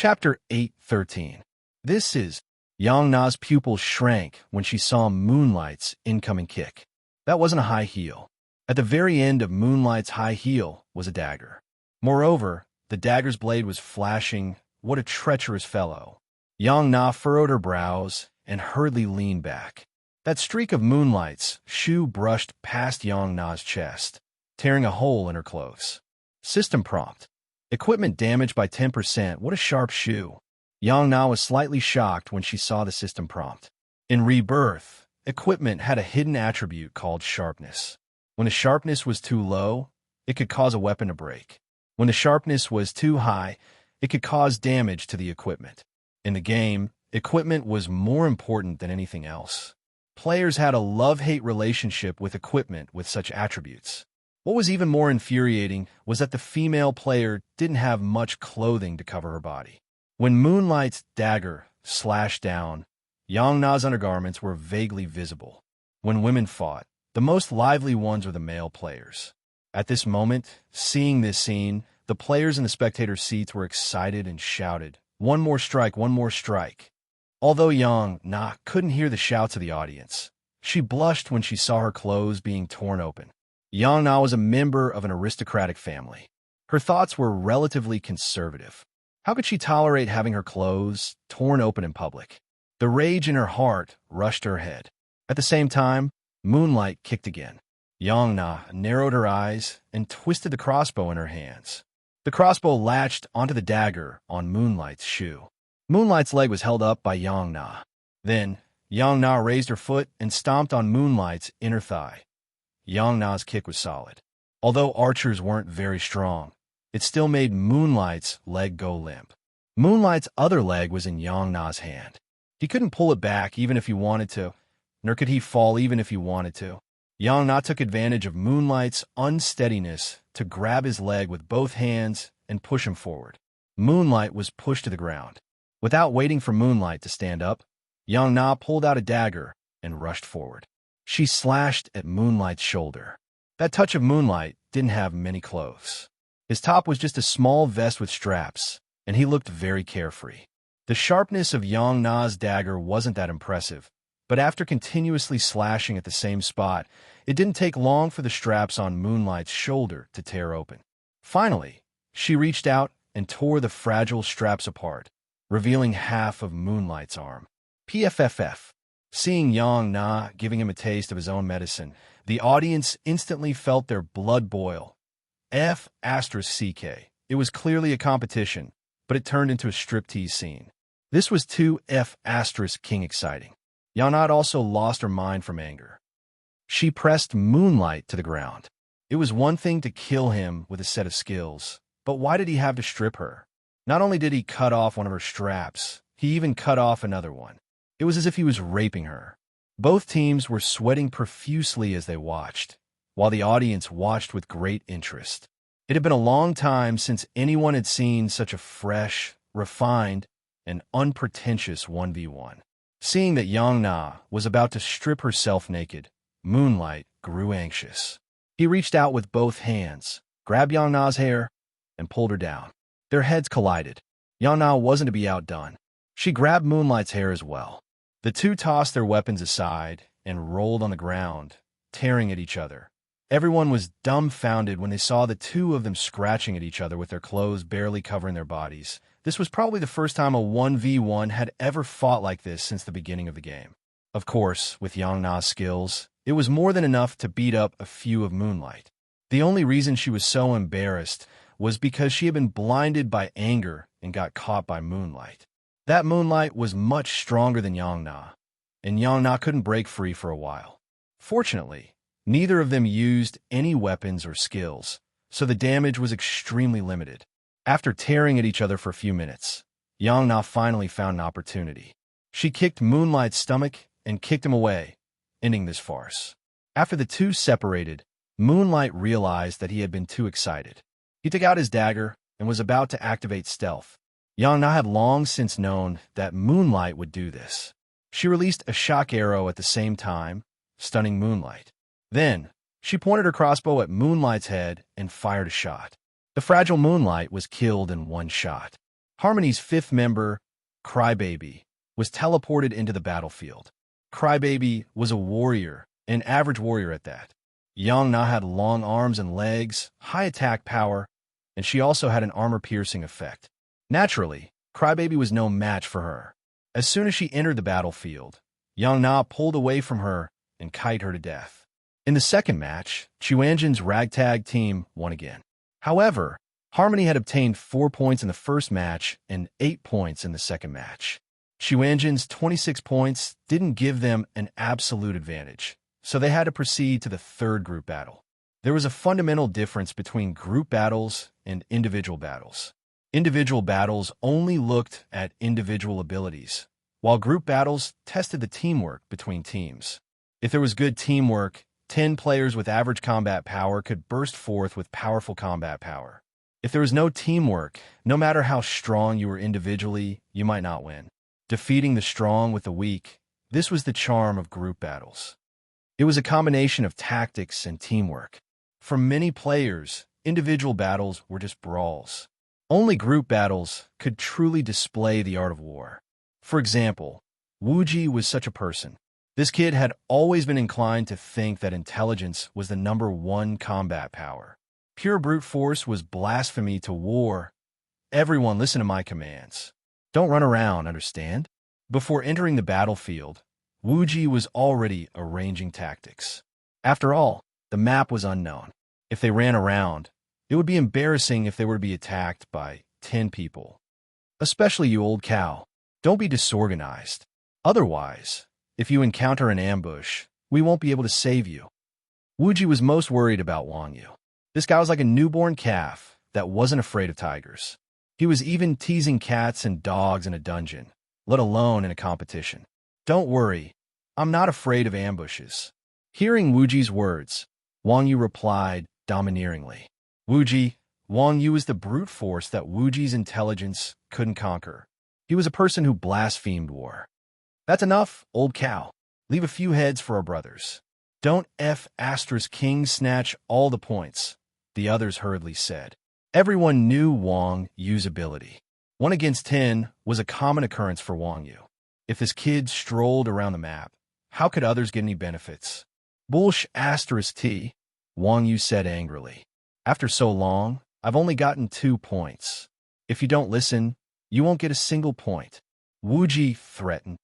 Chapter 8:13. This is Yang Na's pupil shrank when she saw Moonlight's incoming kick. That wasn't a high heel. At the very end of Moonlight's high heel was a dagger. Moreover, the dagger's blade was flashing. What a treacherous fellow. Yang Na furrowed her brows and hurriedly leaned back. That streak of Moonlight's shoe brushed past Yang Na's chest, tearing a hole in her clothes. System prompt. Equipment damaged by 10%. What a sharp shoe. Yang Na was slightly shocked when she saw the system prompt. In Rebirth, equipment had a hidden attribute called sharpness. When the sharpness was too low, it could cause a weapon to break. When the sharpness was too high, it could cause damage to the equipment. In the game, equipment was more important than anything else. Players had a love-hate relationship with equipment with such attributes. What was even more infuriating was that the female player didn't have much clothing to cover her body. When Moonlight's dagger slashed down, Yang Na's undergarments were vaguely visible. When women fought, the most lively ones were the male players. At this moment, seeing this scene, the players in the spectator seats were excited and shouted, "One more strike, one more strike." Although Yang Na couldn't hear the shouts of the audience, she blushed when she saw her clothes being torn open. Yang Na was a member of an aristocratic family. Her thoughts were relatively conservative. How could she tolerate having her clothes torn open in public? The rage in her heart rushed to her head. At the same time, Moonlight kicked again. Yang Na narrowed her eyes and twisted the crossbow in her hands. The crossbow latched onto the dagger on Moonlight's shoe. Moonlight's leg was held up by Yang Na. Then, Yang Na raised her foot and stomped on Moonlight's inner thigh. Yang Na's kick was solid. Although archers weren't very strong, it still made Moonlight's leg go limp. Moonlight's other leg was in Yang Na's hand. He couldn't pull it back even if he wanted to, nor could he fall even if he wanted to. Yang Na took advantage of Moonlight's unsteadiness to grab his leg with both hands and push him forward. Moonlight was pushed to the ground. Without waiting for Moonlight to stand up, Yang Na pulled out a dagger and rushed forward. She slashed at Moonlight's shoulder. That touch of Moonlight didn't have many clothes. His top was just a small vest with straps, and he looked very carefree. The sharpness of Yang Na's dagger wasn't that impressive, but after continuously slashing at the same spot, it didn't take long for the straps on Moonlight's shoulder to tear open. Finally, she reached out and tore the fragile straps apart, revealing half of Moonlight's arm. PFFF. Seeing Yang Na giving him a taste of his own medicine, the audience instantly felt their blood boil. F***CK. It was clearly a competition, but it turned into a striptease scene. This was too F***king exciting. Yang Na had also lost her mind from anger. She pressed Moonlight to the ground. It was one thing to kill him with a set of skills, but why did he have to strip her? Not only did he cut off one of her straps, he even cut off another one. It was as if he was raping her. Both teams were sweating profusely as they watched, while the audience watched with great interest. It had been a long time since anyone had seen such a fresh, refined, and unpretentious 1v1. Seeing that Yang Na was about to strip herself naked, Moonlight grew anxious. He reached out with both hands, grabbed Yang Na's hair, and pulled her down. Their heads collided. Yang Na wasn't to be outdone. She grabbed Moonlight's hair as well. The two tossed their weapons aside and rolled on the ground, tearing at each other. Everyone was dumbfounded when they saw the two of them scratching at each other with their clothes barely covering their bodies. This was probably the first time a 1v1 had ever fought like this since the beginning of the game. Of course, with Yang Na's skills, it was more than enough to beat up a few of Moonlight. The only reason she was so embarrassed was because she had been blinded by anger and got caught by Moonlight. That Moonlight was much stronger than Yang Na, and Yang Na couldn't break free for a while. Fortunately, neither of them used any weapons or skills, so the damage was extremely limited. After tearing at each other for a few minutes, Yang Na finally found an opportunity. She kicked Moonlight's stomach and kicked him away, ending this farce. After the two separated, Moonlight realized that he had been too excited. He took out his dagger and was about to activate stealth. Yang Na had long since known that Moonlight would do this. She released a shock arrow at the same time, stunning Moonlight. Then, she pointed her crossbow at Moonlight's head and fired a shot. The fragile Moonlight was killed in one shot. Harmony's fifth member, Crybaby, was teleported into the battlefield. Crybaby was a warrior, an average warrior at that. Yang Na had long arms and legs, high attack power, and she also had an armor-piercing effect. Naturally, Crybaby was no match for her. As soon as she entered the battlefield, Yang Na pulled away from her and kite her to death. In the second match, Chuanjin's ragtag team won again. However, Harmony had obtained 4 points in the first match and 8 points in the second match. Chuanjin's 26 points didn't give them an absolute advantage, so they had to proceed to the third group battle. There was a fundamental difference between group battles and individual battles. Individual battles only looked at individual abilities, while group battles tested the teamwork between teams. If there was good teamwork, 10 players with average combat power could burst forth with powerful combat power. If there was no teamwork, no matter how strong you were individually, you might not win. Defeating the strong with the weak, this was the charm of group battles. It was a combination of tactics and teamwork. For many players, individual battles were just brawls. Only group battles could truly display the art of war. For example, Wu Ji was such a person. This kid had always been inclined to think that intelligence was the #1 combat power. Pure brute force was blasphemy to war. Everyone listen to my commands. Don't run around, understand? Before entering the battlefield, Wu Ji was already arranging tactics. After all, the map was unknown. If they ran around, it would be embarrassing if they were to be attacked by 10 people. Especially you, old cow. Don't be disorganized. Otherwise, if you encounter an ambush, we won't be able to save you. Wu Ji was most worried about Wang Yu. This guy was like a newborn calf that wasn't afraid of tigers. He was even teasing cats and dogs in a dungeon, let alone in a competition. Don't worry, I'm not afraid of ambushes. Hearing Wu Ji's words, Wang Yu replied domineeringly. Wu Ji, Wang Yu was the brute force that Wu Ji's intelligence couldn't conquer. He was a person who blasphemed war. That's enough, old cow. Leave a few heads for our brothers. Don't King snatch all the points, the others hurriedly said. Everyone knew Wang Yu's ability. 1 against 10 was a common occurrence for Wang Yu. If this kid strolled around the map, how could others get any benefits? Bullsh T, Wang Yu said angrily. After so long, I've only gotten 2 points. If you don't listen, you won't get a single point. Wu Ji threatened.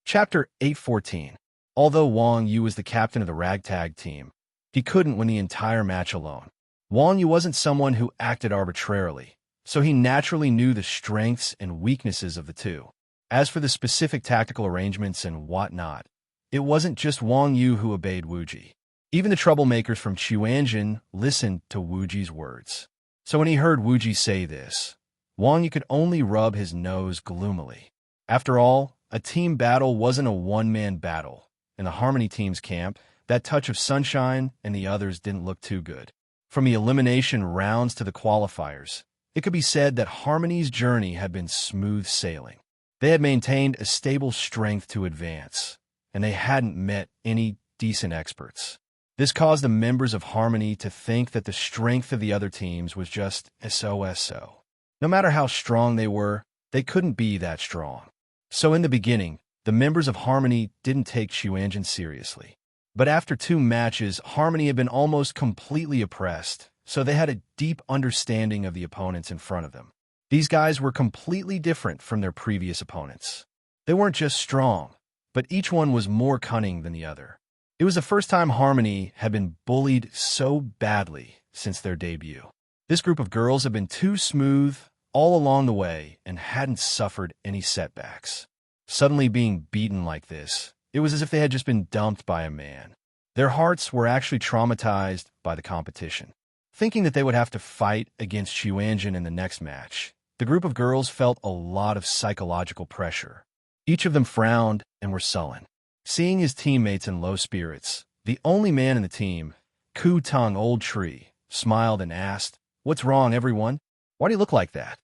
Chapter 814. Although Wang Yu was the captain of the ragtag team, he couldn't win the entire match alone. Wang Yu wasn't someone who acted arbitrarily, so he naturally knew the strengths and weaknesses of the two. As for the specific tactical arrangements and whatnot, it wasn't just Wang Yu who obeyed Wu Ji. Even the troublemakers from Chuanjin listened to Wu Ji's words. So when he heard Wu Ji say this, Wang Yu could only rub his nose gloomily. After all, a team battle wasn't a one-man battle. In the Harmony team's camp, that touch of sunshine and the others didn't look too good. From the elimination rounds to the qualifiers, it could be said that Harmony's journey had been smooth sailing. They had maintained a stable strength to advance, and they hadn't met any decent experts. This caused the members of Harmony to think that the strength of the other teams was just so. No matter how strong they were, they couldn't be that strong. So in the beginning, the members of Harmony didn't take Chuanjin seriously. But after 2 matches, Harmony had been almost completely oppressed, so they had a deep understanding of the opponents in front of them. These guys were completely different from their previous opponents. They weren't just strong, but each one was more cunning than the other. It was the first time Harmony had been bullied so badly since their debut. This group of girls had been too smooth all along the way and hadn't suffered any setbacks. Suddenly being beaten like this, it was as if they had just been dumped by a man. Their hearts were actually traumatized by the competition. Thinking that they would have to fight against Chuanjin in the next match, the group of girls felt a lot of psychological pressure. Each of them frowned and were sullen. Seeing his teammates in low spirits, the only man in the team, Ku Tung Old Tree, smiled and asked, "What's wrong, everyone? Why do you look like that?"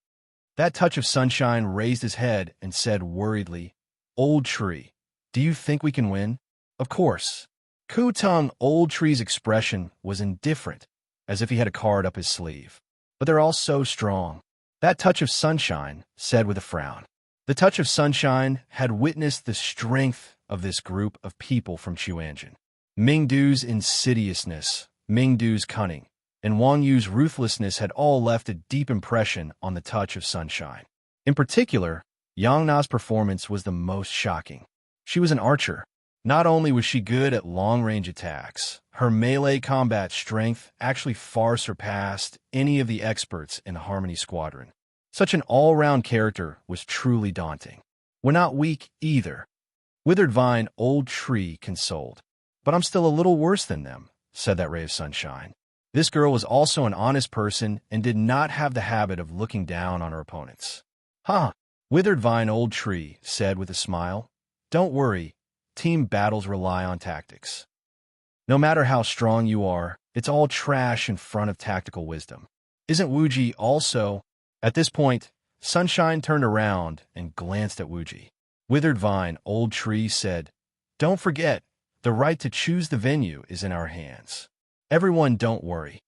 That touch of sunshine raised his head and said worriedly, "Old Tree, do you think we can win?" Of course. Ku Tung Old Tree's expression was indifferent, as if he had a card up his sleeve. But they're all so strong. That touch of sunshine said with a frown. The touch of sunshine had witnessed the strength of this group of people from Chuanjin. Mingdu's insidiousness, Mingdu's cunning, and Wang Yu's ruthlessness had all left a deep impression on the touch of sunshine. In particular, Yang Na's performance was the most shocking. She was an archer. Not only was she good at long-range attacks, her melee combat strength actually far surpassed any of the experts in the Harmony Squadron. Such an all-round character was truly daunting. We're not weak either. Withered Vine, Old Tree consoled. But I'm still a little worse than them, said that ray of sunshine. This girl was also an honest person and did not have the habit of looking down on her opponents. Huh, Withered Vine, Old Tree said with a smile. Don't worry, team battles rely on tactics. No matter how strong you are, it's all trash in front of tactical wisdom. Isn't Wuji also? At this point, Sunshine turned around and glanced at Wuji. Withered Vine, Old Tree said, Don't forget, the right to choose the venue is in our hands. Everyone don't worry.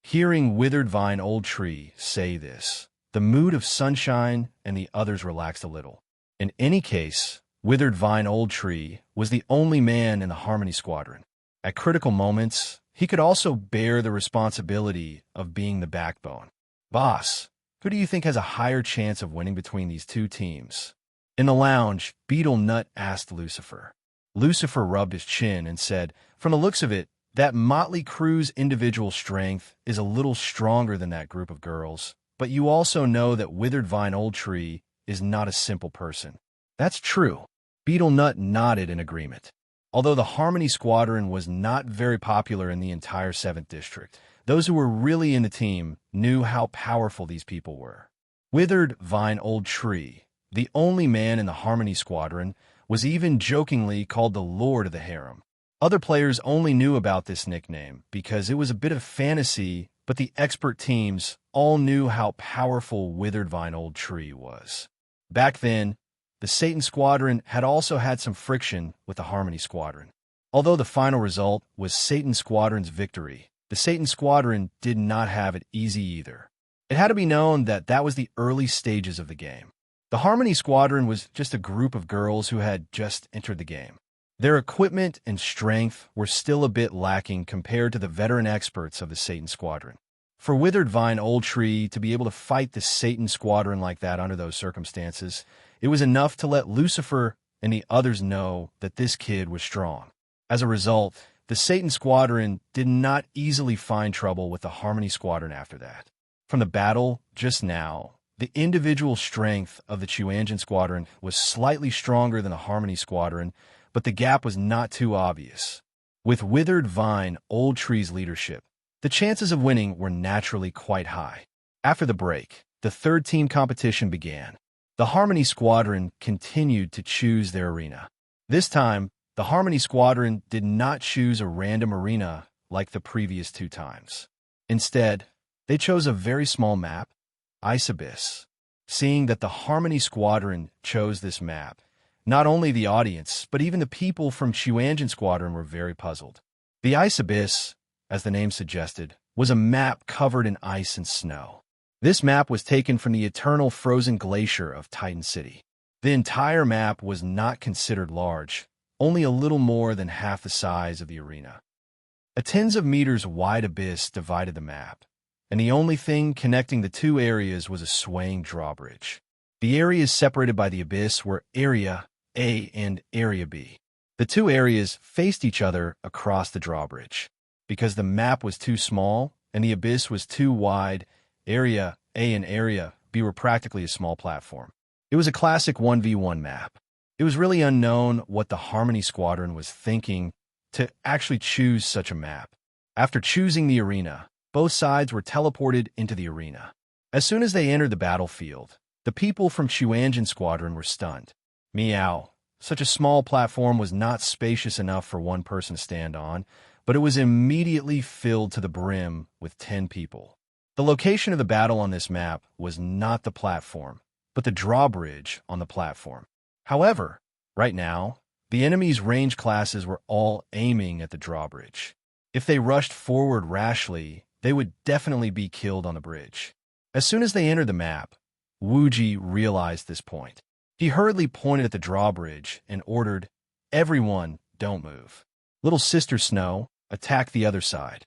Hearing Withered Vine, Old Tree say this, the mood of Sunshine and the others relaxed a little. In any case, Withered Vine, Old Tree was the only man in the Harmony Squadron. At critical moments, he could also bear the responsibility of being the backbone. Boss, who do you think has a higher chance of winning between these two teams? In the lounge, Beetle Nut asked Lucifer. Lucifer rubbed his chin and said, From the looks of it, that motley crew's individual strength is a little stronger than that group of girls, but you also know that Withered Vine, Old Tree is not a simple person. That's true. Beetle Nut nodded in agreement. Although the Harmony Squadron was not very popular in the entire 7th District, those who were really in the team knew how powerful these people were. Withered Vine, Old Tree, the only man in the Harmony Squadron, was even jokingly called the Lord of the Harem. Other players only knew about this nickname because it was a bit of fantasy, but the expert teams all knew how powerful Withered Vine, Old Tree was. Back then, the Satan Squadron had also had some friction with the Harmony Squadron. Although the final result was Satan Squadron's victory, the Satan Squadron did not have it easy either. It had to be known that that was the early stages of the game. The Harmony Squadron was just a group of girls who had just entered the game. Their equipment and strength were still a bit lacking compared to the veteran experts of the Satan Squadron. For Withered Vine, Old Tree to be able to fight the Satan Squadron like that under those circumstances, it was enough to let Lucifer and the others know that this kid was strong. As a result, the Satan Squadron did not easily find trouble with the Harmony Squadron after that. From the battle just now, the individual strength of the Chuanjin Squadron was slightly stronger than the Harmony Squadron, but the gap was not too obvious. With Withered Vine, Old Tree's leadership, the chances of winning were naturally quite high. After the break, the third team competition began. The Harmony Squadron continued to choose their arena. This time, the Harmony Squadron did not choose a random arena like the previous two times. Instead, they chose a very small map, Ice Abyss. Seeing that the Harmony Squadron chose this map, not only the audience, but even the people from Chuanjin Squadron were very puzzled. The Ice Abyss, as the name suggested, was a map covered in ice and snow. This map was taken from the eternal frozen glacier of Titan City. The entire map was not considered large, only a little more than half the size of the arena. A tens of meters wide abyss divided the map, and the only thing connecting the two areas was a swaying drawbridge. The areas separated by the abyss were Area A and Area B. The two areas faced each other across the drawbridge. Because the map was too small and the abyss was too wide, Area A and Area B were practically a small platform. It was a classic 1v1 map. It was really unknown what the Harmony Squadron was thinking to actually choose such a map. After choosing the arena, both sides were teleported into the arena. As soon as they entered the battlefield, the people from Chuanjin Squadron were stunned. Meow. Such a small platform was not spacious enough for one person to stand on, but it was immediately filled to the brim with 10 people. The location of the battle on this map was not the platform, but the drawbridge on the platform. However, right now, the enemy's range classes were all aiming at the drawbridge. If they rushed forward rashly, they would definitely be killed on the bridge. As soon as they entered the map, Wuji realized this point. He hurriedly pointed at the drawbridge and ordered, "Everyone, don't move. Little Sister Snow, attack the other side."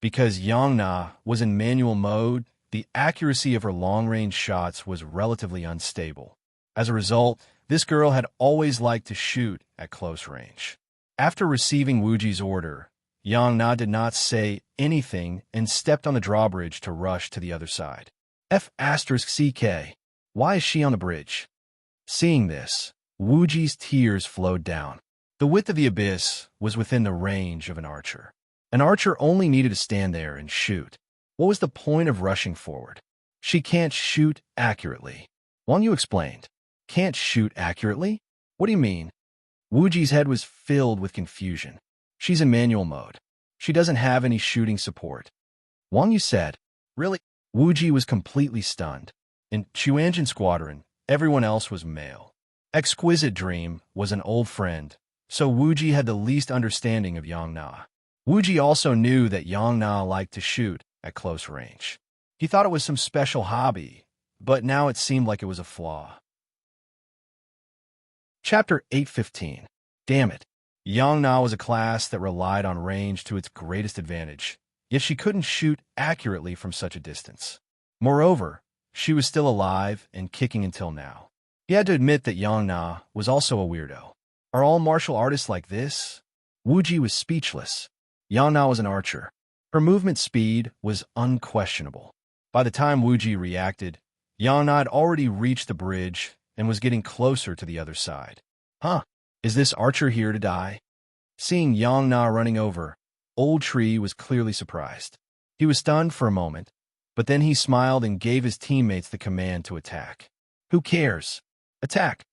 Because Yongna was in manual mode, the accuracy of her long-range shots was relatively unstable. As a result, this girl had always liked to shoot at close range. After receiving Wuji's order, Yongna did not say anything and stepped on the drawbridge to rush to the other side. F***CK. Why is she on the bridge? Seeing this, Wuji's tears flowed down. The width of the abyss was within the range of an archer. An archer only needed to stand there and shoot. What was the point of rushing forward? She can't shoot accurately. Wang Yu explained. Can't shoot accurately? What do you mean? Wuji's head was filled with confusion. She's in manual mode. She doesn't have any shooting support. Wang Yu said, Really? Wuji was completely stunned. In Chuanjin Squadron, everyone else was male. Exquisite Dream was an old friend, so Wuji had the least understanding of Yongna. Wuji also knew that Yongna liked to shoot at close range. He thought it was some special hobby, but now it seemed like it was a flaw. Chapter 8:15. Damn it. Yongna was a class that relied on range to its greatest advantage, yet she couldn't shoot accurately from such a distance. Moreover, she was still alive and kicking until now. He had to admit that Yongna was also a weirdo. Are all martial artists like this? Wuji was speechless. Yongna was an archer. Her movement speed was unquestionable. By the time Wuji reacted, Yongna had already reached the bridge and was getting closer to the other side. Huh? Is this archer here to die? Seeing Yongna running over, Old Tree was clearly surprised. He was stunned for a moment, but then he smiled and gave his teammates the command to attack. Who cares? Attack!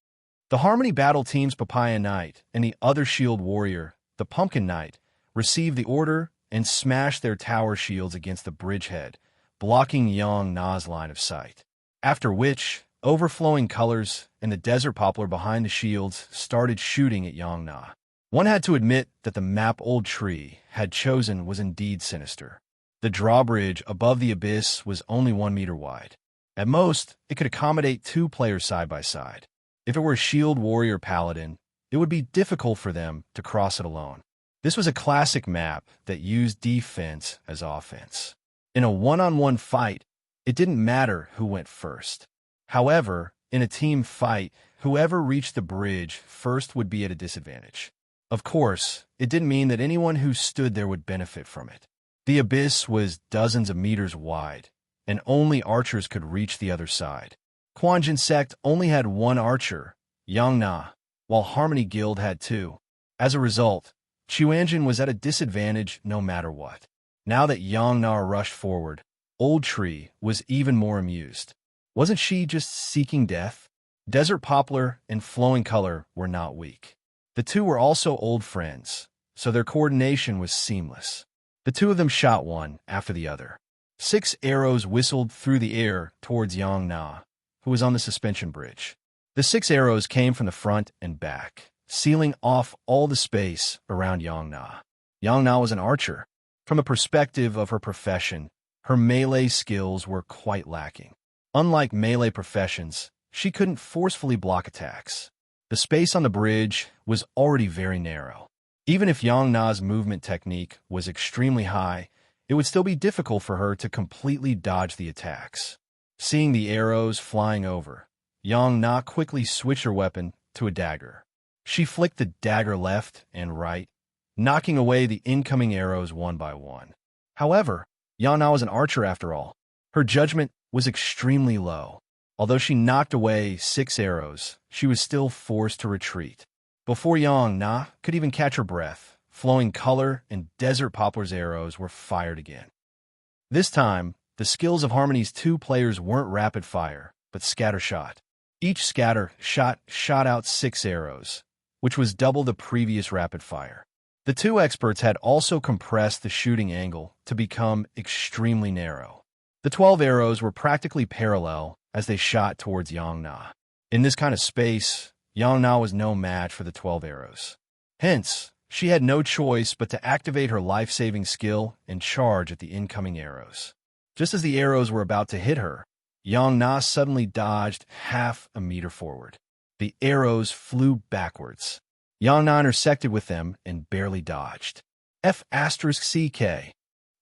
The Harmony Battle Team's Papaya Knight and the other shield warrior, the Pumpkin Knight, received the order and smashed their tower shields against the bridgehead, blocking Yongna's line of sight. After which, overflowing colors and the desert poplar behind the shields started shooting at Yongna. One had to admit that the map Old Tree had chosen was indeed sinister. The drawbridge above the abyss was only 1 meter wide. At most, it could accommodate 2 players side by side. If it were a shield warrior paladin, it would be difficult for them to cross it alone. This was a classic map that used defense as offense. In a one-on-one fight, it didn't matter who went first. However, in a team fight, whoever reached the bridge first would be at a disadvantage. Of course, it didn't mean that anyone who stood there would benefit from it. The abyss was dozens of meters wide, and only archers could reach the other side. Quanjin Sect only had 1 archer, Yongna, while Harmony Guild had 2. As a result, Chuanjin was at a disadvantage no matter what. Now that Yongna rushed forward, Old Tree was even more amused. Wasn't she just seeking death? Desert Poplar and Flowing Color were not weak. The two were also old friends, so their coordination was seamless. The two of them shot one after the other. 6 arrows whistled through the air towards Yongna, who was on the suspension bridge. The 6 arrows came from the front and back, sealing off all the space around Yongna. Yongna was an archer. From the perspective of her profession, her melee skills were quite lacking. Unlike melee professions, she couldn't forcefully block attacks. The space on the bridge was already very narrow. Even if Yongna's movement technique was extremely high, it would still be difficult for her to completely dodge the attacks. Seeing the arrows flying over, Yongna quickly switched her weapon to a dagger. She flicked the dagger left and right, knocking away the incoming arrows one by one. However, Yongna was an archer after all. Her judgment was extremely low. Although she knocked away 6 arrows, she was still forced to retreat. Before Yongna could even catch her breath, Flowing Color and Desert Poplar's arrows were fired again. This time, the skills of Harmony's 2 players weren't rapid fire, but scatter shot. Each scatter shot out 6 arrows, which was double the previous rapid fire. The 2 experts had also compressed the shooting angle to become extremely narrow. The 12 arrows were practically parallel as they shot towards Yongna. In this kind of space, Yongna was no match for the 12 arrows. Hence, she had no choice but to activate her life-saving skill and charge at the incoming arrows. Just as the arrows were about to hit her, Yang Na suddenly dodged half a meter forward. The arrows flew backwards. Yang Na intersected with them and barely dodged. F***CK.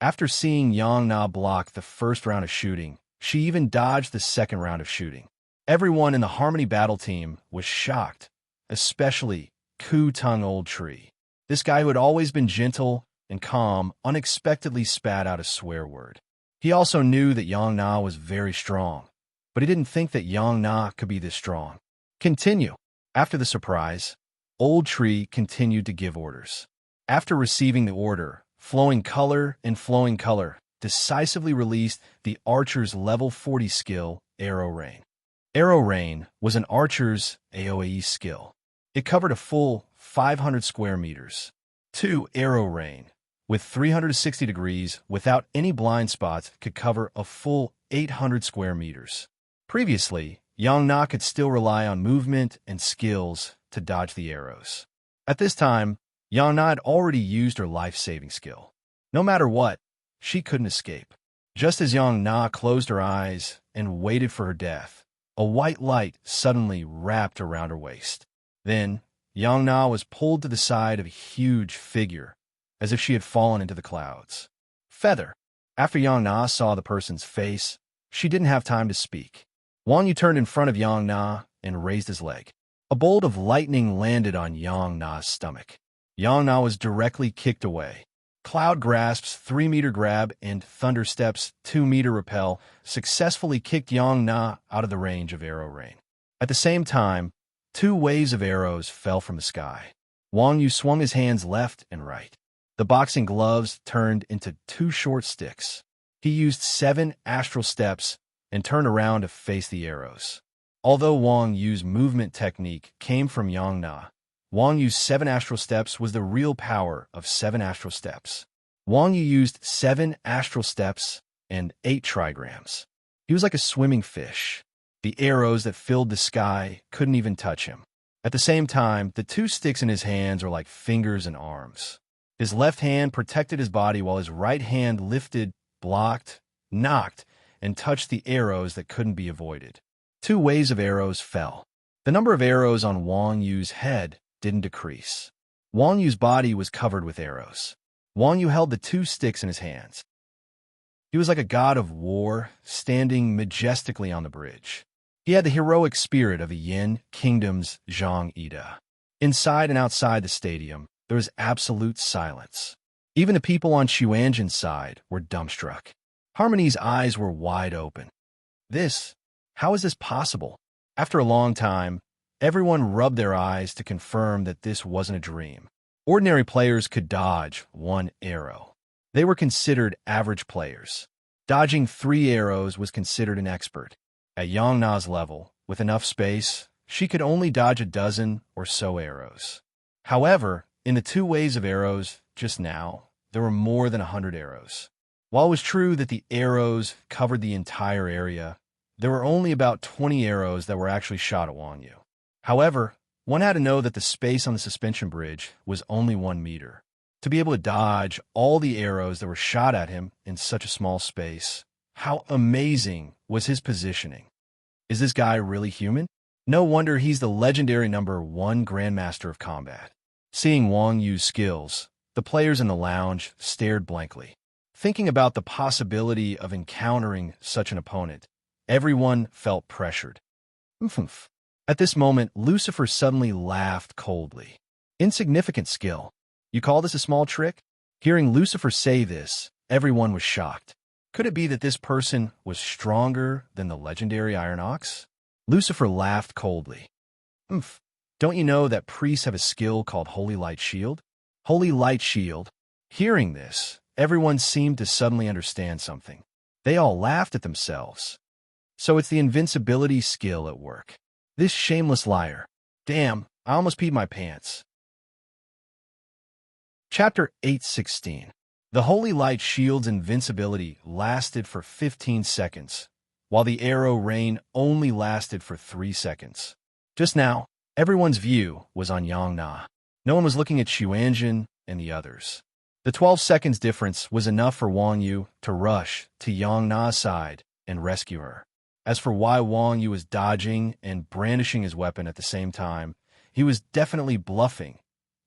After seeing Yang Na block the first round of shooting, she even dodged the second round of shooting. Everyone in the Harmony battle team was shocked, especially Ku Tung Old Tree. This guy who had always been gentle and calm unexpectedly spat out a swear word. He also knew that Yang Na was very strong, but he didn't think that Yang Na could be this strong. Continue. After the surprise, Old Tree continued to give orders. After receiving the order, Flowing Color decisively released the archer's level 40 skill, Arrow Rain. Arrow Rain was an archer's AoE skill. It covered a full 500 square meters. 2. Arrow Rain, with 360 degrees without any blind spots, could cover a full 800 square meters. Previously, Yang Na could still rely on movement and skills to dodge the arrows. At this time, Yang Na had already used her life-saving skill. No matter what, she couldn't escape. Just as Yang Na closed her eyes and waited for her death, a white light suddenly wrapped around her waist. Then, Yang Na was pulled to the side of a huge figure, as if she had fallen into the clouds. Feather. After Yang Na saw the person's face, she didn't have time to speak. Wang Yu turned in front of Yang Na and raised his leg. A bolt of lightning landed on Yang Na's stomach. Yang Na was directly kicked away. Cloud Grasps 3-meter grab and Thunder Steps 2-meter repel successfully kicked Yang Na out of the range of Arrow Rain. At the same time, 2 waves of arrows fell from the sky. Wang Yu swung his hands left and right. The boxing gloves turned into 2 short sticks. He used 7 astral steps and turned around to face the arrows. Although Wang Yu's movement technique came from Yang Na, Wang Yu's 7 astral steps was the real power of 7 astral steps. Wang Yu used 7 astral steps and 8 trigrams. He was like a swimming fish. The arrows that filled the sky couldn't even touch him. At the same time, the 2 sticks in his hands were like fingers and arms. His left hand protected his body while his right hand lifted, blocked, knocked, and touched the arrows that couldn't be avoided. 2 waves of arrows fell. The number of arrows on Wang Yu's head didn't decrease. Wang Yu's body was covered with arrows. Wang Yu held the 2 sticks in his hands. He was like a god of war, standing majestically on the bridge. He had the heroic spirit of the Yin Kingdom's Zhang Ida. Inside and outside the stadium, there was absolute silence. Even the people on Xuanzhen's side were dumbstruck. Harmony's eyes were wide open. How is this possible? After a long time, everyone rubbed their eyes to confirm that this wasn't a dream. Ordinary players could dodge 1 arrow. They were considered average players. Dodging 3 arrows was considered an expert. At Yang Na's level, with enough space, she could only dodge a dozen or so arrows. However, in the 2 waves of arrows just now, there were more than 100 arrows. While it was true that the arrows covered the entire area, there were only about 20 arrows that were actually shot at Wang Yu. However, one had to know that the space on the suspension bridge was only 1 meter. To be able to dodge all the arrows that were shot at him in such a small space, how amazing was his positioning? Is this guy really human? No wonder he's the legendary #1 Grandmaster of Combat. Seeing Wang Yu's skills, the players in the lounge stared blankly. Thinking about the possibility of encountering such an opponent, everyone felt pressured. Oomph. At this moment, Lucifer suddenly laughed coldly. Insignificant skill. You call this a small trick? Hearing Lucifer say this, everyone was shocked. Could it be that this person was stronger than the legendary Iron Ox? Lucifer laughed coldly. Oomph. Don't you know that priests have a skill called Holy Light Shield? Holy Light Shield. Hearing this, everyone seemed to suddenly understand something. They all laughed at themselves. So it's the invincibility skill at work. This shameless liar. Damn, I almost peed my pants. Chapter 8:16. The Holy Light Shield's invincibility lasted for 15 seconds, while the Arrow Rain only lasted for 3 seconds. Just now, everyone's view was on Yang Na. No one was looking at Xuanzhen and the others. The 12 seconds difference was enough for Wang Yu to rush to Yang Na's side and rescue her. As for why Wang Yu was dodging and brandishing his weapon at the same time, he was definitely bluffing.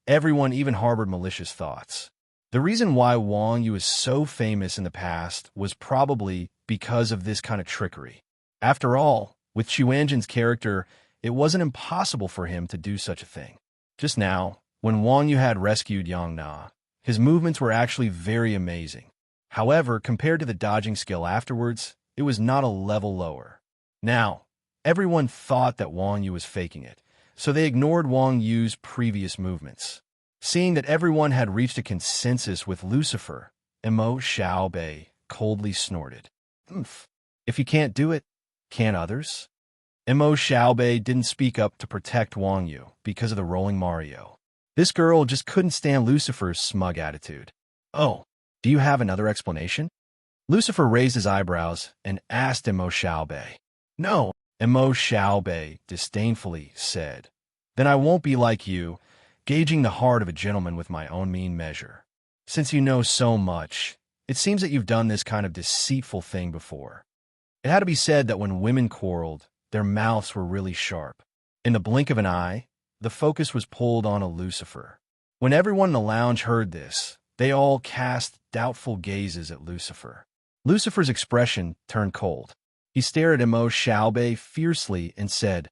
Everyone even harbored malicious thoughts. The reason why Wang Yu is so famous in the past was probably because of this kind of trickery. After all, with Chuanjin's character, it wasn't impossible for him to do such a thing. Just now, when Wang Yu had rescued Yang Na, his movements were actually very amazing. However, compared to the dodging skill afterwards, it was not a level lower. Now, everyone thought that Wang Yu was faking it, so they ignored Wang Yu's previous movements. Seeing that everyone had reached a consensus with Lucifer, Mo Xiaobei coldly snorted. "Oomph. If you can't do it, can others?" Mo Xiaobei didn't speak up to protect Wang Yu because of the rolling Mario. This girl just couldn't stand Lucifer's smug attitude. "Oh, do you have another explanation?" Lucifer raised his eyebrows and asked Mo Xiaobei. "No," Mo Xiaobei disdainfully said. "Then I won't be like you, gauging the heart of a gentleman with my own mean measure. Since you know so much, it seems that you've done this kind of deceitful thing before." It had to be said that when women quarreled, their mouths were really sharp. In the blink of an eye, the focus was pulled onto Lucifer. When everyone in the lounge heard this, they all cast doubtful gazes at Lucifer. Lucifer's expression turned cold. He stared at Mo Xiaobei fiercely and said,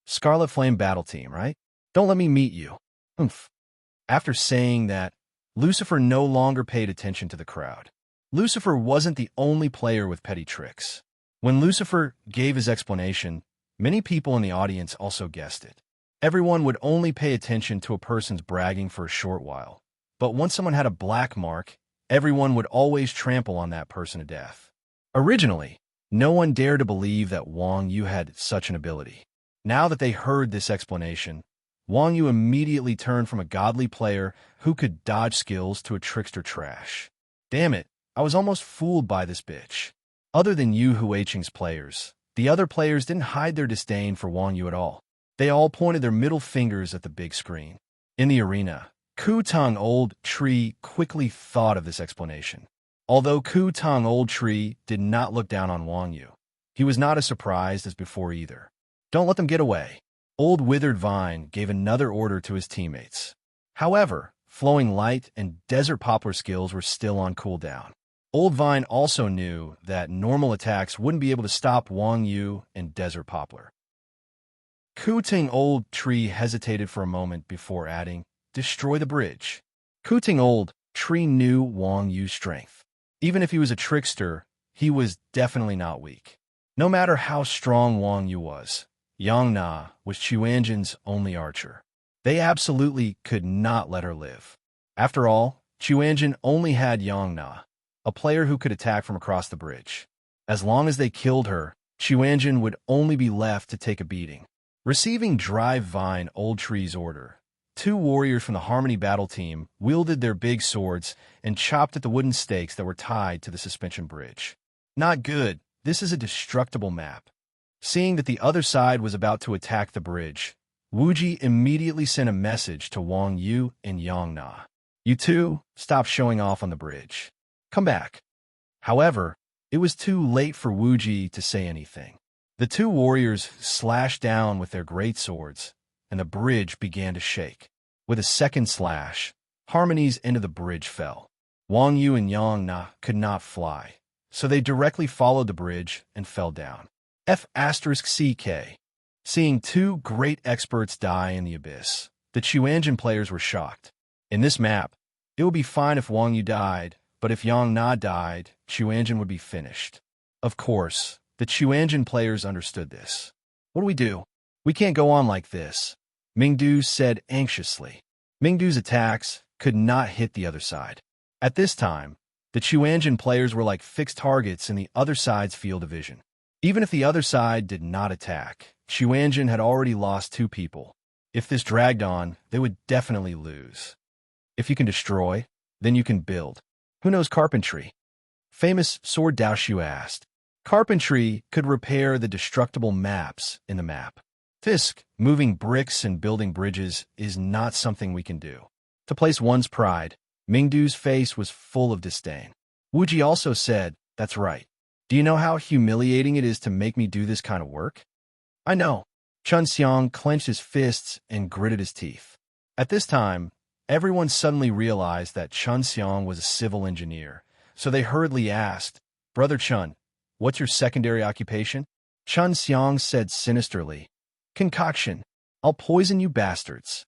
"Scarlet Flame Battle Team, right? Don't let me meet you." Oomph. After saying that, Lucifer no longer paid attention to the crowd. Lucifer wasn't the only player with petty tricks. When Lucifer gave his explanation, many people in the audience also guessed it. Everyone would only pay attention to a person's bragging for a short while. But once someone had a black mark, everyone would always trample on that person to death. Originally, no one dared to believe that Wang Yu had such an ability. Now that they heard this explanation, Wang Yu immediately turned from a godly player who could dodge skills to a trickster trash. "Damn it, I was almost fooled by this bitch." Other than Yu Huiqing's players, the other players didn't hide their disdain for Wang Yu at all. They all pointed their middle fingers at the big screen. In the arena, Ku Tong Old Tree quickly thought of this explanation. Although Ku Tong Old Tree did not look down on Wang Yu, he was not as surprised as before either. "Don't let them get away." Old Withered Vine gave another order to his teammates. However, Flowing Light and Desert Poplar skills were still on cooldown. Old Vine also knew that normal attacks wouldn't be able to stop Wang Yu and Desert Poplar. Kuting Old Tree hesitated for a moment before adding, "Destroy the bridge." Kuting Old Tree knew Wang Yu's strength. Even if he was a trickster, he was definitely not weak. No matter how strong Wang Yu was, Yang Na was Chuanjin's only archer. They absolutely could not let her live. After all, Chuanjin only had Yang Na, a player who could attack from across the bridge. As long as they killed her, Chuanjin would only be left to take a beating. Receiving Drive Vine Old Tree's order, two warriors from the Harmony Battle Team wielded their big swords and chopped at the wooden stakes that were tied to the suspension bridge. Not good. This is a destructible map. Seeing that the other side was about to attack the bridge, Wuji immediately sent a message to Wang Yu and Yang Na. "You two, stop showing off on the bridge. Come back." However, it was too late for Wuji to say anything. The two warriors slashed down with their great swords, and the bridge began to shake. With a second slash, Harmony's end of the bridge fell. Wang Yu and Yang Na could not fly, so they directly followed the bridge and fell down. F***CK. Seeing two great experts die in the abyss, the Chuanjin players were shocked. In this map, it would be fine if Wang Yu died, but if Yang Na died, Chuanjin would be finished. Of course, the Chuanjin players understood this. "What do we do? We can't go on like this," Mingdu said anxiously. Mingdu's attacks could not hit the other side. At this time, the Chuanjin players were like fixed targets in the other side's field of vision. Even if the other side did not attack, Chuanjin had already lost two people. If this dragged on, they would definitely lose. If you can destroy, then you can build. Who knows carpentry? Famous Sword Dao Shu asked. Carpentry could repair the destructible maps in the map. Fisk, moving bricks and building bridges is not something we can do. To place one's pride, Mingdu's face was full of disdain. Wuji also said, "That's right. Do you know how humiliating it is to make me do this kind of work?" "I know." Chun Xiang clenched his fists and gritted his teeth. At this time, everyone suddenly realized that Chun Xiang was a civil engineer, so they hurriedly asked, "Brother Chun, what's your secondary occupation?" Chun Xiang said sinisterly, "Concoction. I'll poison you bastards."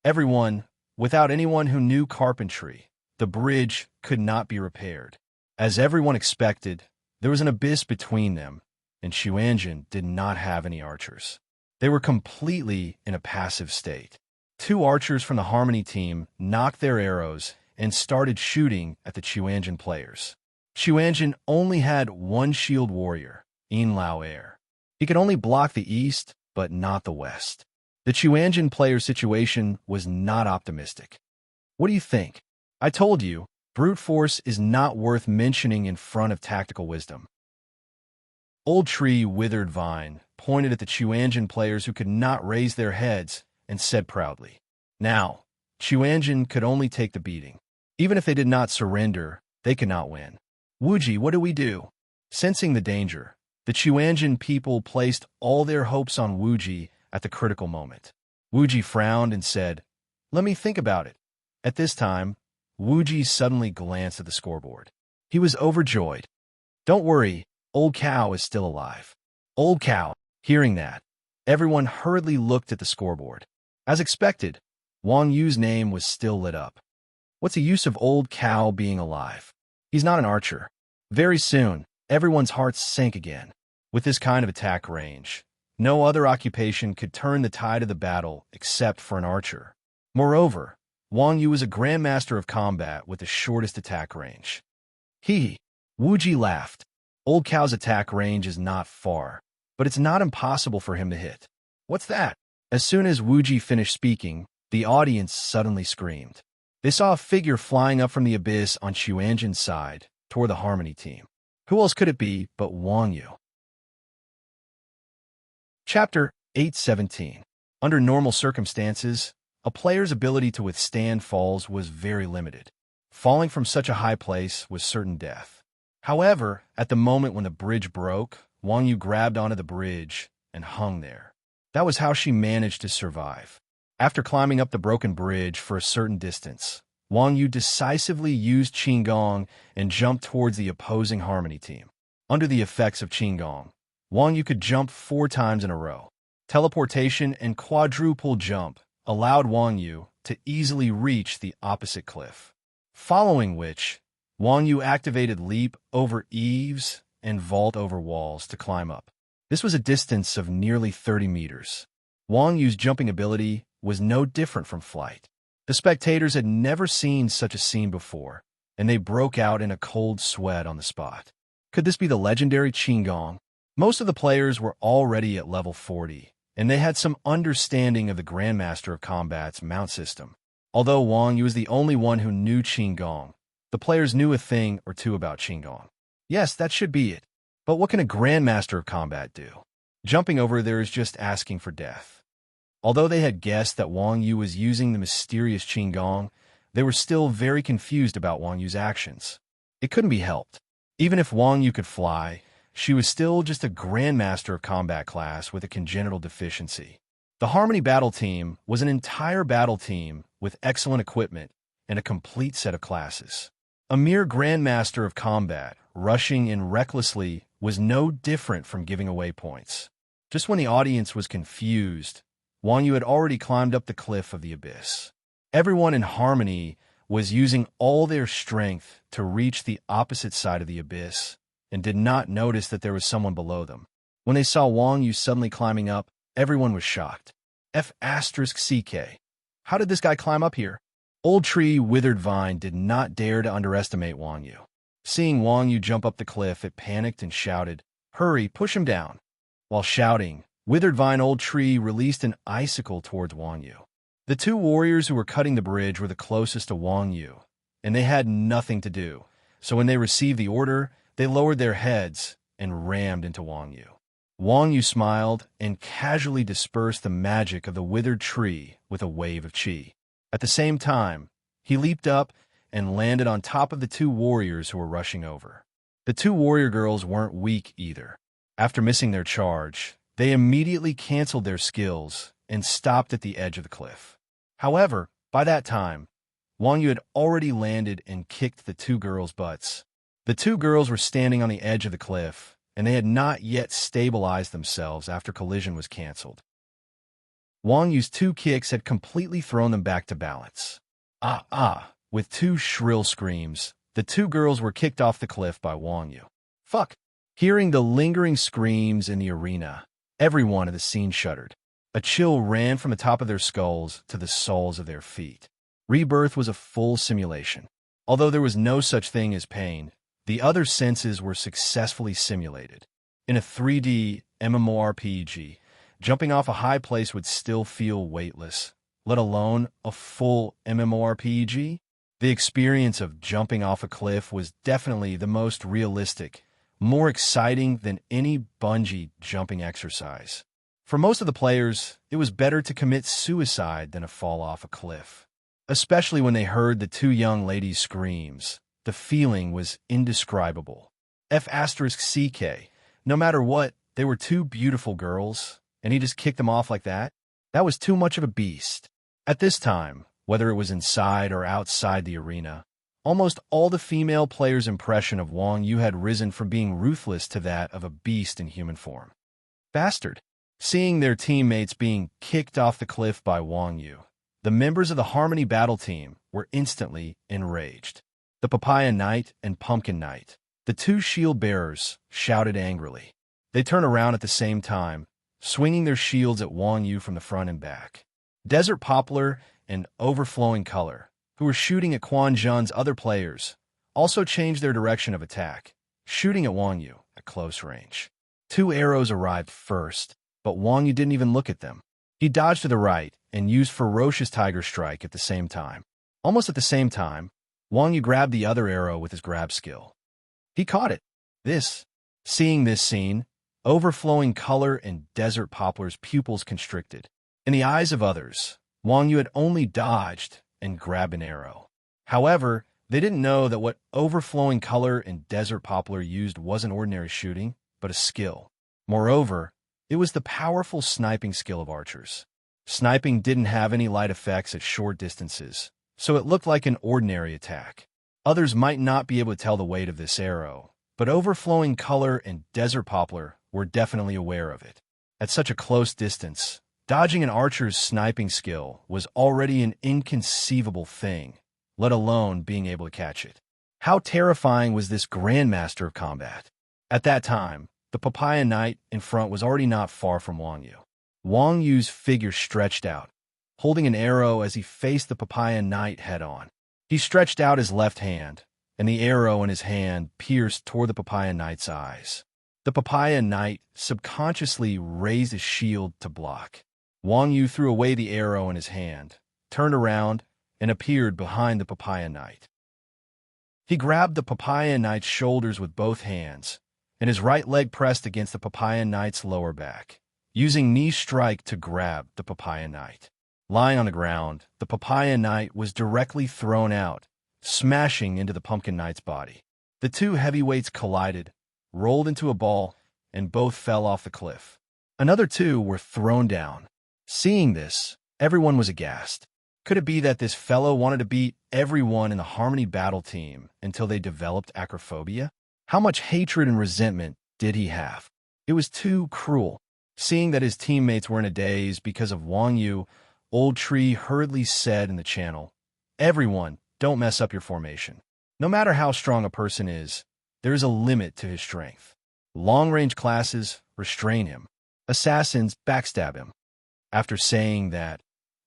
Everyone, without anyone who knew carpentry, the bridge could not be repaired. As everyone expected, there was an abyss between them, and Xuanzhen did not have any archers. They were completely in a passive state. 2 archers from the Harmony team knocked their arrows and started shooting at the Xuanzhen players. Xuanzhen only had 1 shield warrior, Yin Lao Air. He could only block the east, but not the west. The Xuanzhen player's situation was not optimistic. "What do you think? I told you, brute force is not worth mentioning in front of tactical wisdom." Old Tree Withered Vine pointed at the Xuanzhen players who could not raise their heads and said proudly, "Now, Xuanzhen could only take the beating. Even if they did not surrender, they could not win. Wuji, what do we do?" Sensing the danger, the Xuanzhen people placed all their hopes on Wuji at the critical moment. Wuji frowned and said, "Let me think about it." At this time, Wuji suddenly glanced at the scoreboard. He was overjoyed. "Don't worry, Old Cow is still alive." Old Cow, hearing that, everyone hurriedly looked at the scoreboard. As expected, Wang Yu's name was still lit up. What's the use of Old Cow being alive? He's not an archer. Very soon, everyone's hearts sank again. With this kind of attack range, no other occupation could turn the tide of the battle except for an archer. Moreover, Wang Yu was a grandmaster of combat with the shortest attack range. Wuji laughed. Old Cow's attack range is not far, but it's not impossible for him to hit. What's that? As soon as Wuji finished speaking, the audience suddenly screamed. They saw a figure flying up from the abyss on Xuanzhen's side, toward the Harmony team. Who else could it be but Wang Yu? Chapter 817. Under normal circumstances, a player's ability to withstand falls was very limited. Falling from such a high place was certain death. However, at the moment when the bridge broke, Wang Yu grabbed onto the bridge and hung there. That was how she managed to survive. After climbing up the broken bridge for a certain distance, Wang Yu decisively used Qinggong and jumped towards the opposing Harmony team. Under the effects of Qinggong, Wang Yu could jump 4 times in a row. Teleportation and quadruple jump allowed Wang Yu to easily reach the opposite cliff. Following which, Wang Yu activated leap over eaves and vault over walls to climb up. This was a distance of nearly 30 meters. Wang Yu's jumping ability was no different from flight. The spectators had never seen such a scene before, and they broke out in a cold sweat on the spot. Could this be the legendary Qinggong? Most of the players were already at level 40, and they had some understanding of the Grandmaster of Combat's mount system. Although Wang Yu was the only one who knew Qinggong, the players knew a thing or two about Qinggong. Yes, that should be it. But what can a Grandmaster of Combat do? Jumping over there is just asking for death. Although they had guessed that Wang Yu was using the mysterious Qinggong, they were still very confused about Wang Yu's actions. It couldn't be helped. Even if Wang Yu could fly, she was still just a Grandmaster of Combat class with a congenital deficiency. The Harmony battle team was an entire battle team with excellent equipment and a complete set of classes. A mere Grandmaster of Combat, rushing in recklessly, was no different from giving away points. Just when the audience was confused, Wang Yu had already climbed up the cliff of the abyss. Everyone in Harmony was using all their strength to reach the opposite side of the abyss and did not notice that there was someone below them. When they saw Wang Yu suddenly climbing up, everyone was shocked. F***CK. How did this guy climb up here? Old Tree Withered Vine did not dare to underestimate Wang Yu. Seeing Wang Yu jump up the cliff, it panicked and shouted, "Hurry, push him down." While shouting, Withered Vine Old Tree released an icicle towards Wang Yu. The 2 warriors who were cutting the bridge were the closest to Wang Yu, and they had nothing to do, so when they received the order, they lowered their heads and rammed into Wang Yu. Wang Yu smiled and casually dispersed the magic of the withered tree with a wave of qi. At the same time, he leaped up and landed on top of the two warriors who were rushing over. The two warrior girls weren't weak either. After missing their charge, they immediately canceled their skills and stopped at the edge of the cliff. However, by that time, Wang Yu had already landed and kicked the two girls' butts. The two girls were standing on the edge of the cliff, and they had not yet stabilized themselves after collision was canceled. Wang Yu's two kicks had completely thrown them back to balance. With two shrill screams, the two girls were kicked off the cliff by Wang Yu. Fuck! Hearing the lingering screams in the arena, everyone in the scene shuddered. A chill ran from the top of their skulls to the soles of their feet. Rebirth was a full simulation. Although there was no such thing as pain, the other senses were successfully simulated. In a 3D MMORPG, jumping off a high place would still feel weightless, let alone a full MMORPG. The experience of jumping off a cliff was definitely the most realistic, more exciting than any bungee jumping exercise. For most of the players, it was better to commit suicide than to fall off a cliff. Especially when they heard the two young ladies' screams. The feeling was indescribable. F*CK. No matter what, they were two beautiful girls, and he just kicked them off like that? That was too much of a beast. At this time, whether it was inside or outside the arena, almost all the female players' impression of Wang Yu had risen from being ruthless to that of a beast in human form. Bastard. Seeing their teammates being kicked off the cliff by Wang Yu, the members of the Harmony Battle Team were instantly enraged. The Papaya Knight and Pumpkin Knight, the two shield bearers, shouted angrily. They turned around at the same time, swinging their shields at Wang Yu from the front and back. Desert Poplar and Overflowing Color, who were shooting at Quan Zhen's other players, also changed their direction of attack, shooting at Wang Yu at close range. Two arrows arrived first, but Wang Yu didn't even look at them. He dodged to the right and used Ferocious Tiger Strike at the same time. Almost at the same time, Wang Yu grabbed the other arrow with his grab skill. He caught it. Seeing this scene, Overflowing Color and Desert Poplar's pupils constricted. In the eyes of others, Wang Yu had only dodged and grabbed an arrow. However, they didn't know that what Overflowing Color and Desert Poplar used wasn't ordinary shooting, but a skill. Moreover, it was the powerful sniping skill of archers. Sniping didn't have any light effects at short distances, so it looked like an ordinary attack. Others might not be able to tell the weight of this arrow, but Overflowing Color and Desert Poplar were definitely aware of it. At such a close distance, dodging an archer's sniping skill was already an inconceivable thing, let alone being able to catch it. How terrifying was this Grandmaster of Combat? At that time, the Papaya Knight in front was already not far from Wang Yu. Wang Yu's figure stretched out, holding an arrow as he faced the Papaya Knight head-on. He stretched out his left hand, and the arrow in his hand pierced toward the Papaya Knight's eyes. The Papaya Knight subconsciously raised his shield to block. Wang Yu threw away the arrow in his hand, turned around, and appeared behind the Papaya Knight. He grabbed the Papaya Knight's shoulders with both hands, and his right leg pressed against the Papaya Knight's lower back, using knee strike to grab the Papaya Knight. Lying on the ground, the Papaya Knight was directly thrown out, smashing into the Pumpkin Knight's body. The two heavyweights collided, rolled into a ball, and both fell off the cliff. Another two were thrown down. Seeing this, everyone was aghast. Could it be that this fellow wanted to beat everyone in the Harmony Battle Team until they developed acrophobia? How much hatred and resentment did he have? It was too cruel. Seeing that his teammates were in a daze because of Wang Yu, Old Tree hurriedly said in the channel, "Everyone, don't mess up your formation. No matter how strong a person is, there is a limit to his strength. Long-range classes restrain him. Assassins backstab him." After saying that,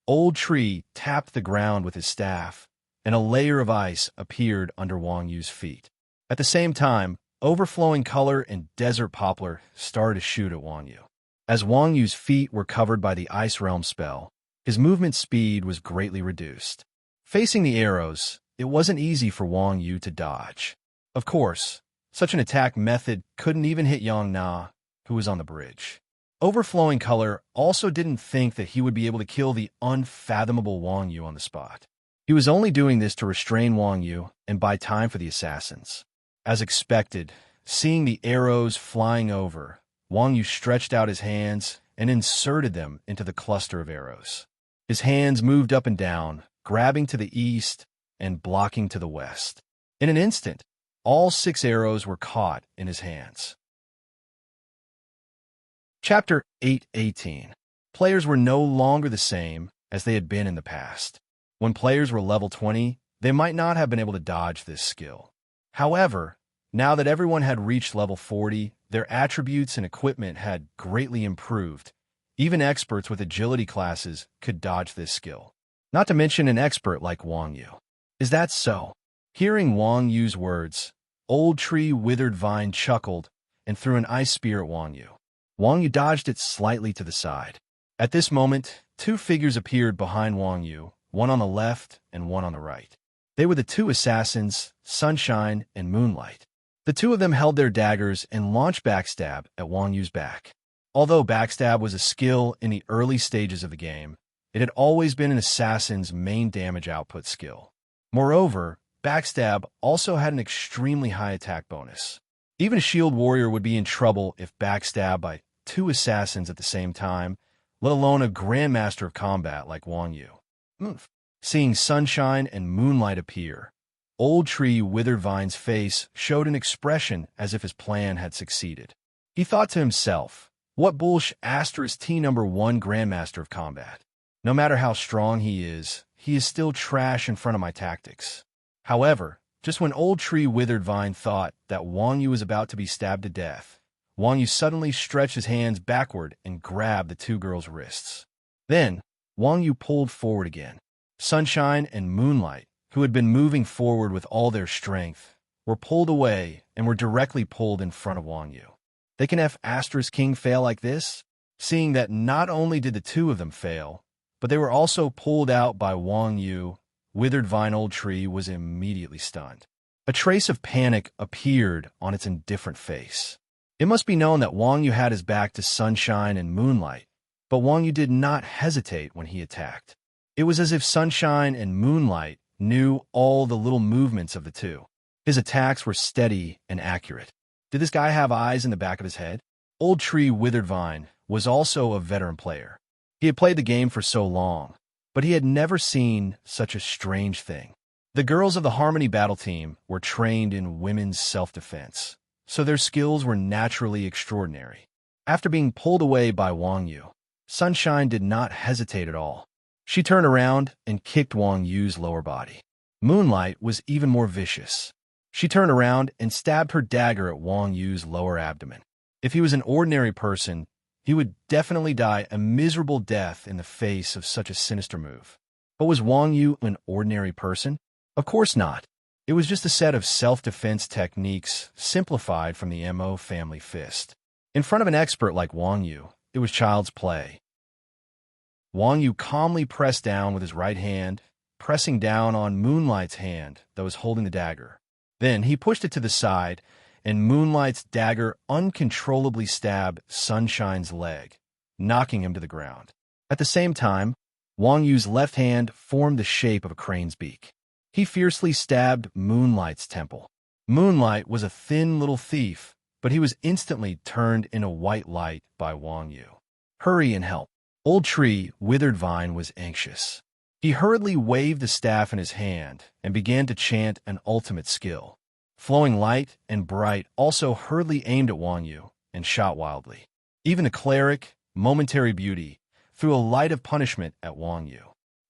Old Tree tapped the ground with his staff, and a layer of ice appeared under Wang Yu's feet. At the same time, Overflowing Color and Desert Poplar started to shoot at Wang Yu. As Wang Yu's feet were covered by the Ice Realm spell, his movement speed was greatly reduced. Facing the arrows, it wasn't easy for Wang Yu to dodge. Of course, such an attack method couldn't even hit Yang Na, who was on the bridge. Overflowing Color also didn't think that he would be able to kill the unfathomable Wang Yu on the spot. He was only doing this to restrain Wang Yu and buy time for the assassins. As expected, seeing the arrows flying over, Wang Yu stretched out his hands and inserted them into the cluster of arrows. His hands moved up and down, grabbing to the east and blocking to the west. In an instant, all 6 arrows were caught in his hands. Chapter 8:18. Players were no longer the same as they had been in the past. When players were level 20, they might not have been able to dodge this skill. However, now that everyone had reached level 40, their attributes and equipment had greatly improved. Even experts with agility classes could dodge this skill. Not to mention an expert like Wang Yu. Is that so? Hearing Wang Yu's words, Old Tree Withered Vine chuckled and threw an ice spear at Wang Yu. Wang Yu dodged it slightly to the side. At this moment, 2 figures appeared behind Wang Yu, one on the left and one on the right. They were the 2 assassins, Sunshine and Moonlight. The 2 of them held their daggers and launched backstab at Wang Yu's back. Although backstab was a skill in the early stages of the game, it had always been an assassin's main damage output skill. Moreover, backstab also had an extremely high attack bonus. Even a shield warrior would be in trouble if backstabbed by 2 assassins at the same time, let alone a grandmaster of combat like Wang Yu. Seeing Sunshine and Moonlight appear, Old Tree Withered Vine's face showed an expression as if his plan had succeeded. He thought to himself, what bullsh asterisk T number 1 grandmaster of combat. No matter how strong he is still trash in front of my tactics. However, just when Old Tree Withered Vine thought that Wang Yu was about to be stabbed to death, Wang Yu suddenly stretched his hands backward and grabbed the 2 girls' wrists. Then, Wang Yu pulled forward again. Sunshine and Moonlight, who had been moving forward with all their strength, were pulled away and were directly pulled in front of Wang Yu. They can F asterisk king fail like this? Seeing that not only did the 2 of them fail, but they were also pulled out by Wang Yu, Withered Vine Old Tree was immediately stunned. A trace of panic appeared on its indifferent face. It must be known that Wang Yu had his back to Sunshine and Moonlight, but Wang Yu did not hesitate when he attacked. It was as if Sunshine and Moonlight knew all the little movements of the 2. His attacks were steady and accurate. Did this guy have eyes in the back of his head? Old Tree Withered Vine was also a veteran player. He had played the game for so long, but he had never seen such a strange thing. The girls of the Harmony Battle Team were trained in women's self-defense, so their skills were naturally extraordinary. After being pulled away by Wang Yu, Sunshine did not hesitate at all. She turned around and kicked Wang Yu's lower body. Moonlight was even more vicious. She turned around and stabbed her dagger at Wang Yu's lower abdomen. If he was an ordinary person, he would definitely die a miserable death in the face of such a sinister move. But was Wang Yu an ordinary person? Of course not. It was just a set of self-defense techniques simplified from the MO family fist. In front of an expert like Wang Yu, it was child's play. Wang Yu calmly pressed down with his right hand, pressing down on Moonlight's hand that was holding the dagger. Then he pushed it to the side, and Moonlight's dagger uncontrollably stabbed Sunshine's leg, knocking him to the ground. At the same time, Wang Yu's left hand formed the shape of a crane's beak. He fiercely stabbed Moonlight's temple. Moonlight was a thin little thief, but he was instantly turned into white light by Wang Yu. Hurry and help. Old Tree Withered Vine was anxious. He hurriedly waved the staff in his hand and began to chant an ultimate skill. Flowing Light and Bright also hurriedly aimed at Wang Yu and shot wildly. Even the cleric, Momentary Beauty, threw a light of punishment at Wang Yu.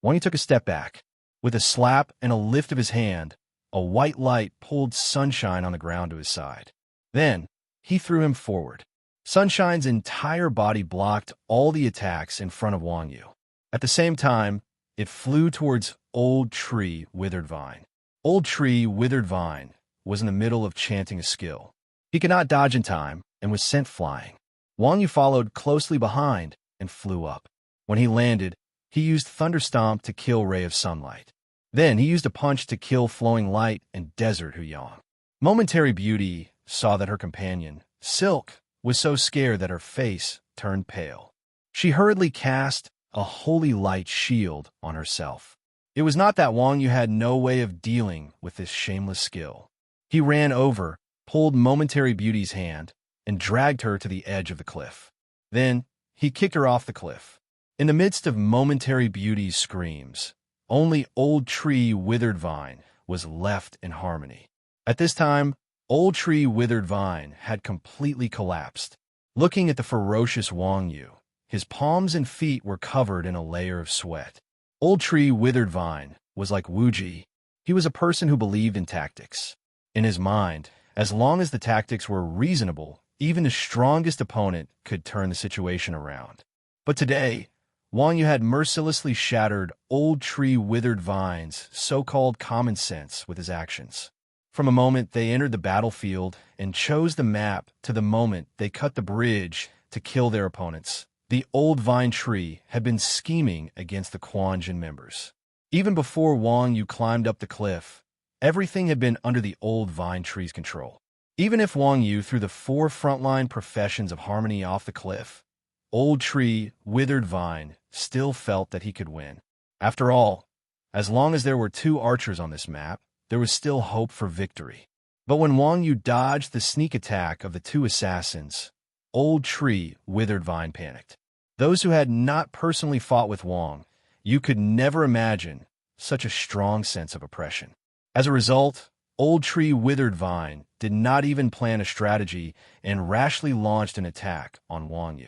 Wang Yu took a step back. With a slap and a lift of his hand, a white light pulled Sunshine on the ground to his side. Then, he threw him forward. Sunshine's entire body blocked all the attacks in front of Wang Yu. At the same time, it flew towards Old Tree Withered Vine. Old Tree Withered Vine was in the middle of chanting a skill. He could not dodge in time and was sent flying. Wang Yu followed closely behind and flew up. When he landed, he used Thunderstomp to kill Ray of Sunlight. Then he used a punch to kill Flowing Light and Desert Huyang. Momentary Beauty saw that her companion, Silk, was so scared that her face turned pale. She hurriedly cast a holy light shield on herself. It was not that Wang Yu had no way of dealing with this shameless skill. He ran over, pulled Momentary Beauty's hand, and dragged her to the edge of the cliff. Then, he kicked her off the cliff. In the midst of Momentary Beauty's screams, only Old Tree Withered Vine was left in harmony. At this time, Old Tree Withered Vine had completely collapsed. Looking at the ferocious Wang Yu, his palms and feet were covered in a layer of sweat. Old Tree Withered Vine was like Wu Ji. He was a person who believed in tactics. In his mind, as long as the tactics were reasonable, even the strongest opponent could turn the situation around. But today, Wang Yu had mercilessly shattered Old Tree Withered Vine's so-called common sense with his actions. From a moment they entered the battlefield and chose the map to the moment they cut the bridge to kill their opponents, the old vine tree had been scheming against the Quanjin members. Even before Wang Yu climbed up the cliff, everything had been under the old vine tree's control. Even if Wang Yu threw the 4 frontline professions of harmony off the cliff, Old Tree Withered Vine still felt that he could win. After all, as long as there were 2 archers on this map, there was still hope for victory. But when Wang Yu dodged the sneak attack of the 2 assassins, Old Tree Withered Vine panicked. Those who had not personally fought with Wang Yu could never imagine such a strong sense of oppression. As a result, Old Tree Withered Vine did not even plan a strategy and rashly launched an attack on Wang Yu.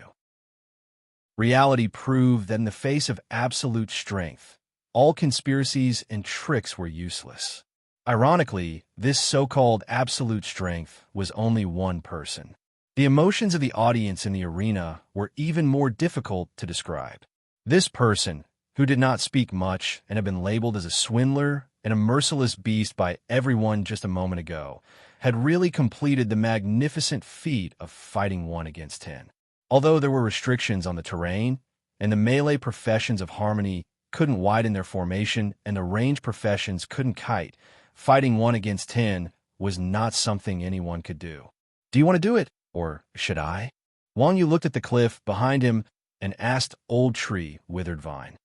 Reality proved that in the face of absolute strength, all conspiracies and tricks were useless. Ironically, this so-called absolute strength was only one person. The emotions of the audience in the arena were even more difficult to describe. This person, who did not speak much and had been labeled as a swindler and a merciless beast by everyone just a moment ago, had really completed the magnificent feat of fighting 1 against 10. Although there were restrictions on the terrain, and the melee professions of harmony couldn't widen their formation and the range professions couldn't kite, fighting 1 against 10 was not something anyone could do. Do you want to do it? Or should I? Wang Yu looked at the cliff behind him and asked Old Tree Withered Vine.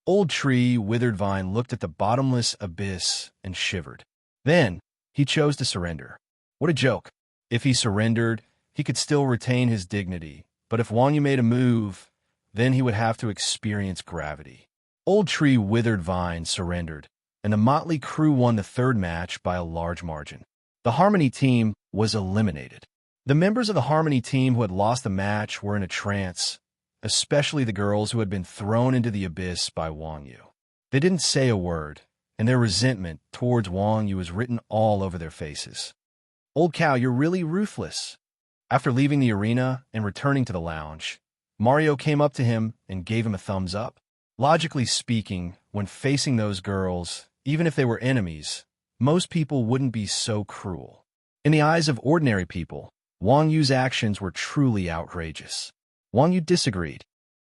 Old Tree Withered Vine looked at the bottomless abyss and shivered. Then, he chose to surrender. What a joke. If he surrendered, he could still retain his dignity, but if Wang Yu made a move, then he would have to experience gravity. Old Tree Withered Vine surrendered, and the motley crew won the 3rd match by a large margin. The Harmony team was eliminated. The members of the Harmony team who had lost the match were in a trance, especially the girls who had been thrown into the abyss by Wang Yu. They didn't say a word, and their resentment towards Wang Yu was written all over their faces. Old cow, you're really ruthless. After leaving the arena and returning to the lounge, Mario came up to him and gave him a thumbs up. Logically speaking, when facing those girls, even if they were enemies, most people wouldn't be so cruel. In the eyes of ordinary people, Wang Yu's actions were truly outrageous. Wang Yu disagreed.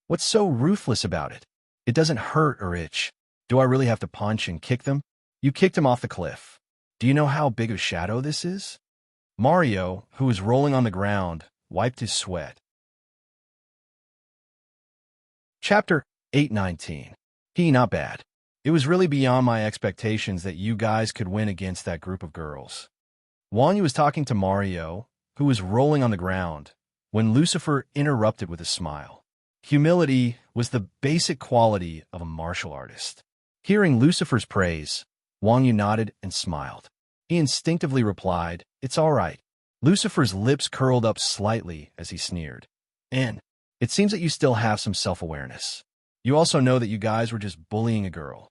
What's so ruthless about it? It doesn't hurt or itch. Do I really have to punch and kick them? You kicked him off the cliff. Do you know how big of a shadow this is? Mario, who was rolling on the ground, wiped his sweat. Chapter 8:19. Not bad. It was really beyond my expectations that you guys could win against that group of girls. Wang Yu was talking to Mario, who was rolling on the ground, when Lucifer interrupted with a smile. Humility was the basic quality of a martial artist. Hearing Lucifer's praise, Wang Yu nodded and smiled. He instinctively replied, "It's all right." Lucifer's lips curled up slightly as he sneered. "And it seems that you still have some self-awareness. You also know that you guys were just bullying a girl."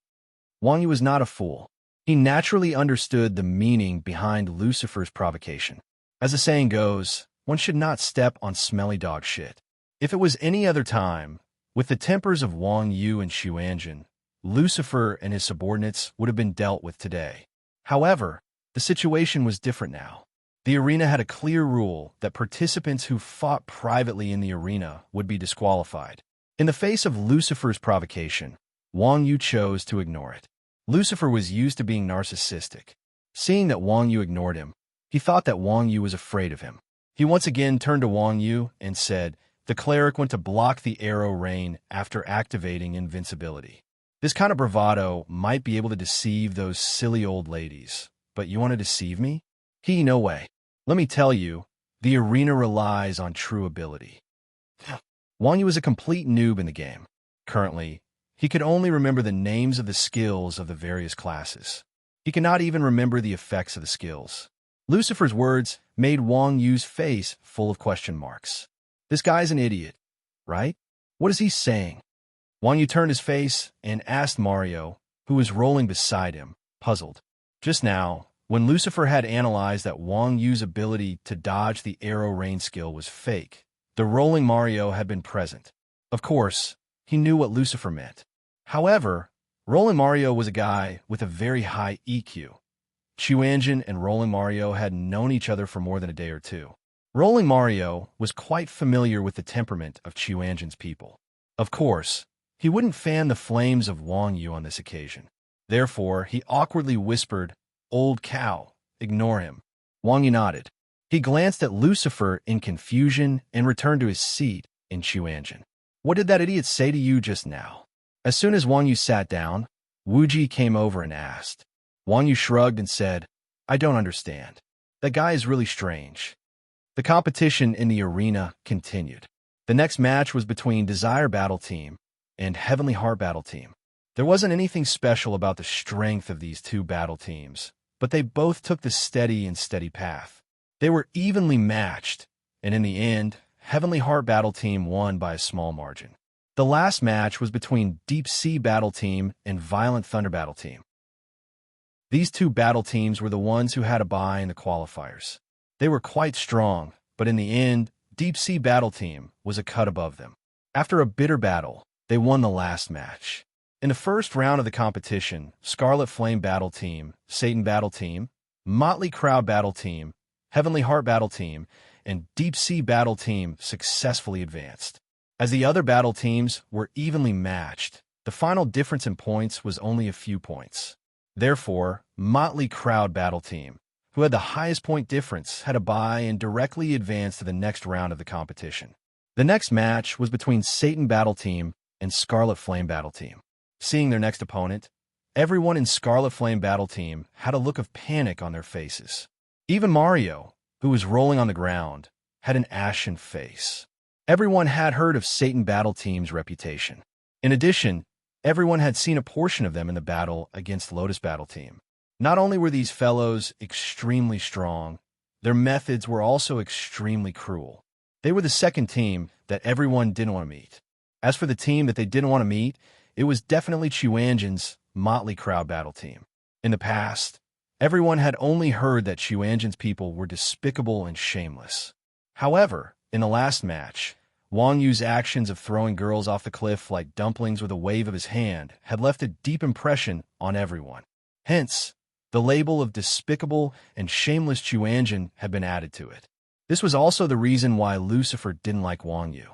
Wang Yu was not a fool. He naturally understood the meaning behind Lucifer's provocation. As the saying goes, one should not step on smelly dog shit. If it was any other time, with the tempers of Wang Yu and Xuanjin, Lucifer and his subordinates would have been dealt with today. However, the situation was different now. The arena had a clear rule that participants who fought privately in the arena would be disqualified. In the face of Lucifer's provocation, Wang Yu chose to ignore it. Lucifer was used to being narcissistic. Seeing that Wang Yu ignored him, he thought that Wang Yu was afraid of him. He once again turned to Wang Yu and said, "The cleric went to block the arrow rain after activating invincibility." This kind of bravado might be able to deceive those silly old ladies, but you want to deceive me? No way. Let me tell you, the arena relies on true ability. Wang Yu is a complete noob in the game. Currently, he could only remember the names of the skills of the various classes. He cannot even remember the effects of the skills. Lucifer's words made Wang Yu's face full of question marks. This guy's an idiot, right? What is he saying? Wang Yu turned his face and asked Mario, who was rolling beside him, puzzled. Just now, when Lucifer had analyzed that Wang Yu's ability to dodge the arrow rain skill was fake, the rolling Mario had been present. Of course, he knew what Lucifer meant. However, rolling Mario was a guy with a very high EQ. Chuanjin and rolling Mario had known each other for more than a day or two. Rolling Mario was quite familiar with the temperament of Chuanjin's people. Of course, he wouldn't fan the flames of Wang Yu on this occasion. Therefore, he awkwardly whispered, "Old cow, ignore him." Wang Yu nodded. He glanced at Lucifer in confusion and returned to his seat in Chuanjin. What did that idiot say to you just now? As soon as Wang Yu sat down, Wuji came over and asked. Wang Yu shrugged and said, "I don't understand. That guy is really strange." The competition in the arena continued. The next match was between Desire Battle Team and Heavenly Heart Battle Team. There wasn't anything special about the strength of these two battle teams, but they both took the steady path. They were evenly matched, and in the end, Heavenly Heart Battle Team won by a small margin. The last match was between Deep Sea Battle Team and Violent Thunder Battle Team. These two battle teams were the ones who had a bye in the qualifiers. They were quite strong, but in the end, Deep Sea Battle Team was a cut above them. After a bitter battle, they won the last match. In the first round of the competition, Scarlet Flame Battle Team, Satan Battle Team, Motley Crowd Battle Team, Heavenly Heart Battle Team, and Deep Sea Battle Team successfully advanced. As the other battle teams were evenly matched, the final difference in points was only a few points. Therefore, Motley Crowd Battle Team, who had the highest point difference, had a bye and directly advanced to the next round of the competition. The next match was between Satan Battle Team and Scarlet Flame Battle Team. Seeing their next opponent, everyone in Scarlet Flame Battle Team had a look of panic on their faces. Even Mario, who was rolling on the ground, had an ashen face. Everyone had heard of Satan Battle Team's reputation. In addition, everyone had seen a portion of them in the battle against Lotus Battle Team. Not only were these fellows extremely strong, their methods were also extremely cruel. They were the second team that everyone didn't want to meet. As for the team that they didn't want to meet, it was definitely Chuanjin's Motley Crowd Battle Team. In the past, everyone had only heard that Chuanjin's people were despicable and shameless. However, in the last match, Wang Yu's actions of throwing girls off the cliff like dumplings with a wave of his hand had left a deep impression on everyone. Hence, the label of despicable and shameless Chuanjin had been added to it. This was also the reason why Lucifer didn't like Wang Yu.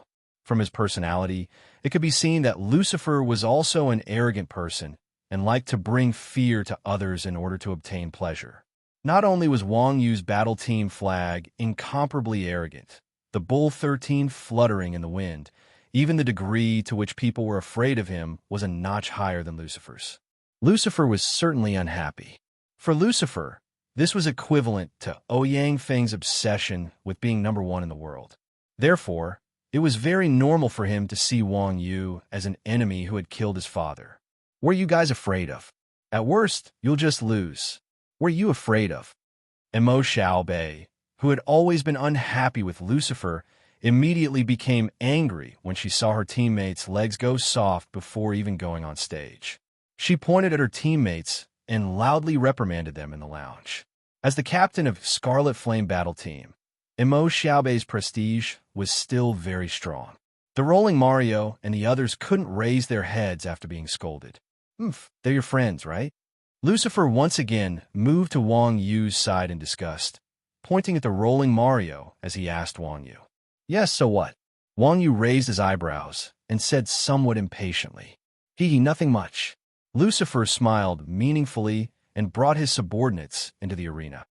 From his personality, it could be seen that Lucifer was also an arrogant person and liked to bring fear to others in order to obtain pleasure. Not only was Wang Yu's battle team flag incomparably arrogant, the Bull 13 fluttering in the wind, even the degree to which people were afraid of him was a notch higher than Lucifer's. Lucifer was certainly unhappy. For Lucifer, this was equivalent to Ouyang Feng's obsession with being number one in the world. Therefore, it was very normal for him to see Wang Yu as an enemy who had killed his father. What are you guys afraid of? At worst, you'll just lose. What are you afraid of? Mo Xiaobei, who had always been unhappy with Lucifer, immediately became angry when she saw her teammates' legs go soft before even going on stage. She pointed at her teammates and loudly reprimanded them in the lounge. As the captain of Scarlet Flame Battle Team, Mo Xiaobei's prestige was still very strong. The rolling Mario and the others couldn't raise their heads after being scolded. They're your friends, right? Lucifer once again moved to Wang Yu's side in disgust, pointing at the rolling Mario as he asked Wang Yu. Yes, so what? Wang Yu raised his eyebrows and said somewhat impatiently. Nothing much. Lucifer smiled meaningfully and brought his subordinates into the arena.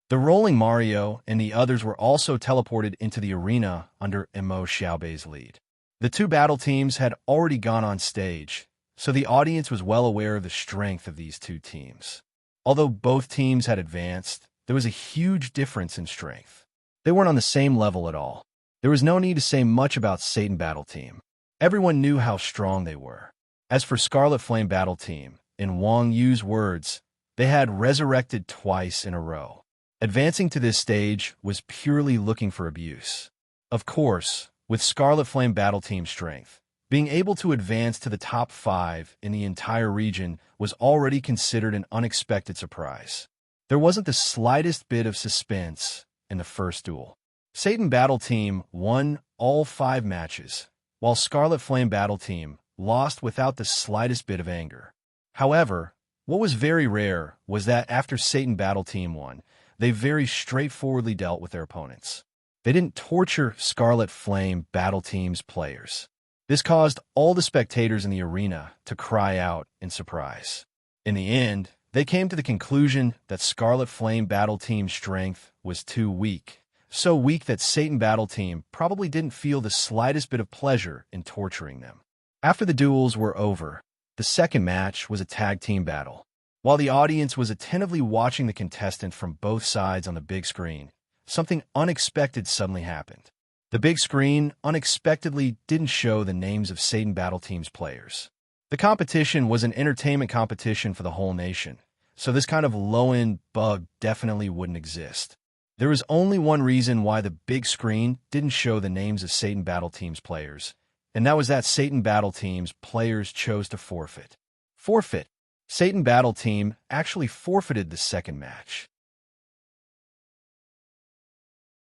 The rolling Mario and the others were also teleported into the arena under Mo Xiaobei's lead. The two battle teams had already gone on stage, so the audience was well aware of the strength of these two teams. Although both teams had advanced, there was a huge difference in strength. They weren't on the same level at all. There was no need to say much about Satan Battle Team. Everyone knew how strong they were. As for Scarlet Flame Battle Team, in Wang Yu's words, they had resurrected twice in a row. Advancing to this stage was purely looking for abuse. Of course, with Scarlet Flame Battle Team's strength, being able to advance to the top 5 in the entire region was already considered an unexpected surprise. There wasn't the slightest bit of suspense in the first duel. Satan Battle Team won all 5 matches, while Scarlet Flame Battle Team lost without the slightest bit of anger. However, what was very rare was that after Satan Battle Team won, they very straightforwardly dealt with their opponents. They didn't torture Scarlet Flame Battle Team's players. This caused all the spectators in the arena to cry out in surprise. In the end, they came to the conclusion that Scarlet Flame Battle Team's strength was too weak. So weak that Satan Battle Team probably didn't feel the slightest bit of pleasure in torturing them. After the duels were over, the second match was a tag team battle. While the audience was attentively watching the contestants from both sides on the big screen, something unexpected suddenly happened. The big screen unexpectedly didn't show the names of Satan Battle Team's players. The competition was an entertainment competition for the whole nation, so this kind of low-end bug definitely wouldn't exist. There was only one reason why the big screen didn't show the names of Satan Battle Team's players, and that was that Satan Battle Team's players chose to forfeit. Forfeit. Satan Battle Team actually forfeited the second match.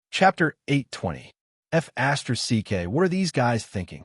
Chapter 820. F***CK, what are these guys thinking?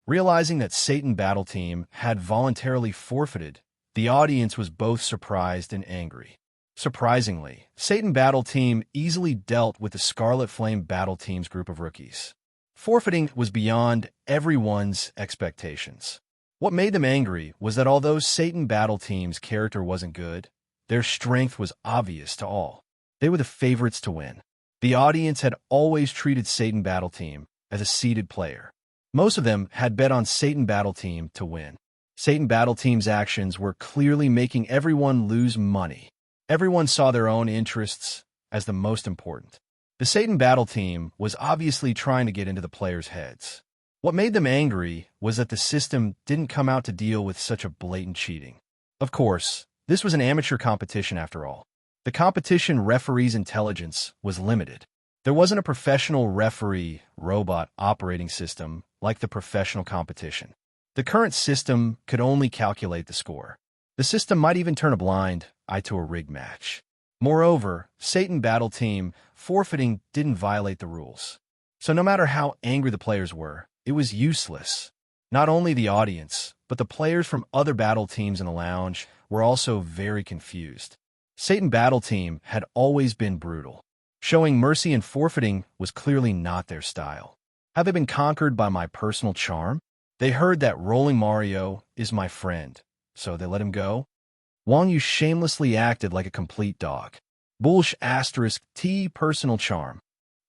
Realizing that Satan Battle Team had voluntarily forfeited, the audience was both surprised and angry. Surprisingly, Satan Battle Team easily dealt with the Scarlet Flame Battle Team's group of rookies. Forfeiting was beyond everyone's expectations. What made them angry was that although Satan Battle Team's character wasn't good, their strength was obvious to all. They were the favorites to win. The audience had always treated Satan Battle Team as a seeded player. Most of them had bet on Satan Battle Team to win. Satan Battle Team's actions were clearly making everyone lose money. Everyone saw their own interests as the most important. The Satan Battle Team was obviously trying to get into the players' heads. What made them angry was that the system didn't come out to deal with such a blatant cheating. Of course, this was an amateur competition after all. The competition referee's intelligence was limited. There wasn't a professional referee robot operating system like the professional competition. The current system could only calculate the score. The system might even turn a blind eye to a rigged match. Moreover, Satan Battle Team forfeiting didn't violate the rules. So no matter how angry the players were, it was useless. Not only the audience, but the players from other battle teams in the lounge were also very confused. Satan Battle Team had always been brutal. Showing mercy and forfeiting was clearly not their style. Have they been conquered by my personal charm? They heard that Rolling Mario is my friend, so they let him go? Wang Yu shamelessly acted like a complete dog. Bullsh asterisk T personal charm.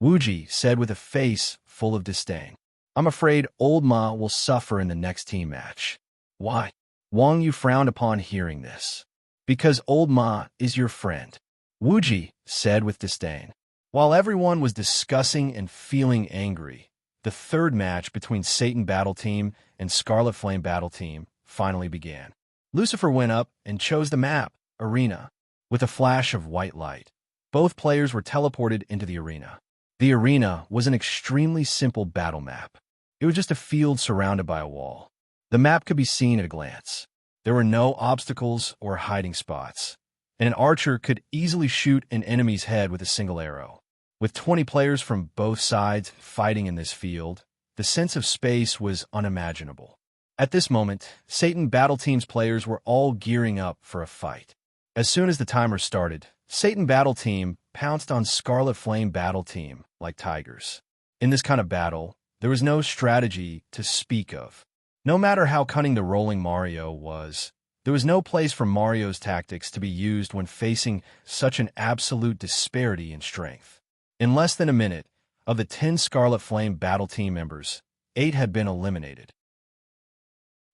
Wuji said with a face full of disdain. I'm afraid Old Ma will suffer in the next team match. Why? Wang Yu frowned upon hearing this. Because Old Ma is your friend, Wuji said with disdain. While everyone was discussing and feeling angry, the third match between Satan Battle Team and Scarlet Flame Battle Team finally began. Lucifer went up and chose the map, Arena, with a flash of white light. Both players were teleported into the arena. The arena was an extremely simple battle map. It was just a field surrounded by a wall. The map could be seen at a glance. There were no obstacles or hiding spots, and an archer could easily shoot an enemy's head with a single arrow. With 20 players from both sides fighting in this field, the sense of space was unimaginable. At this moment, Satan Battle Team's players were all gearing up for a fight. As soon as the timer started, Satan Battle Team pounced on Scarlet Flame Battle Team like tigers. In this kind of battle, there was no strategy to speak of. No matter how cunning the Rolling Mario was, there was no place for Mario's tactics to be used when facing such an absolute disparity in strength. In less than a minute, of the 10 Scarlet Flame Battle Team members, 8 had been eliminated.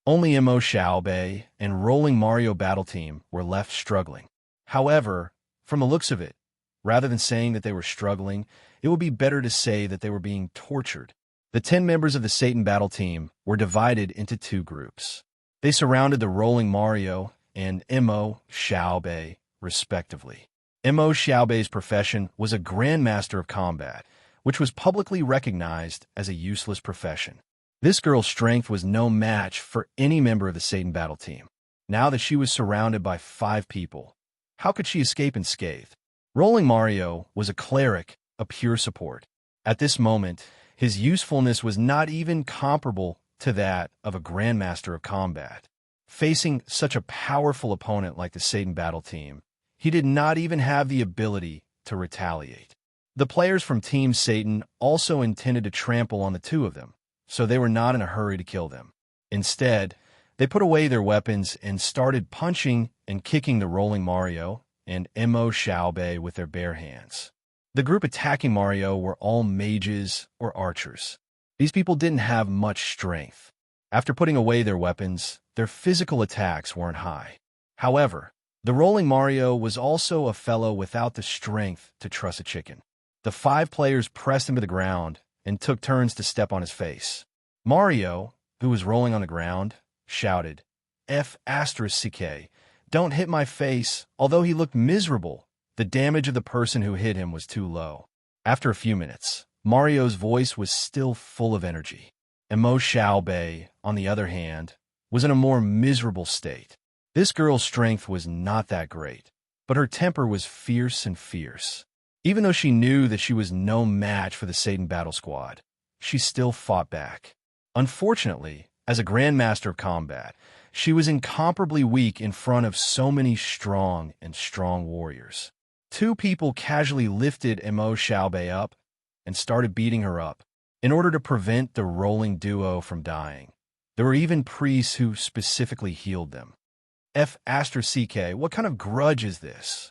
Only Mo Xiaobei and Rolling Mario Battle Team were left struggling. However, from the looks of it, rather than saying that they were struggling, it would be better to say that they were being tortured. The 10 members of the Satan Battle Team were divided into two groups. They surrounded the Rolling Mario and Mo Xiaobei, respectively. Mo Xiaobei's profession was a Grandmaster of Combat, which was publicly recognized as a useless profession. This girl's strength was no match for any member of the Satan Battle Team. Now that she was surrounded by 5 people, how could she escape unscathed? Rolling Mario was a cleric, a pure support. At this moment, his usefulness was not even comparable to that of a Grandmaster of Combat. Facing such a powerful opponent like the Satan Battle Team, he did not even have the ability to retaliate. The players from Team Satan also intended to trample on the two of them, so they were not in a hurry to kill them. Instead, they put away their weapons and started punching and kicking the Rolling Mario and Mo Xiaobei with their bare hands. The group attacking Mario were all mages or archers. These people didn't have much strength. After putting away their weapons, their physical attacks weren't high. However, the Rolling Mario was also a fellow without the strength to truss a chicken. The 5 players pressed him to the ground and took turns to step on his face. Mario, who was rolling on the ground, shouted, "F***ck, don't hit my face." Although he looked miserable, the damage of the person who hit him was too low. After a few minutes, Mario's voice was still full of energy. Mo Xiaobei, on the other hand, was in a more miserable state. This girl's strength was not that great, but her temper was fierce and fierce. Even though she knew that she was no match for the Satan Battle Squad, she still fought back. Unfortunately, as a Grandmaster of Combat, she was incomparably weak in front of so many strong warriors. 2 people casually lifted Mo Xiaobei up and started beating her up in order to prevent the rolling duo from dying. There were even priests who specifically healed them. F***ck, what kind of grudge is this?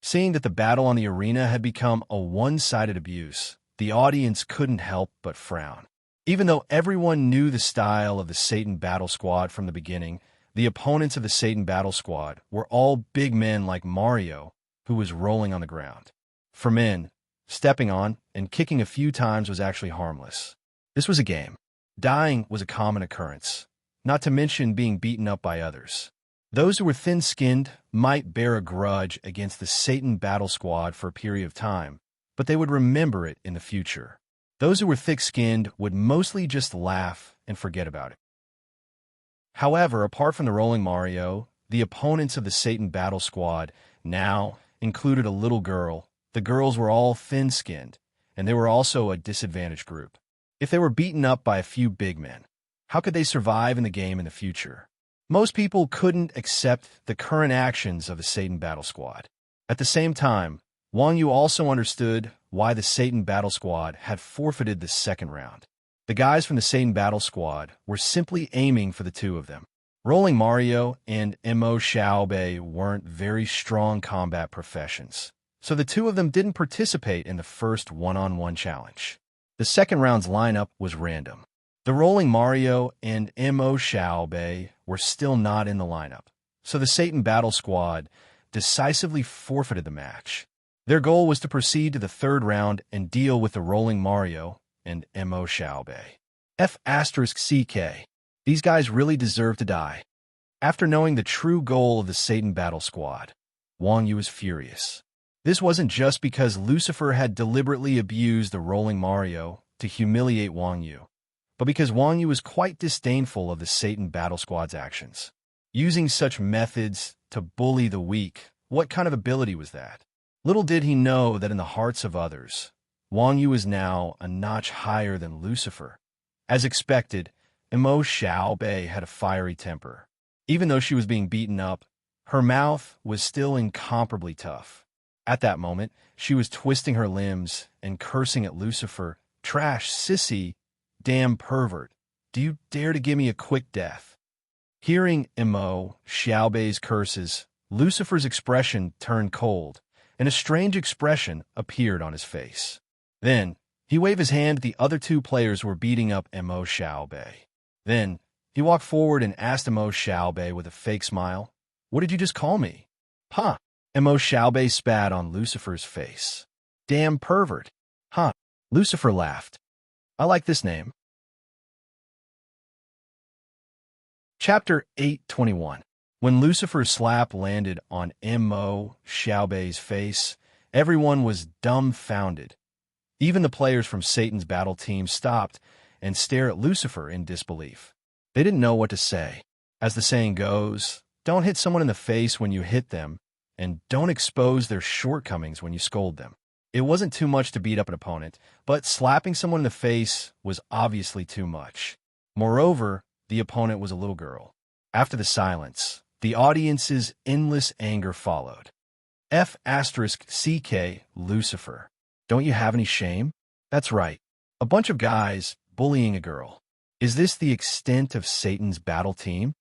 Seeing that the battle on the arena had become a one-sided abuse, the audience couldn't help but frown. Even though everyone knew the style of the Satan Battle Squad from the beginning, the opponents of the Satan Battle Squad were all big men like Mario, who was rolling on the ground. For men, stepping on and kicking a few times was actually harmless. This was a game. Dying was a common occurrence, not to mention being beaten up by others. Those who were thin-skinned might bear a grudge against the Satan Battle Squad for a period of time, but they would remember it in the future. Those who were thick-skinned would mostly just laugh and forget about it. However, apart from the Rolling Mario, the opponents of the Satan Battle Squad now included a little girl. The girls were all thin-skinned, and they were also a disadvantaged group. If they were beaten up by a few big men, how could they survive in the game in the future? Most people couldn't accept the current actions of the Satan Battle Squad. At the same time, Wang Yu also understood why the Satan Battle Squad had forfeited the second round. The guys from the Satan Battle Squad were simply aiming for the 2 of them. Rolling Mario and Mo Xiaobei weren't very strong combat professions, so the 2 of them didn't participate in the first one-on-one challenge. The second round's lineup was random. The Rolling Mario and Mo Xiaobei were still not in the lineup, so the Satan Battle Squad decisively forfeited the match. Their goal was to proceed to the 3rd round and deal with the Rolling Mario and Mo Xiaobei. F***ck. These guys really deserve to die. After knowing the true goal of the Satan Battle Squad, Wang Yu was furious. This wasn't just because Lucifer had deliberately abused the Rolling Mario to humiliate Wang Yu, but because Wang Yu was quite disdainful of the Satan Battle Squad's actions. Using such methods to bully the weak, what kind of ability was that? Little did he know that in the hearts of others, Wang Yu is now a notch higher than Lucifer. As expected, Mo Xiaobei had a fiery temper. Even though she was being beaten up, her mouth was still incomparably tough. At that moment, she was twisting her limbs and cursing at Lucifer. "Trash, sissy, damn pervert, do you dare to give me a quick death?" Hearing Mo Xiaobei's curses, Lucifer's expression turned cold, and a strange expression appeared on his face. Then, he waved his hand at the other 2 players who were beating up Mo Xiaobei. Then, He walked forward and asked Mo Xiaobei with a fake smile, "What did you just call me?" "Huh." Mo Xiaobei spat on Lucifer's face. "Damn pervert." "Huh." Lucifer laughed. "I like this name." Chapter 821. When Lucifer's slap landed on Mo Xiaobei's face, everyone was dumbfounded. Even the players from Satan's battle team stopped and stared at Lucifer in disbelief. They didn't know what to say. As the saying goes, don't hit someone in the face when you hit them, and don't expose their shortcomings when you scold them. It wasn't too much to beat up an opponent, but slapping someone in the face was obviously too much. Moreover, the opponent was a little girl. After the silence, the audience's endless anger followed. F***CK Lucifer. Don't you have any shame? That's right. A bunch of guys bullying a girl. Is this the extent of Satan's battle team?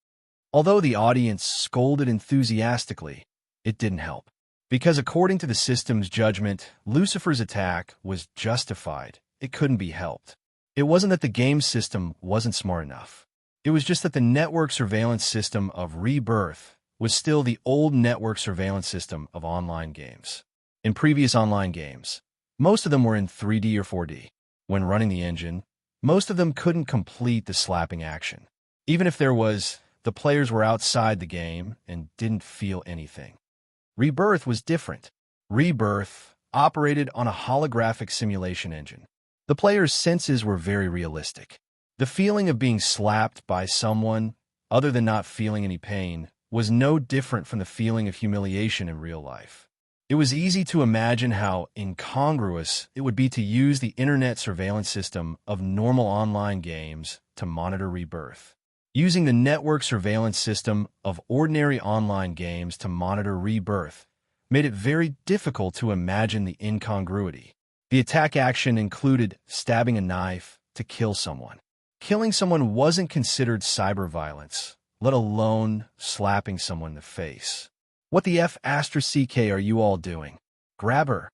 Although the audience scolded enthusiastically, it didn't help. Because according to the system's judgment, Lucifer's attack was justified. It couldn't be helped. It wasn't that the game system wasn't smart enough. It was just that the network surveillance system of Rebirth was still the old network surveillance system of online games. In previous online games, most of them were in 3D or 4D. When running the engine, most of them couldn't complete the slapping action. Even if there was, the players were outside the game and didn't feel anything. Rebirth was different. Rebirth operated on a holographic simulation engine. The players' senses were very realistic. The feeling of being slapped by someone, other than not feeling any pain, was no different from the feeling of humiliation in real life. It was easy to imagine how incongruous it would be to use the internet surveillance system of normal online games to monitor Rebirth. Using the network surveillance system of ordinary online games to monitor Rebirth made it very difficult to imagine the incongruity. The attack action included stabbing a knife to kill someone. Killing someone wasn't considered cyber violence, let alone slapping someone in the face. What the F***CK are you all doing? Grab her.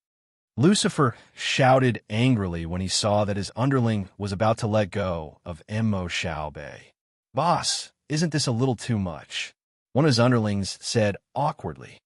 Lucifer shouted angrily when he saw that his underling was about to let go of Mo Xiaobei. "Boss, isn't this a little too much?" One of his underlings said awkwardly.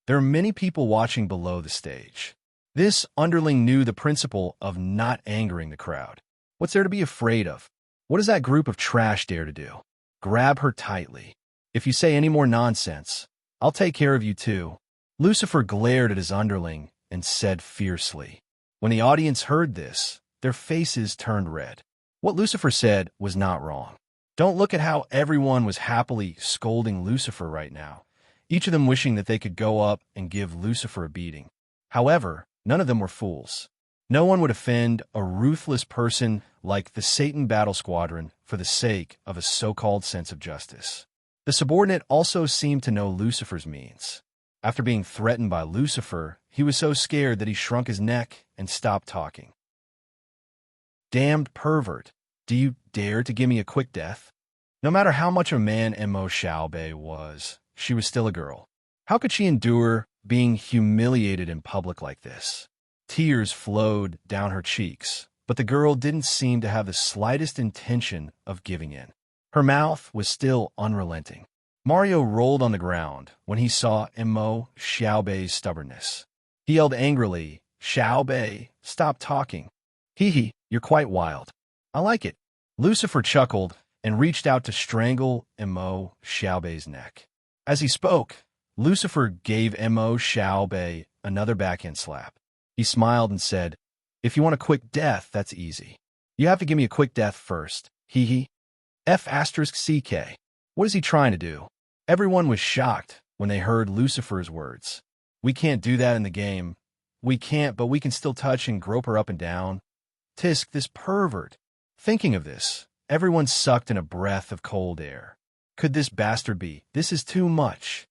There are many people watching below the stage. This underling knew the principle of not angering the crowd. What's there to be afraid of? What does that group of trash dare to do? Grab her tightly. If you say any more nonsense, I'll take care of you too. Lucifer glared at his underling and said fiercely. When the audience heard this, their faces turned red. What Lucifer said was not wrong. Don't look at how everyone was happily scolding Lucifer right now, each of them wishing that they could go up and give Lucifer a beating. However, none of them were fools. No one would offend a ruthless person like the Satan Battle Squadron for the sake of a so-called sense of justice. The subordinate also seemed to know Lucifer's means. After being threatened by Lucifer, he was so scared that he shrunk his neck and stopped talking. "Damned pervert, do you dare to give me a quick death?" No matter how much a man Mo Xiaobei was, she was still a girl. How could she endure being humiliated in public like this? Tears flowed down her cheeks, but the girl didn't seem to have the slightest intention of giving in. Her mouth was still unrelenting. Mario rolled on the ground when he saw Mo Xiaobei's stubbornness. He yelled angrily, "Xiaobei, stop talking." "Hee, you're quite wild." "I like it." Lucifer chuckled and reached out to strangle Mo Xiaobei's neck. As he spoke, Lucifer gave Mo Xiaobei another backhand slap. He smiled and said, "If you want a quick death, that's easy. You have to give me a quick death first. Hee. F***CK. What is he trying to do?" Everyone was shocked when they heard Lucifer's words. "We can't do that in the game. We can't, but we can still touch and grope her up and down. Tisk, this pervert." Thinking of this, everyone sucked in a breath of cold air. Could this bastard be? This is too much.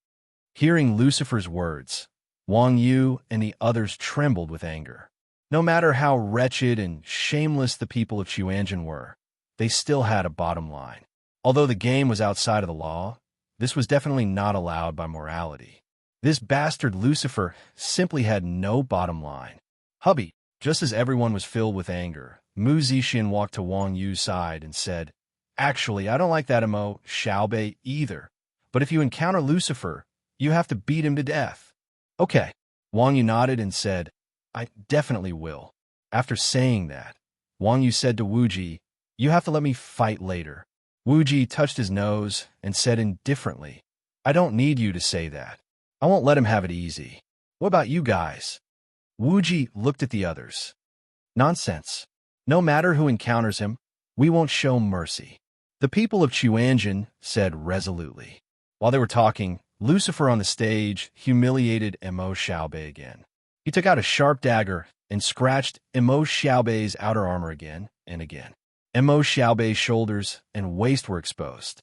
Hearing Lucifer's words, Wang Yu and the others trembled with anger. No matter how wretched and shameless the people of Chuanjin were, they still had a bottom line. Although the game was outside of the law, this was definitely not allowed by morality. This bastard Lucifer simply had no bottom line. "Hubby," just as everyone was filled with anger, Mu Zixin walked to Wang Yu's side and said, Actually, I don't like that Emo Xiaobei either. But if you encounter Lucifer, you have to beat him to death. Okay. Wang Yu nodded and said, I definitely will. After saying that, Wang Yu said to Wu Ji, you have to let me fight later. Wu Ji touched his nose and said indifferently, I don't need you to say that. I won't let him have it easy. What about you guys? Wu Ji looked at the others. Nonsense. No matter who encounters him, we won't show mercy. The people of Chuanjin said resolutely. While they were talking, Lucifer on the stage humiliated Emo Xiaobei again. He took out a sharp dagger and scratched Emo Xiaobei's outer armor again and again. Emo Xiaobei's shoulders and waist were exposed.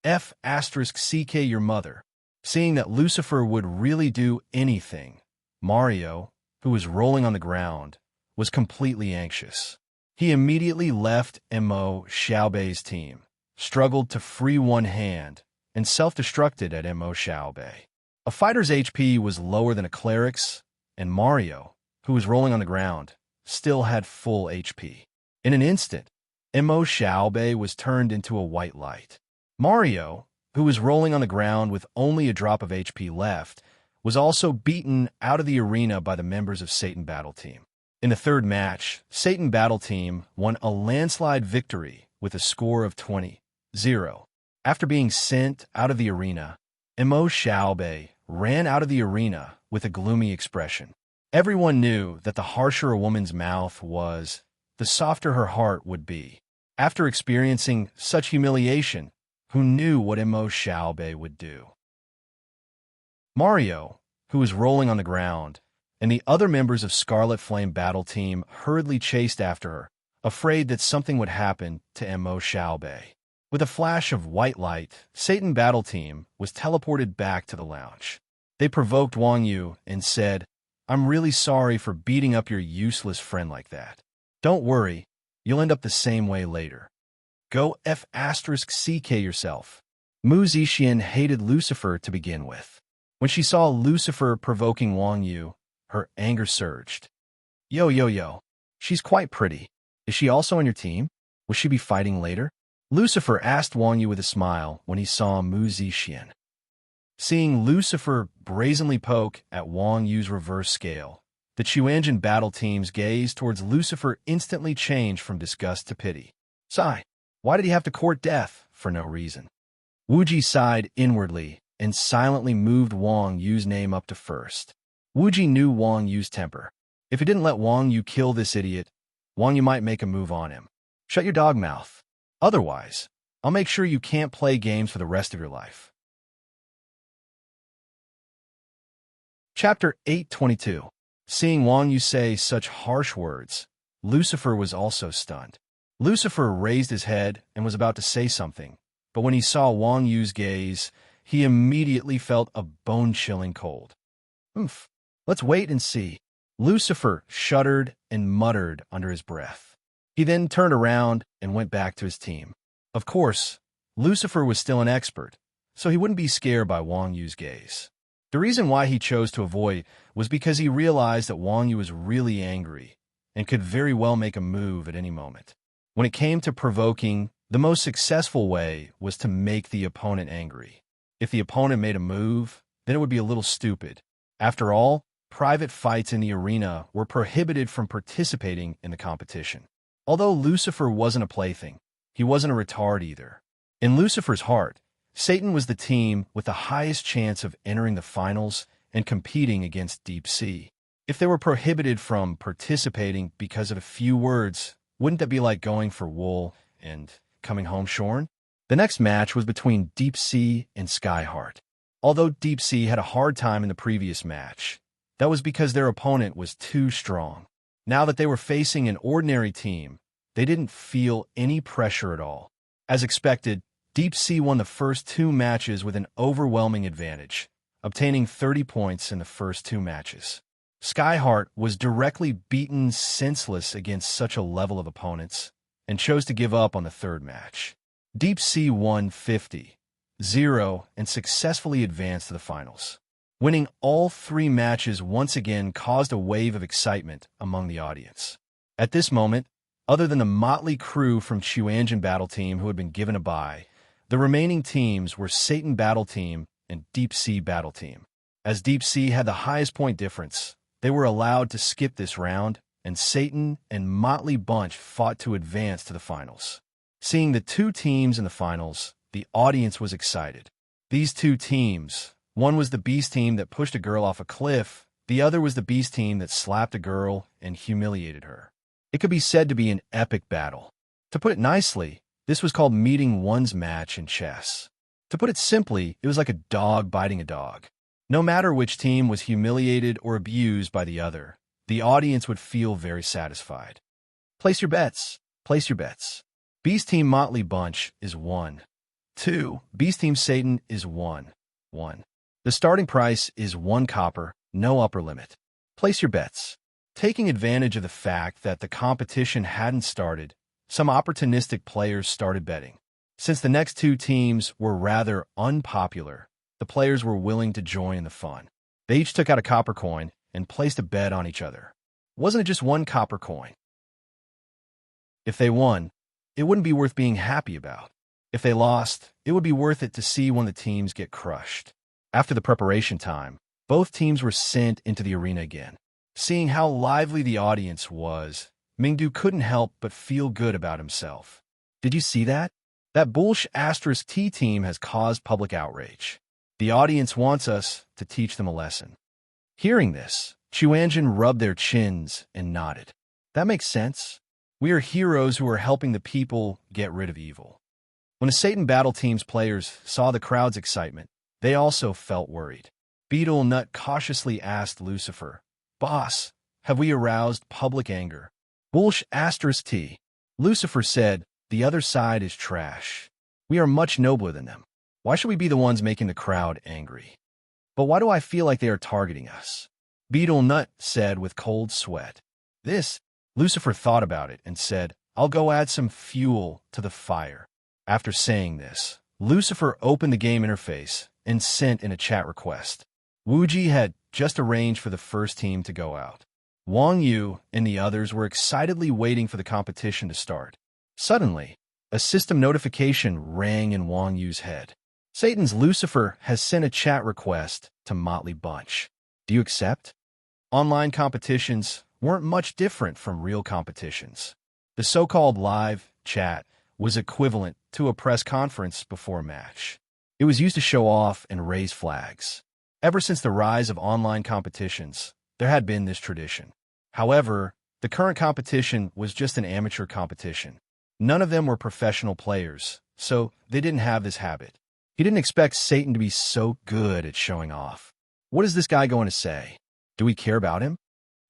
F*CK your mother. Seeing that Lucifer would really do anything, Mario, who was rolling on the ground, was completely anxious. He immediately left Emo Xiaobei's team, struggled to free one hand, and self-destructed at Emo Xiaobei. A fighter's HP was lower than a cleric's, and Mario, who was rolling on the ground, still had full HP. In an instant, Emo Xiaobei was turned into a white light. Mario, who was rolling on the ground with only a drop of HP left, was also beaten out of the arena by the members of Satan Battle Team. In the third match, Satan Battle Team won a landslide victory with a score of 20-0. After being sent out of the arena, Emo Xiaobei ran out of the arena with a gloomy expression. Everyone knew that the harsher a woman's mouth was, the softer her heart would be. After experiencing such humiliation, who knew what Emo Xiaobei would do? Mario, who was rolling on the ground, and the other members of Scarlet Flame Battle Team hurriedly chased after her, afraid that something would happen to Emo Xiaobei. With a flash of white light, Satan Battle Team was teleported back to the lounge. They provoked Wang Yu and said, I'm really sorry for beating up your useless friend like that. Don't worry, you'll end up the same way later. Go F*CK yourself. Mu Zixian hated Lucifer to begin with. When she saw Lucifer provoking Wang Yu, her anger surged. Yo. She's quite pretty. Is she also on your team? Will she be fighting later? Lucifer asked Wang Yu with a smile when he saw Mu Zixian. Seeing Lucifer brazenly poke at Wang Yu's reverse scale, the Chuanjin battle team's gaze towards Lucifer instantly changed from disgust to pity. Sigh, why did he have to court death for no reason? Wu Ji sighed inwardly and silently moved Wang Yu's name up to first. Wu Ji knew Wang Yu's temper. If he didn't let Wang Yu kill this idiot, Wang Yu might make a move on him. Shut your dog mouth. Otherwise, I'll make sure you can't play games for the rest of your life. Chapter 822. Seeing Wang Yu say such harsh words, Lucifer was also stunned. Lucifer raised his head and was about to say something, but when he saw Wang Yu's gaze, he immediately felt a bone-chilling cold. Let's wait and see. Lucifer shuddered and muttered under his breath. He then turned around and went back to his team. Of course, Lucifer was still an expert, so he wouldn't be scared by Wang Yu's gaze. The reason why he chose to avoid was because he realized that Wang Yu was really angry and could very well make a move at any moment. When it came to provoking, the most successful way was to make the opponent angry. If the opponent made a move, then it would be a little stupid. After all, private fights in the arena were prohibited from participating in the competition. Although Lucifer wasn't a plaything, he wasn't a retard either. In Lucifer's heart, Satan was the team with the highest chance of entering the finals and competing against Deep Sea. If they were prohibited from participating because of a few words, wouldn't that be like going for wool and coming home shorn? The next match was between Deep Sea and Skyheart. Although Deep Sea had a hard time in the previous match, that was because their opponent was too strong. Now that they were facing an ordinary team, they didn't feel any pressure at all. As expected, Deep Sea won the first two matches with an overwhelming advantage, obtaining 30 points in the first two matches. Skyheart was directly beaten senseless against such a level of opponents and chose to give up on the third match. Deep Sea won 50-0 and successfully advanced to the finals. Winning all three matches once again caused a wave of excitement among the audience. At this moment, Other than the motley crew from Chuanjin Battle Team who had been given a bye, the remaining teams were Satan Battle Team and Deep Sea Battle Team. As Deep Sea had the highest point difference, they were allowed to skip this round, and Satan and Motley Bunch fought to advance to the finals. Seeing the two teams in the finals, the audience was excited. These two teams, one was the Beast Team that pushed a girl off a cliff, the other was the Beast Team that slapped a girl and humiliated her. It could be said to be an epic battle. To put it nicely, this was called meeting one's match in chess. To put it simply, it was like a dog biting a dog. No matter which team was humiliated or abused by the other, the audience would feel very satisfied. Place your bets. Place your bets. Beast Team Motley Bunch is 1. 2. Beast Team Satan is 1. 1. The starting price is 1 copper, no upper limit. Place your bets. Taking advantage of the fact that the competition hadn't started, some opportunistic players started betting. Since the next two teams were rather unpopular, the players were willing to join in the fun. They each took out a copper coin and placed a bet on each other. Wasn't it just 1 copper coin? If they won, it wouldn't be worth being happy about. If they lost, it would be worth it to see one of the teams get crushed. After the preparation time, both teams were sent into the arena again. Seeing how lively the audience was, Mingdu couldn't help but feel good about himself. Did you see that? That Bullsh * T team has caused public outrage. The audience wants us to teach them a lesson. Hearing this, Chuanjin rubbed their chins and nodded. That makes sense. We are heroes who are helping the people get rid of evil. When the Satan Battle Team's players saw the crowd's excitement, they also felt worried. Beetle Nut cautiously asked Lucifer, "Boss, have we aroused public anger?" Bullsh * T. Lucifer said, "The other side is trash. We are much nobler than them. Why should we be the ones making the crowd angry? But why do I feel like they are targeting us?" Beetle Nut said with cold sweat. Lucifer thought about it and said, "I'll go add some fuel to the fire." After saying this, Lucifer opened the game interface and sent in a chat request. Wuji had just arranged for the first team to go out. Wang Yu and the others were excitedly waiting for the competition to start. Suddenly, a system notification rang in Wang Yu's head. Satan's Lucifer has sent a chat request to Motley Bunch. Do you accept? Online competitions weren't much different from real competitions. The so-called live chat was equivalent to a press conference before a match. It was used to show off and raise flags. Ever since the rise of online competitions, there had been this tradition. However, the current competition was just an amateur competition. None of them were professional players, so they didn't have this habit. He didn't expect Satan to be so good at showing off. What is this guy going to say? Do we care about him?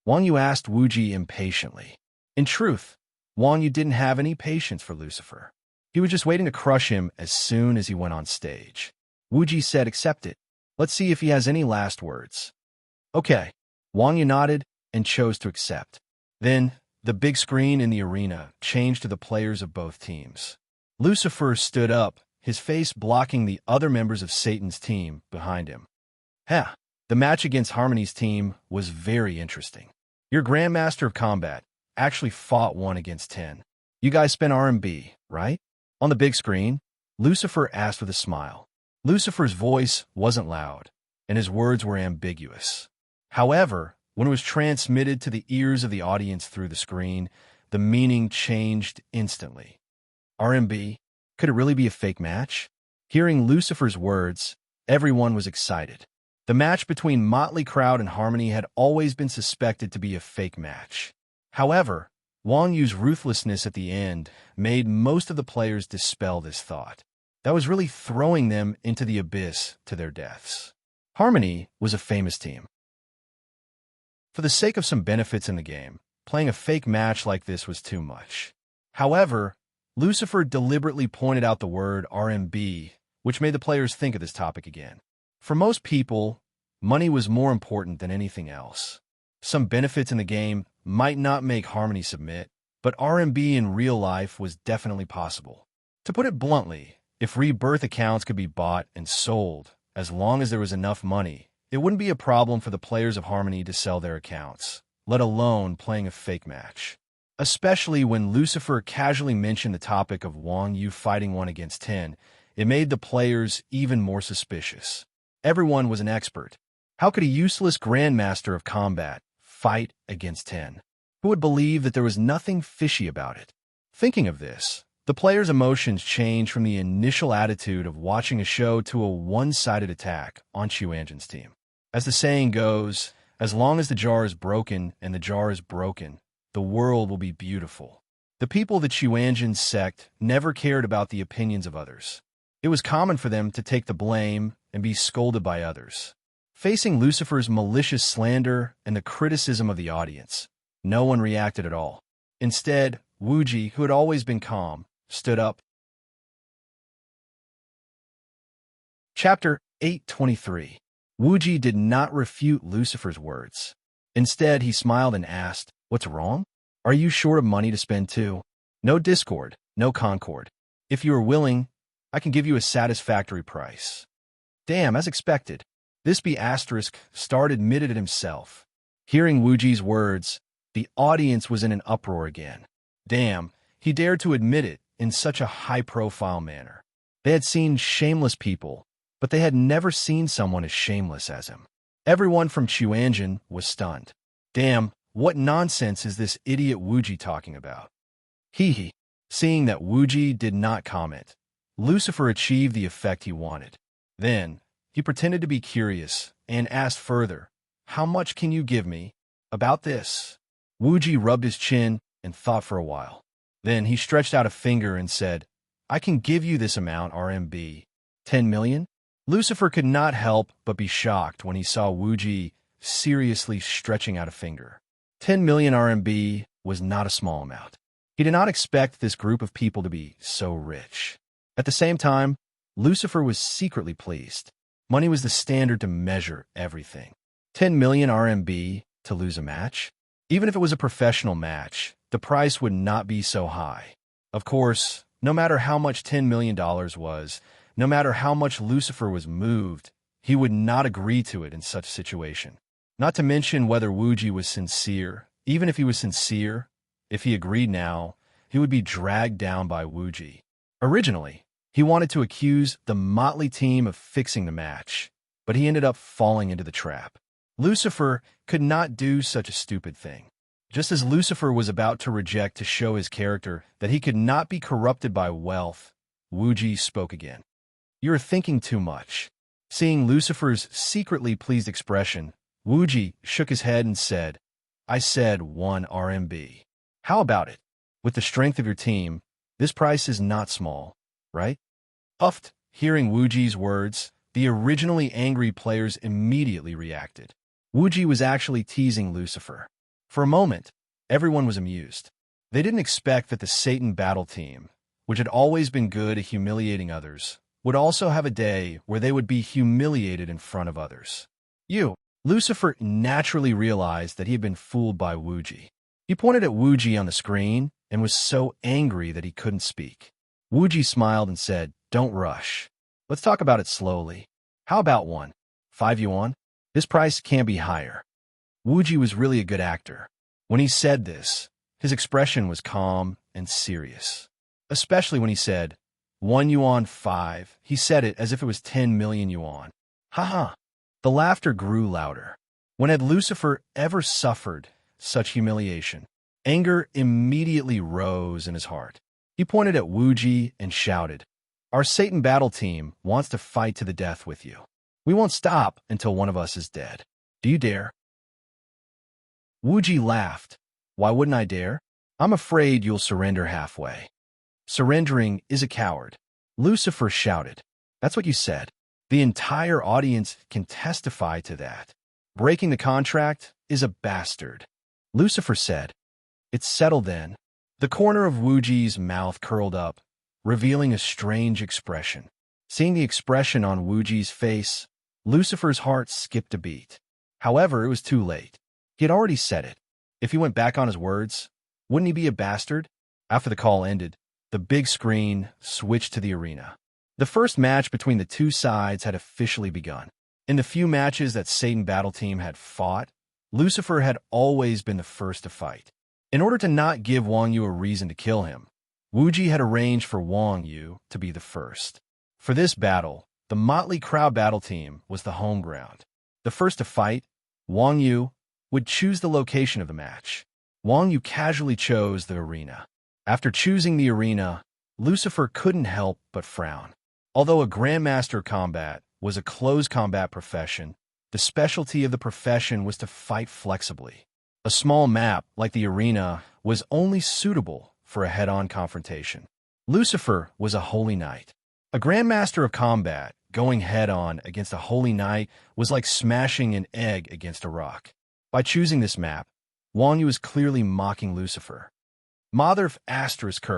Wang Yu asked Wuji impatiently. In truth, Wang Yu didn't have any patience for Lucifer. He was just waiting to crush him as soon as he went on stage. Wuji said, "Accept it. Let's see if he has any last words." Okay. Wang Yu nodded and chose to accept. Then, the big screen in the arena changed to the players of both teams. Lucifer stood up, his face blocking the other members of Satan's team behind him. The match against Harmony's team was very interesting. Your Grandmaster of Combat actually fought 1 against 10. You guys spent RMB, right? On the big screen, Lucifer asked with a smile. Lucifer's voice wasn't loud, and his words were ambiguous. However, when it was transmitted to the ears of the audience through the screen, the meaning changed instantly. RMB? Could it really be a fake match? Hearing Lucifer's words, everyone was excited. The match between Motley Crowd and Harmony had always been suspected to be a fake match. However, Wang Yu's ruthlessness at the end made most of the players dispel this thought. That was really throwing them into the abyss to their deaths. Harmony was a famous team. For the sake of some benefits in the game, playing a fake match like this was too much. However, Lucifer deliberately pointed out the word RMB, which made the players think of this topic again. For most people, money was more important than anything else. Some benefits in the game might not make Harmony submit, but RMB in real life was definitely possible. To put it bluntly, if rebirth accounts could be bought and sold, as long as there was enough money, it wouldn't be a problem for the players of Harmony to sell their accounts, let alone playing a fake match. Especially when Lucifer casually mentioned the topic of Wang Yu fighting 1 against 10, it made the players even more suspicious. Everyone was an expert. How could a useless grandmaster of combat fight against 10? Who would believe that there was nothing fishy about it? Thinking of this, the players' emotions changed from the initial attitude of watching a show to a one-sided attack on Chuanjin's team. As the saying goes, as long as the jar is broken and the jar is broken, the world will be beautiful. The people of the Chuanjin sect never cared about the opinions of others. It was common for them to take the blame and be scolded by others. Facing Lucifer's malicious slander and the criticism of the audience, no one reacted at all. Instead, Wuji, who had always been calm, stood up. Chapter 823. Wuji did not refute Lucifer's words. Instead, he smiled and asked, "What's wrong? Are you short of money to spend too? No discord, no concord. If you are willing, I can give you a satisfactory price." Damn, as expected. This be asterisk Start admitted it himself. Hearing Wuji's words, the audience was in an uproar again. Damn, he dared to admit it in such a high-profile manner. They had seen shameless people, but they had never seen someone as shameless as him. Everyone from Chuanjin was stunned. Damn, what nonsense is this idiot Wuji talking about? Hee hee. Seeing that Wuji did not comment, Lucifer achieved the effect he wanted. Then, he pretended to be curious and asked further, "How much can you give me about this?" Wuji rubbed his chin and thought for a while. Then he stretched out a finger and said, "I can give you this amount RMB. 10 million? Lucifer could not help but be shocked when he saw Wuji seriously stretching out a finger. 10 million RMB was not a small amount. He did not expect this group of people to be so rich. At the same time, Lucifer was secretly pleased. Money was the standard to measure everything. 10 million RMB to lose a match? Even if it was a professional match, the price would not be so high. Of course, no matter how much $10 million was, no matter how much Lucifer was moved, he would not agree to it in such a situation. Not to mention whether Wuji was sincere. Even if he was sincere, if he agreed now, he would be dragged down by Wuji. Originally, he wanted to accuse the motley team of fixing the match, but he ended up falling into the trap. Lucifer could not do such a stupid thing. Just as Lucifer was about to reject to show his character that he could not be corrupted by wealth, Wuji spoke again. "You're thinking too much." Seeing Lucifer's secretly pleased expression, Wuji shook his head and said, "I said 1 RMB. How about it? With the strength of your team, this price is not small, right?" Huffed, hearing Wuji's words, the originally angry players immediately reacted. Wuji was actually teasing Lucifer. For a moment, everyone was amused. They didn't expect that the Satan battle team, which had always been good at humiliating others, would also have a day where they would be humiliated in front of others. Lucifer naturally realized that he had been fooled by Wuji. He pointed at Wuji on the screen and was so angry that he couldn't speak. Wuji smiled and said, "Don't rush. Let's talk about it slowly. How about 5 yuan? This price can't be higher." Wuji was really a good actor. When he said this, his expression was calm and serious. Especially when he said, 1 yuan 5, he said it as if it was 10 million yuan. Haha. The laughter grew louder. When had Lucifer ever suffered such humiliation? Anger immediately rose in his heart. He pointed at Wuji and shouted, "Our Satan battle team wants to fight to the death with you. We won't stop until one of us is dead. Do you dare?" Wuji laughed. "Why wouldn't I dare? I'm afraid you'll surrender halfway." "Surrendering is a coward," Lucifer shouted. "That's what you said. The entire audience can testify to that. Breaking the contract is a bastard," Lucifer said. "It's settled then." The corner of Wuji's mouth curled up, revealing a strange expression. Seeing the expression on Wuji's face, Lucifer's heart skipped a beat. However, it was too late. He had already said it. If he went back on his words, wouldn't he be a bastard? After the call ended, the big screen switched to the arena. The first match between the two sides had officially begun. In the few matches that Satan Battle Team had fought, Lucifer had always been the first to fight. In order to not give Wang Yu a reason to kill him, Wu Ji had arranged for Wang Yu to be the first. For this battle, the motley crowd battle team was the home ground. The first to fight, Wang Yu, would choose the location of the match. Wang Yu casually chose the arena. After choosing the arena, Lucifer couldn't help but frown. Although a Grandmaster combat was a close combat profession, the specialty of the profession was to fight flexibly. A small map, like the arena, was only suitable for a head-on confrontation. Lucifer was a holy knight. A Grandmaster of combat going head-on against a holy knight was like smashing an egg against a rock. By choosing this map, Wang Yu was clearly mocking Lucifer. Mother of Asterisk,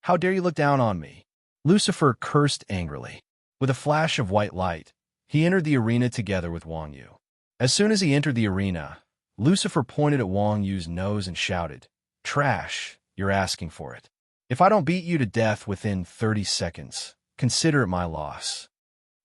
how dare you look down on me? Lucifer cursed angrily. With a flash of white light, he entered the arena together with Wang Yu. As soon as he entered the arena, Lucifer pointed at Wang Yu's nose and shouted, "Trash, you're asking for it. If I don't beat you to death within 30 seconds, consider it my loss."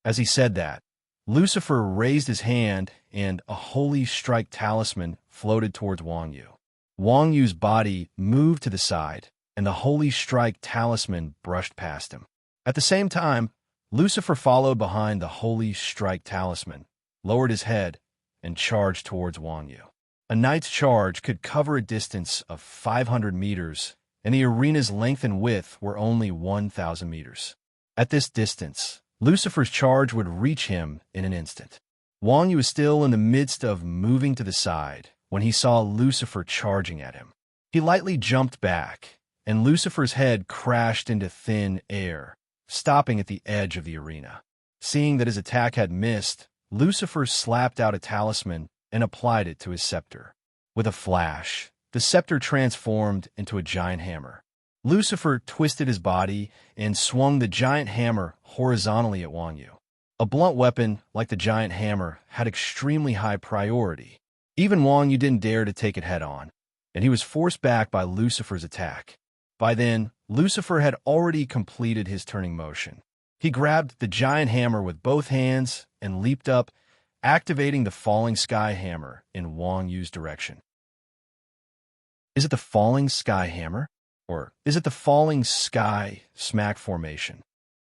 As he said that, Lucifer raised his hand and a holy strike talisman floated towards Wang Yu. Wang Yu's body moved to the side, and the holy strike talisman brushed past him. At the same time, Lucifer followed behind the holy strike talisman, lowered his head, and charged towards Wang Yu. A knight's charge could cover a distance of 500 meters, and the arena's length and width were only 1,000 meters. At this distance, Lucifer's charge would reach him in an instant. Wang Yu was still in the midst of moving to the side when he saw Lucifer charging at him. He lightly jumped back, and Lucifer's head crashed into thin air, stopping at the edge of the arena. Seeing that his attack had missed, Lucifer slapped out a talisman and applied it to his scepter. With a flash, the scepter transformed into a giant hammer. Lucifer twisted his body and swung the giant hammer horizontally at Wang Yu. A blunt weapon like the giant hammer had extremely high priority. Even Wang Yu didn't dare to take it head-on, and he was forced back by Lucifer's attack. By then, Lucifer had already completed his turning motion. He grabbed the giant hammer with both hands and leaped up, activating the falling sky hammer in Wang Yu's direction. Is it the falling sky hammer? Or is it the falling sky smack formation?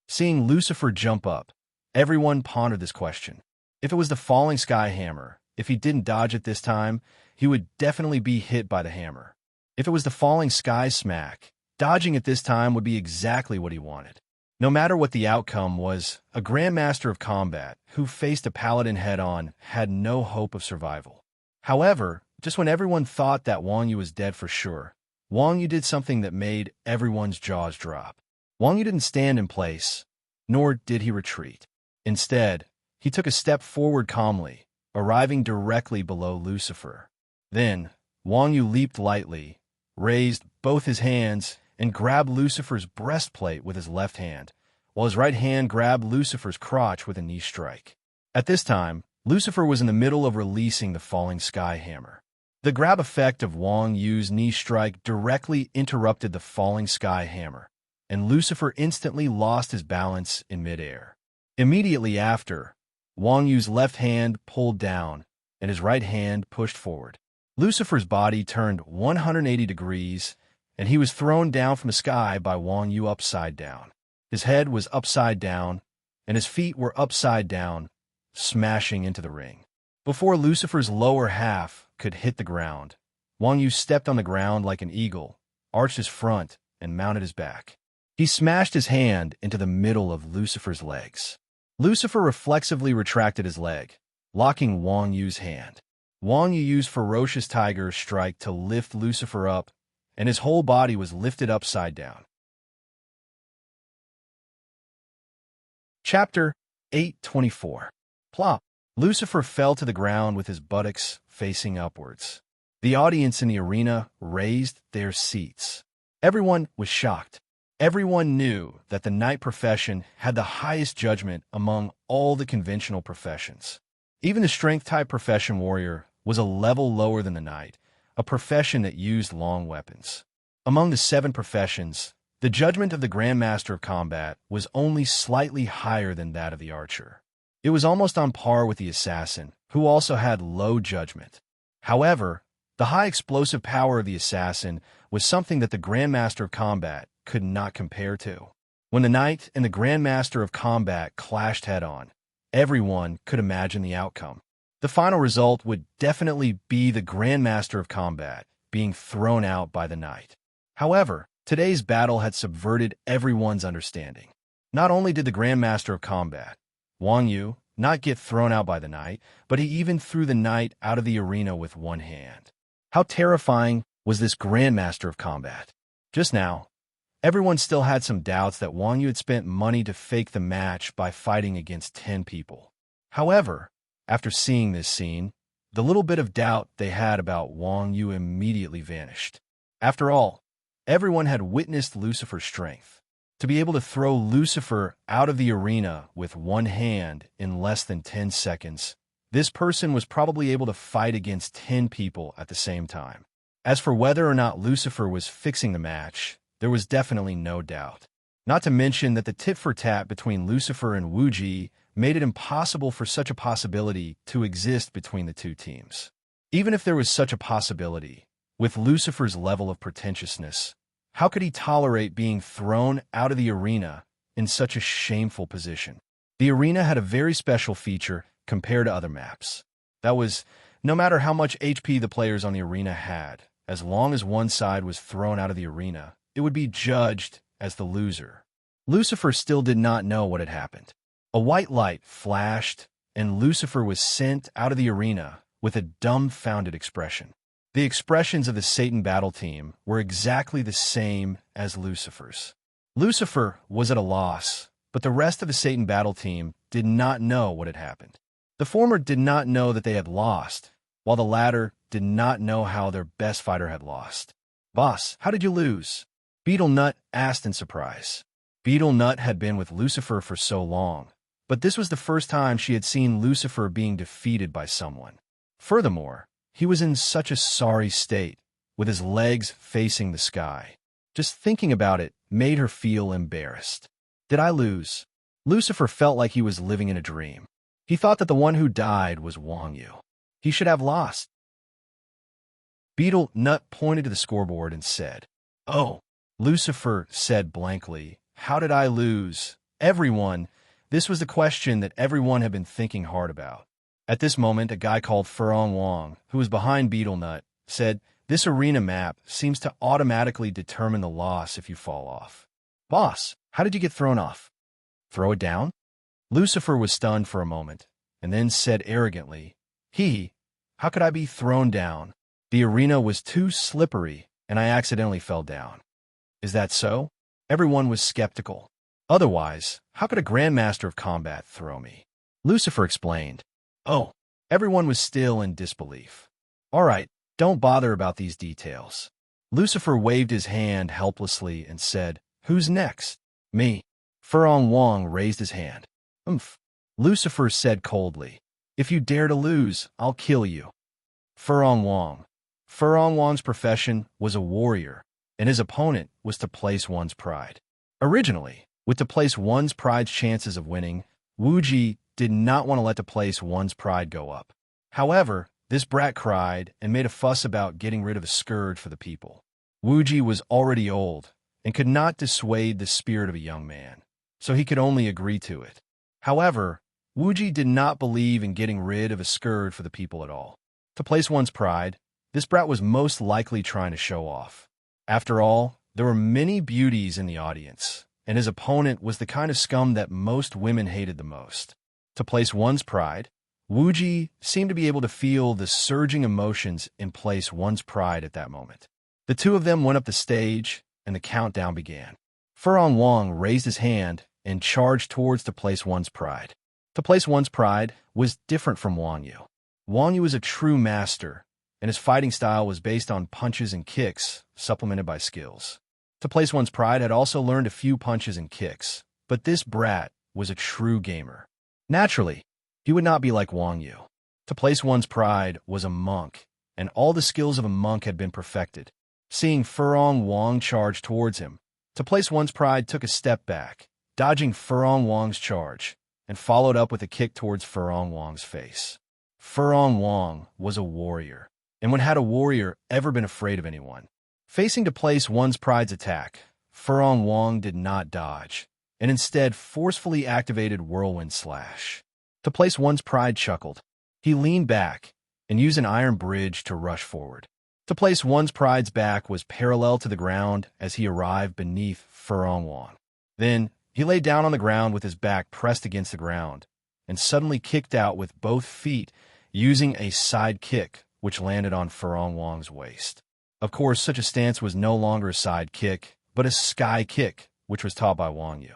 Seeing Lucifer jump up, everyone pondered this question. If it was the falling sky hammer, if he didn't dodge it this time, he would definitely be hit by the hammer. If it was the falling sky smack, dodging it this time would be exactly what he wanted. No matter what the outcome was, a Grandmaster of combat who faced a paladin head-on had no hope of survival. However, just when everyone thought that Wang Yu was dead for sure, Wang Yu did something that made everyone's jaws drop. Wang Yu didn't stand in place, nor did he retreat. Instead, he took a step forward calmly, arriving directly below Lucifer. Then, Wang Yu leaped lightly, raised both his hands, and grabbed Lucifer's breastplate with his left hand, while his right hand grabbed Lucifer's crotch with a knee strike. At this time, Lucifer was in the middle of releasing the falling sky hammer. The grab effect of Wang Yu's knee strike directly interrupted the falling sky hammer, and Lucifer instantly lost his balance in midair. Immediately after, Wang Yu's left hand pulled down, and his right hand pushed forward. Lucifer's body turned 180 degrees, and he was thrown down from the sky by Wang Yu upside down. His head was upside down, and his feet were upside down, smashing into the ring. Before Lucifer's lower half could hit the ground, Wang Yu stepped on the ground like an eagle, arched his front, and mounted his back. He smashed his hand into the middle of Lucifer's legs. Lucifer reflexively retracted his leg, locking Wang Yu's hand. Wang Yu used Ferocious Tiger Strike to lift Lucifer up, and his whole body was lifted upside down. Chapter 8:24. Plop. Lucifer fell to the ground with his buttocks facing upwards. The audience in the arena raised their seats. Everyone was shocked. Everyone knew that the knight profession had the highest judgment among all the conventional professions. Even the strength-type profession warrior was a level lower than the knight, a profession that used long weapons. Among the 7 professions, the judgment of the Grandmaster of Combat was only slightly higher than that of the archer. It was almost on par with the assassin, who also had low judgment. However, The high explosive power of the assassin was something that the Grandmaster of Combat could not compare to. When the knight and the Grandmaster of Combat clashed head-on, everyone could imagine the outcome. The final result would definitely be the Grandmaster of Combat being thrown out by the knight. However, today's battle had subverted everyone's understanding. Not only did the Grandmaster of Combat, Wang Yu, not get thrown out by the knight, but he even threw the knight out of the arena with one hand. How terrifying was this Grandmaster of Combat? Just now, everyone still had some doubts that Wang Yu had spent money to fake the match by fighting against 10 people. However, after seeing this scene, the little bit of doubt they had about Wang Yu immediately vanished. After all, everyone had witnessed Lucifer's strength. To be able to throw Lucifer out of the arena with one hand in less than 10 seconds, this person was probably able to fight against 10 people at the same time. As for whether or not Lucifer was fixing the match, there was definitely no doubt. Not to mention that the tit-for-tat between Lucifer and Wu Ji made it impossible for such a possibility to exist between the two teams. Even if there was such a possibility, with Lucifer's level of pretentiousness, how could he tolerate being thrown out of the arena in such a shameful position? The arena had a very special feature compared to other maps. That was, no matter how much HP the players on the arena had, as long as one side was thrown out of the arena, it would be judged as the loser. Lucifer still did not know what had happened. A white light flashed, and Lucifer was sent out of the arena with a dumbfounded expression. The expressions of the Satan battle team were exactly the same as Lucifer's. Lucifer was at a loss, but the rest of the Satan battle team did not know what had happened. The former did not know that they had lost, while the latter did not know how their best fighter had lost. "Boss, how did you lose?" Beetle Nut asked in surprise. Beetle Nut had been with Lucifer for so long, but this was the first time she had seen Lucifer being defeated by someone. Furthermore, he was in such a sorry state, with his legs facing the sky. Just thinking about it made her feel embarrassed. "Did I lose?" Lucifer felt like he was living in a dream. He thought that the one who died was Wang Yu. He should have lost. Beetle Nut pointed to the scoreboard and said, "Oh." Lucifer said blankly, "How did I lose?" This was the question that everyone had been thinking hard about. At this moment, a guy called Furong Wang, who was behind Beetle Nut, said, "This arena map seems to automatically determine the loss if you fall off." "Boss, how did you get thrown off?" "Throw it down?" Lucifer was stunned for a moment, and then said arrogantly, How could I be thrown down? The arena was too slippery, and I accidentally fell down." "Is that so?" Everyone was skeptical. "Otherwise, how could a Grandmaster of Combat throw me?" Lucifer explained. "Oh." Everyone was still in disbelief. "All right, don't bother about these details." Lucifer waved his hand helplessly and said, "Who's next?" "Me." Furong Wang raised his hand. Lucifer said coldly, "If you dare to lose, I'll kill you." Furong Wang. Furong Wang's profession was a warrior, and his opponent was to place one's pride. Originally, with to place one's pride's chances of winning, Wu Ji did not want to let to place one's pride go up. However, this brat cried and made a fuss about getting rid of a scourge for the people. Wu Ji was already old and could not dissuade the spirit of a young man, so he could only agree to it. However, Wu Ji did not believe in getting rid of a scourge for the people at all. To place one's pride, this brat was most likely trying to show off. After all, there were many beauties in the audience, and his opponent was the kind of scum that most women hated the most. To place one's pride, Wu Ji seemed to be able to feel the surging emotions in place one's pride at that moment. The two of them went up the stage, and the countdown began. Furong Wang raised his hand and charged towards to place one's pride. To place one's pride was different from Wang Yu. Wang Yu was a true master, and his fighting style was based on punches and kicks, supplemented by skills. To place one's pride had also learned a few punches and kicks, but this brat was a true gamer. Naturally, he would not be like Wang Yu. To place one's pride was a monk, and all the skills of a monk had been perfected. Seeing Furong Wang charge towards him, to place one's pride took a step back, dodging Furong Wang's charge, and followed up with a kick towards Furong Wang's face. Furong Wang was a warrior. And when had a warrior ever been afraid of anyone? Facing to place one's pride's attack, Furong Wong did not dodge, and instead forcefully activated Whirlwind Slash. To place one's pride chuckled. He leaned back and used an iron bridge to rush forward. To place one's pride's back was parallel to the ground as he arrived beneath Furong Wong. Then, he lay down on the ground with his back pressed against the ground, and suddenly kicked out with both feet using a side kick, which landed on Furong Wong's waist. Of course, such a stance was no longer a side kick, but a sky kick, which was taught by Wang Yu.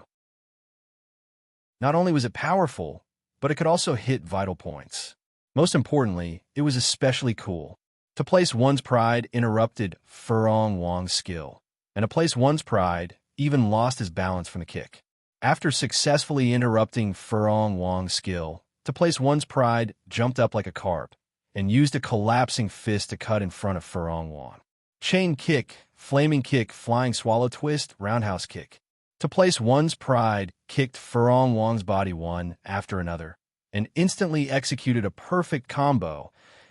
Not only was it powerful, but it could also hit vital points. Most importantly, it was especially cool. To place one's pride interrupted Furong Wong's skill, and to place one's pride even lost his balance from the kick. After successfully interrupting Furong Wong's skill, to place one's pride jumped up like a carp and used a collapsing fist to cut in front of Furong Wong. Chain kick, flaming kick, flying swallow twist, roundhouse kick. To place one's pride kicked Furong Wong's body one after another and instantly executed a perfect combo,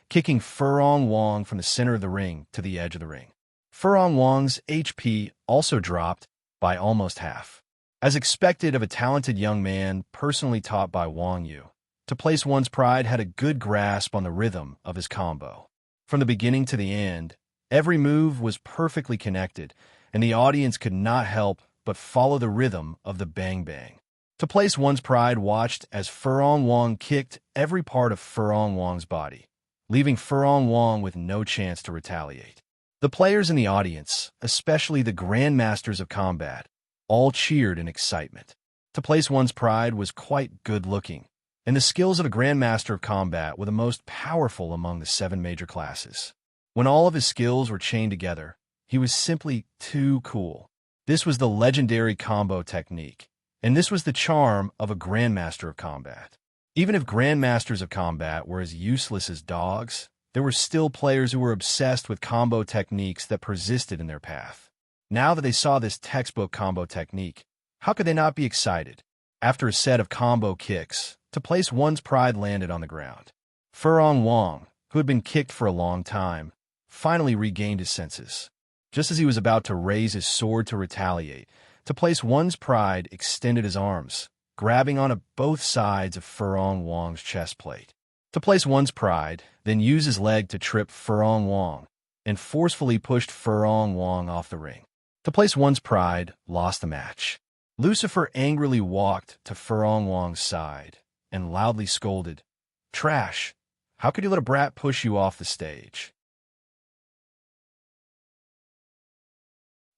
kicking Furong Wong from the center of the ring to the edge of the ring. Furong Wong's HP also dropped by almost half. As expected of a talented young man personally taught by Wang Yu, to place one's pride had a good grasp on the rhythm of his combo. From the beginning to the end, every move was perfectly connected, and the audience could not help but follow the rhythm of the bang bang. To place one's pride watched as Furong Wong kicked every part of Furong Wong's body, leaving Furong Wong with no chance to retaliate. The players in the audience, especially the grandmasters of combat, all cheered in excitement. To place one's pride was quite good-looking, and the skills of a grandmaster of combat were the most powerful among the 7 major classes. When all of his skills were chained together, he was simply too cool. This was the legendary combo technique, and this was the charm of a grandmaster of combat. Even if grandmasters of combat were as useless as dogs, there were still players who were obsessed with combo techniques that persisted in their path. Now that they saw this textbook combo technique, how could they not be excited? After a set of combo kicks, to place one's pride landed on the ground. Furong Wong, who had been kicked for a long time, finally regained his senses. Just as he was about to raise his sword to retaliate, to place one's pride extended his arms, grabbing onto both sides of Furong Wong's chest plate. To place one's pride, then use his leg to trip Furong Wong, and forcefully pushed Furong Wong off the ring. To place one's pride lost the match. Lucifer angrily walked to Furong Wong's side and loudly scolded, "Trash! How could you let a brat push you off the stage?"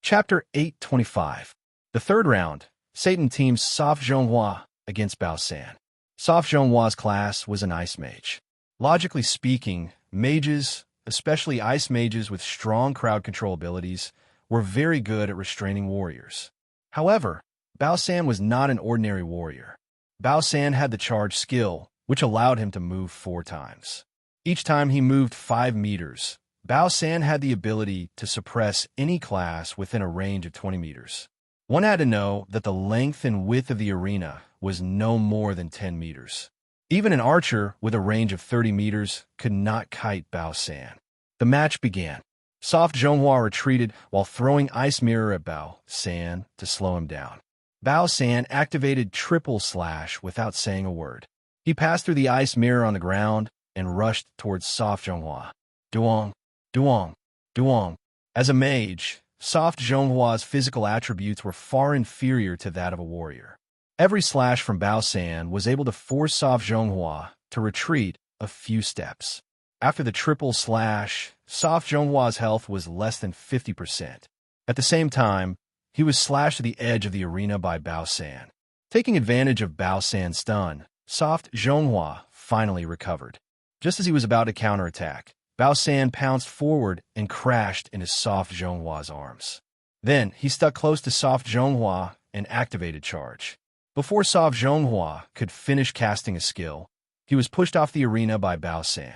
Chapter 825. The third round, Satan teams Sof Zhonghua against Bao San. Sof Zhonghua's class was an ice mage. Logically speaking, mages, especially ice mages with strong crowd control abilities, were very good at restraining warriors. However, Bao San was not an ordinary warrior. Bao San had the charge skill, which allowed him to move 4 times. Each time he moved 5 meters, Bao San had the ability to suppress any class within a range of 20 meters. One had to know that the length and width of the arena was no more than 10 meters. Even an archer with a range of 30 meters could not kite Bao San. The match began. Sof Zhonghua retreated while throwing Ice Mirror at Bao San to slow him down. Bao San activated Triple Slash without saying a word. He passed through the Ice Mirror on the ground and rushed towards Sof Zhonghua. Duong, Duong, Duong. As a mage, Sof Zhonghua's physical attributes were far inferior to that of a warrior. Every slash from Bao San was able to force Sof Zhonghua to retreat a few steps. After the triple slash, Sof Zhonghua's health was less than 50%. At the same time, he was slashed to the edge of the arena by Bao San. Taking advantage of Bao San's stun, Sof Zhonghua finally recovered. Just as he was about to counterattack, Bao San pounced forward and crashed into Sof Zhonghua's arms. Then, he stuck close to Sof Zhonghua and activated charge. Before Sof Zhonghua could finish casting a skill, he was pushed off the arena by Bao San.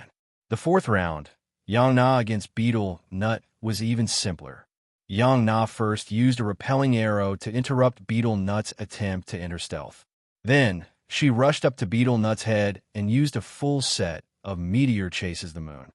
The fourth round, Yang Na against Beetle Nut, was even simpler. Yang Na first used a repelling arrow to interrupt Beetle Nut's attempt to enter stealth. Then, she rushed up to Beetle Nut's head and used a full set of Meteor Chases the Moon.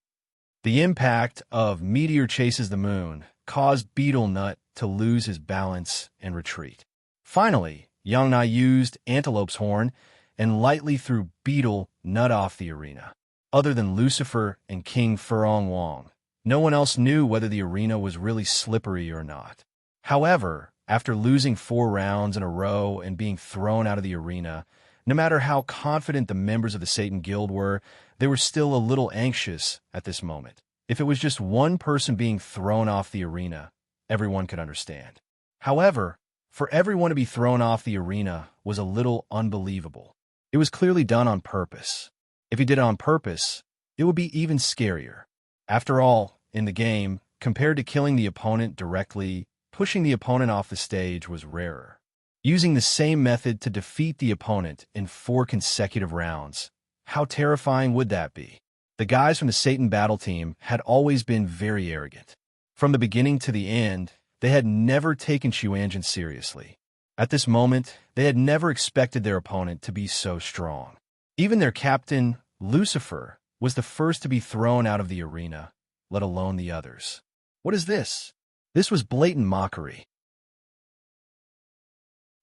The impact of meteor chases the moon caused Beetle Nut to lose his balance and retreat. Finally, Young Na used Antelope's horn and lightly threw Beetle Nut off the arena. Other than Lucifer and King Furong Wong, no one else knew whether the arena was really slippery or not. However, after losing 4 rounds in a row and being thrown out of the arena, no matter how confident the members of the Satan Guild were, they were still a little anxious at this moment. If it was just one person being thrown off the arena, everyone could understand. However, for everyone to be thrown off the arena was a little unbelievable. It was clearly done on purpose. If he did it on purpose, it would be even scarier. After all, in the game, compared to killing the opponent directly, pushing the opponent off the stage was rarer. Using the same method to defeat the opponent in 4 consecutive rounds, how terrifying would that be? The guys from the Satan battle team had always been very arrogant. From the beginning to the end, they had never taken Xuanjin seriously. At this moment, they had never expected their opponent to be so strong. Even their captain, Lucifer, was the first to be thrown out of the arena, let alone the others. What is this? This was blatant mockery.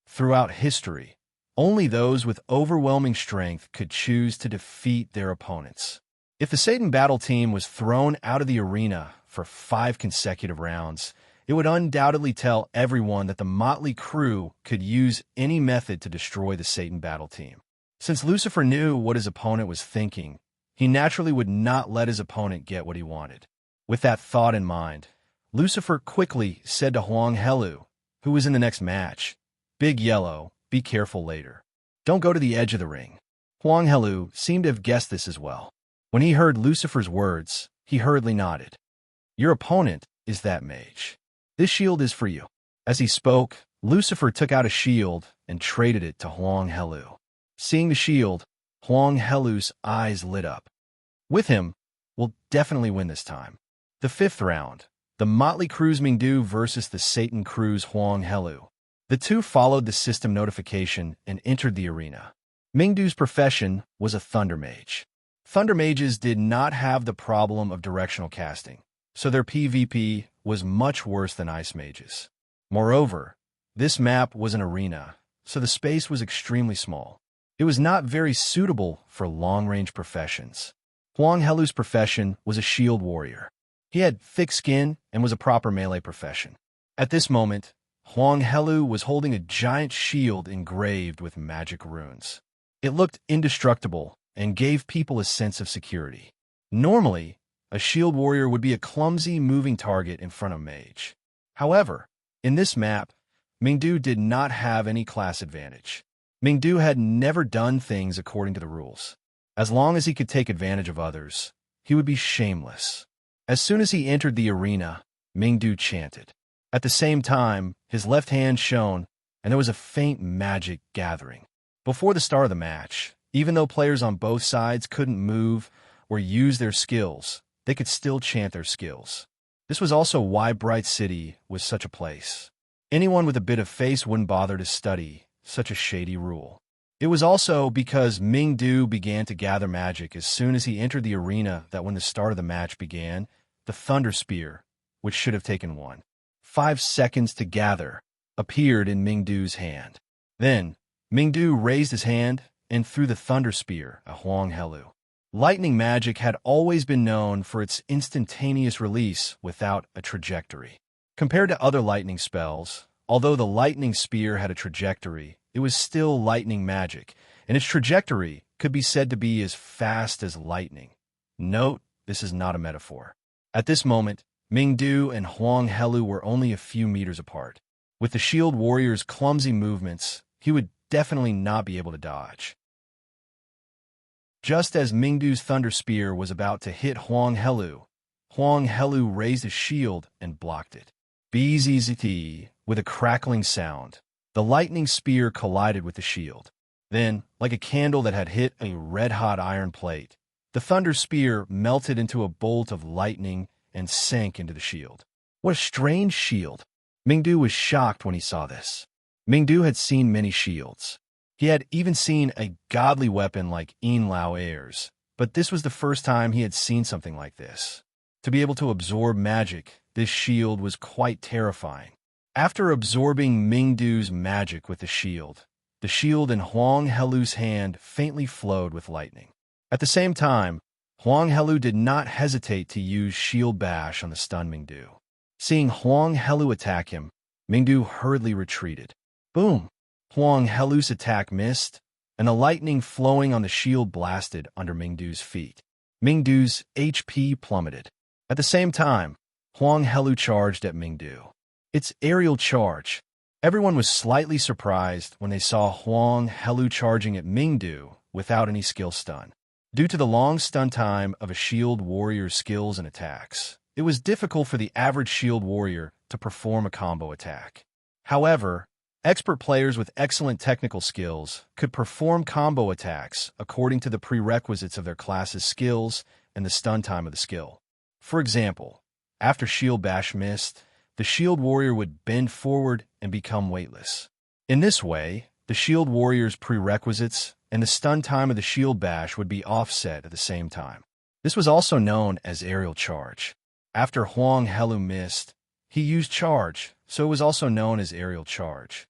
Throughout history, only those with overwhelming strength could choose to defeat their opponents. If the Satan battle team was thrown out of the arena for 5 consecutive rounds, it would undoubtedly tell everyone that the motley crew could use any method to destroy the Satan battle team. Since Lucifer knew what his opponent was thinking, he naturally would not let his opponent get what he wanted. With that thought in mind, Lucifer quickly said to Huang Helu, who was in the next match, "Big Yellow, be careful later. Don't go to the edge of the ring." Huang Helu seemed to have guessed this as well. When he heard Lucifer's words, he hurriedly nodded. "Your opponent is that mage. This shield is for you." As he spoke, Lucifer took out a shield and traded it to Huang Helu. Seeing the shield, Huang Helu's eyes lit up. With him, we'll definitely win this time. The 5th round, the Motley Crew's Mingdu versus the Satan Crew's Huang Helu. The two followed the system notification and entered the arena. Mingdu's profession was a Thunder Mage. Thunder Mages did not have the problem of directional casting, so their PvP was much worse than Ice Mages. Moreover, this map was an arena, so the space was extremely small. It was not very suitable for long-range professions. Huang Helu's profession was a shield warrior. He had thick skin and was a proper melee profession. At this moment, Huang Helu was holding a giant shield engraved with magic runes. It looked indestructible and gave people a sense of security. Normally, a shield warrior would be a clumsy, moving target in front of mage. However, in this map, Mingdu did not have any class advantage. Mingdu had never done things according to the rules. As long as he could take advantage of others, he would be shameless. As soon as he entered the arena, Mingdu chanted. At the same time, his left hand shone, and there was a faint magic gathering. Before the start of the match, even though players on both sides couldn't move or use their skills, they could still chant their skills. This was also why Bright City was such a place. Anyone with a bit of face wouldn't bother to study such a shady rule. It was also because Mingdu began to gather magic as soon as he entered the arena that when the start of the match began, the Thunder Spear, which should have taken 5 seconds to gather, appeared in Mingdu's hand. Then, Mingdu raised his hand and threw the Thunder Spear at Huang Helu. Lightning magic had always been known for its instantaneous release without a trajectory. Compared to other lightning spells, although the lightning spear had a trajectory, it was still lightning magic, and its trajectory could be said to be as fast as lightning. Note, this is not a metaphor. At this moment, Mingdu and Huang Helu were only a few meters apart. With the shield warrior's clumsy movements, he would definitely not be able to dodge. Just as Mingdu's Thunder Spear was about to hit Huang Helu raised his shield and blocked it. Bzzzt, with a crackling sound, the lightning spear collided with the shield. Then, like a candle that had hit a red-hot iron plate, the Thunder Spear melted into a bolt of lightning and sank into the shield. What a strange shield! Mingdu was shocked when he saw this. Mingdu had seen many shields. He had even seen a godly weapon like Yin Lao Air's, but this was the first time he had seen something like this. To be able to absorb magic, this shield was quite terrifying. After absorbing Mingdu's magic with the shield in Huang Helu's hand faintly flowed with lightning. At the same time, Huang Helu did not hesitate to use Shield Bash on the stunned Mingdu. Seeing Huang Helu attack him, Mingdu hurriedly retreated. Boom! Huang Helu's attack missed, and the lightning flowing on the shield blasted under Mingdu's feet. Mingdu's HP plummeted. At the same time, Huang Helu charged at Mingdu. It's aerial charge. Everyone was slightly surprised when they saw Huang Helu charging at Mingdu without any skill stun. Due to the long stun time of a shield warrior's skills and attacks, it was difficult for the average shield warrior to perform a combo attack. However, expert players with excellent technical skills could perform combo attacks according to the prerequisites of their class's skills and the stun time of the skill. For example, after Shield Bash missed, the shield warrior would bend forward and become weightless. In this way, the shield warrior's prerequisites and the stun time of the shield bash would be offset at the same time. This was also known as aerial charge. After Huang Helu missed, he used charge, so it was also known as aerial charge.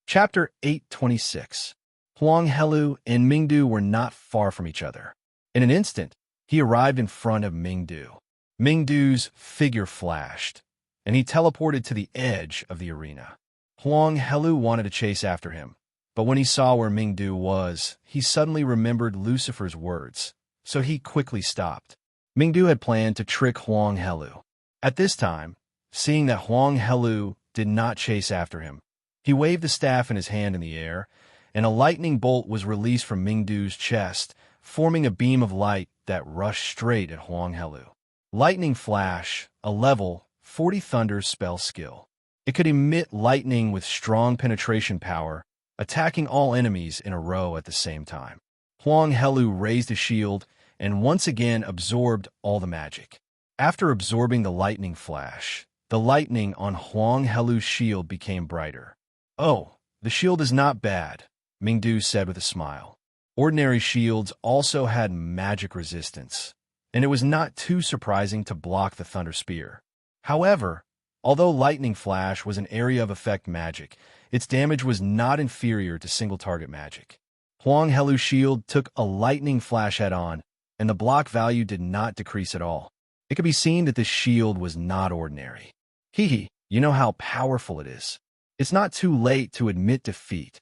Chapter 826. Huang Helu and Mingdu were not far from each other. In an instant, he arrived in front of Mingdu. Mingdu's figure flashed, and he teleported to the edge of the arena. Huang Helu wanted to chase after him, but when he saw where Mingdu was, he suddenly remembered Lucifer's words, so he quickly stopped. Mingdu had planned to trick Huang Helu. At this time, seeing that Huang Helu did not chase after him, he waved the staff in his hand in the air, and a lightning bolt was released from Mingdu's chest, forming a beam of light that rushed straight at Huang Helu. Lightning Flash, a level 40 Thunder spell skill. It could emit lightning with strong penetration power, attacking all enemies in a row at the same time. Huang Helu raised a shield and once again absorbed all the magic. After absorbing the lightning flash, the lightning on Huang Helu's shield became brighter. "Oh, the shield is not bad," Mingdu said with a smile. Ordinary shields also had magic resistance, and it was not too surprising to block the Thunder Spear. However, although Lightning Flash was an area of effect magic, its damage was not inferior to single-target magic. Huang Helu's shield took a Lightning Flash head-on, and the block value did not decrease at all. It could be seen that this shield was not ordinary. Hee, you know how powerful it is. It's not too late to admit defeat,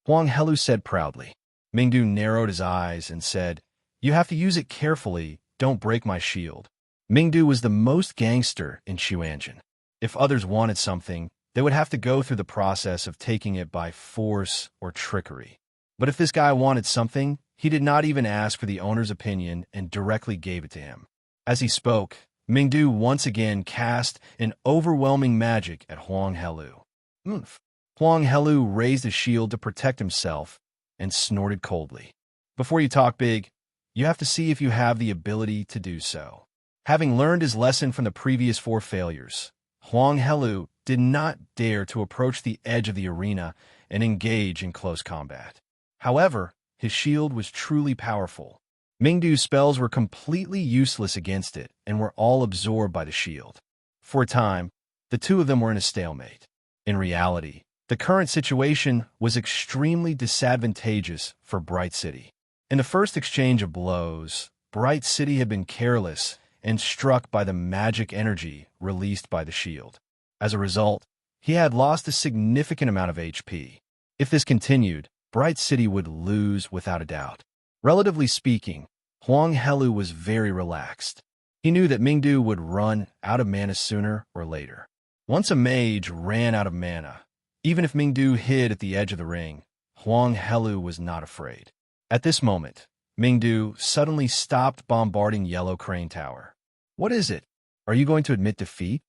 Huang Helu said proudly. Mingdu narrowed his eyes and said, "You have to use it carefully, don't break my shield." Mingdu was the most gangster in Xuanzhen. If others wanted something, they would have to go through the process of taking it by force or trickery. But if this guy wanted something, he did not even ask for the owner's opinion and directly gave it to him. As he spoke, Mingdu once again cast an overwhelming magic at Huang Helu. Oomph! Huang Helu raised his shield to protect himself and snorted coldly. "Before you talk big, you have to see if you have the ability to do so." Having learned his lesson from the previous 4 failures, Huang Helu did not dare to approach the edge of the arena and engage in close combat. However, his shield was truly powerful. Mingdu's spells were completely useless against it and were all absorbed by the shield. For a time, the two of them were in a stalemate. In reality, the current situation was extremely disadvantageous for Bright City. In the first exchange of blows, Bright City had been careless and struck by the magic energy released by the shield. As a result, he had lost a significant amount of HP. If this continued, Bright City would lose without a doubt. Relatively speaking, Huang Helu was very relaxed. He knew that Mingdu would run out of mana sooner or later. Once a mage ran out of mana, even if Mingdu hid at the edge of the ring, Huang Helu was not afraid. At this moment, Mingdu suddenly stopped bombarding Yellow Crane Tower. "What is it? Are you going to admit defeat?"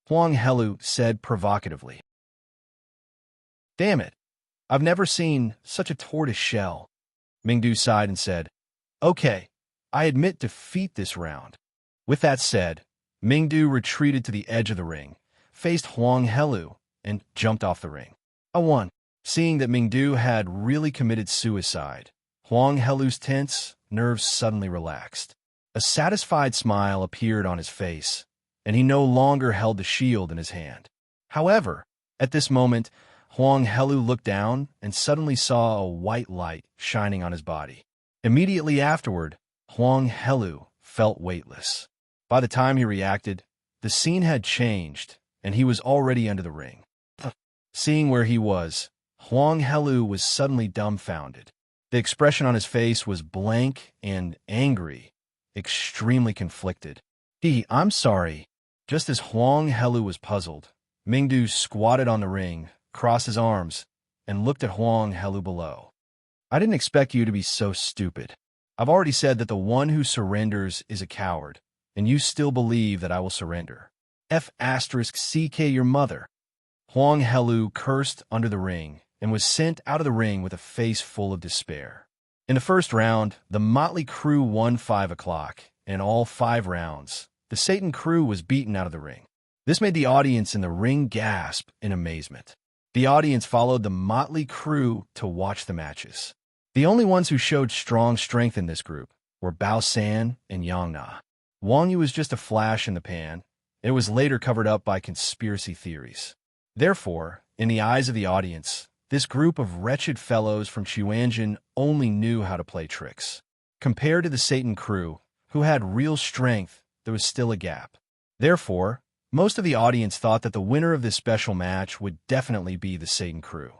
Huang Helu said provocatively. "Damn it, I've never seen such a tortoise shell." Mingdu sighed and said, "Okay, I admit defeat this round." With that said, Mingdu retreated to the edge of the ring, faced Huang Helu, and jumped off the ring. I won. Seeing that Mingdu had really committed suicide, Huang Helu's tense, nerves suddenly relaxed. A satisfied smile appeared on his face, and he no longer held the shield in his hand. However, at this moment, Huang Helu looked down and suddenly saw a white light shining on his body. Immediately afterward, Huang Helu felt weightless. By the time he reacted, the scene had changed, and he was already under the ring. Seeing where he was, Huang Helu was suddenly dumbfounded. The expression on his face was blank and angry, extremely conflicted. I'm sorry. Just as Huang Helu was puzzled, Mingdu squatted on the ring, crossed his arms, and looked at Huang Helu below. I didn't expect you to be so stupid. I've already said that the one who surrenders is a coward, and you still believe that I will surrender. F***ck your mother. Huang Helu cursed under the ring and was sent out of the ring with a face full of despair. In the first round, the motley crew won 5 o'clock, and in all 5 rounds, the Satan crew was beaten out of the ring. This made the audience in the ring gasp in amazement. The audience followed the motley crew to watch the matches. The only ones who showed strong strength in this group were Bao San and Yang Na. Wang Yu was just a flash in the pan, and it was later covered up by conspiracy theories. Therefore, in the eyes of the audience, this group of wretched fellows from Chuanjin only knew how to play tricks. Compared to the Satan crew, who had real strength, there was still a gap. Therefore, most of the audience thought that the winner of this special match would definitely be the Satan crew,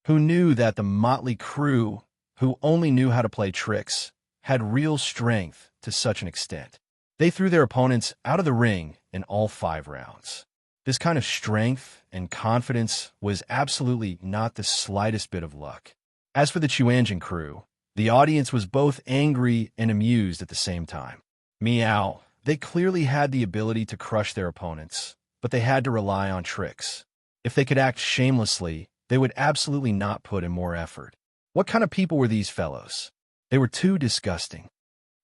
who knew that the motley crew, who only knew how to play tricks, had real strength to such an extent. They threw their opponents out of the ring in all 5 rounds. This kind of strength and confidence was absolutely not the slightest bit of luck. As for the Chuanjin crew, the audience was both angry and amused at the same time. Meow. They clearly had the ability to crush their opponents, but they had to rely on tricks. If they could act shamelessly, they would absolutely not put in more effort. What kind of people were these fellows? They were too disgusting.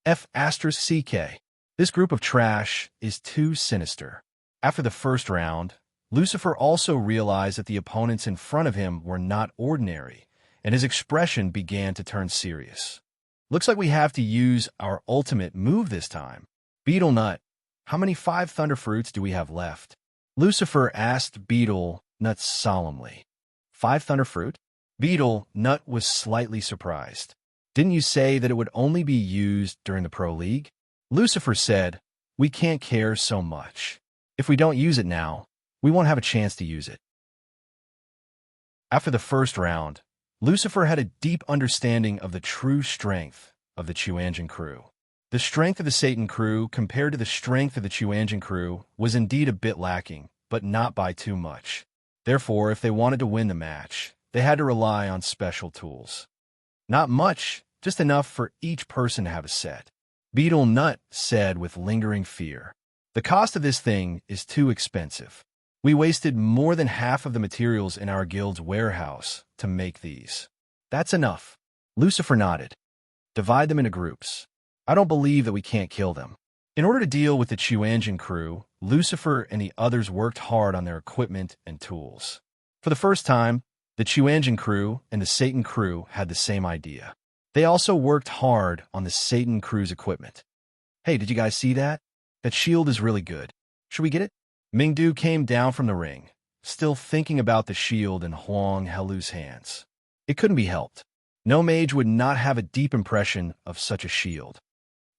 F***ck. This group of trash is too sinister. After the first round, Lucifer also realized that the opponents in front of him were not ordinary, and his expression began to turn serious. Looks like we have to use our ultimate move this time. Beetle Nut, how many 5 Thunder Fruits do we have left? Lucifer asked Beetle Nut solemnly. 5 Thunder Fruit? Beetle Nut was slightly surprised. Didn't you say that it would only be used during the Pro League? Lucifer said, we can't care so much. If we don't use it now, we won't have a chance to use it. After the first round, Lucifer had a deep understanding of the true strength of the Chuanjin crew. The strength of the Satan crew compared to the strength of the Chuanjin crew was indeed a bit lacking, but not by too much. Therefore, if they wanted to win the match, they had to rely on special tools. Not much, just enough for each person to have a set. Beetle Nut said with lingering fear, the cost of this thing is too expensive. We wasted more than half of the materials in our guild's warehouse to make these. That's enough. Lucifer nodded. Divide them into groups. I don't believe that we can't kill them. In order to deal with the Chuanjin crew, Lucifer and the others worked hard on their equipment and tools. For the first time, the Chuanjin crew and the Satan crew had the same idea. They also worked hard on the Satan crew's equipment. Hey, did you guys see that? That shield is really good. Should we get it? Mingdu came down from the ring, still thinking about the shield in Huang Helu's hands. It couldn't be helped. No mage would not have a deep impression of such a shield.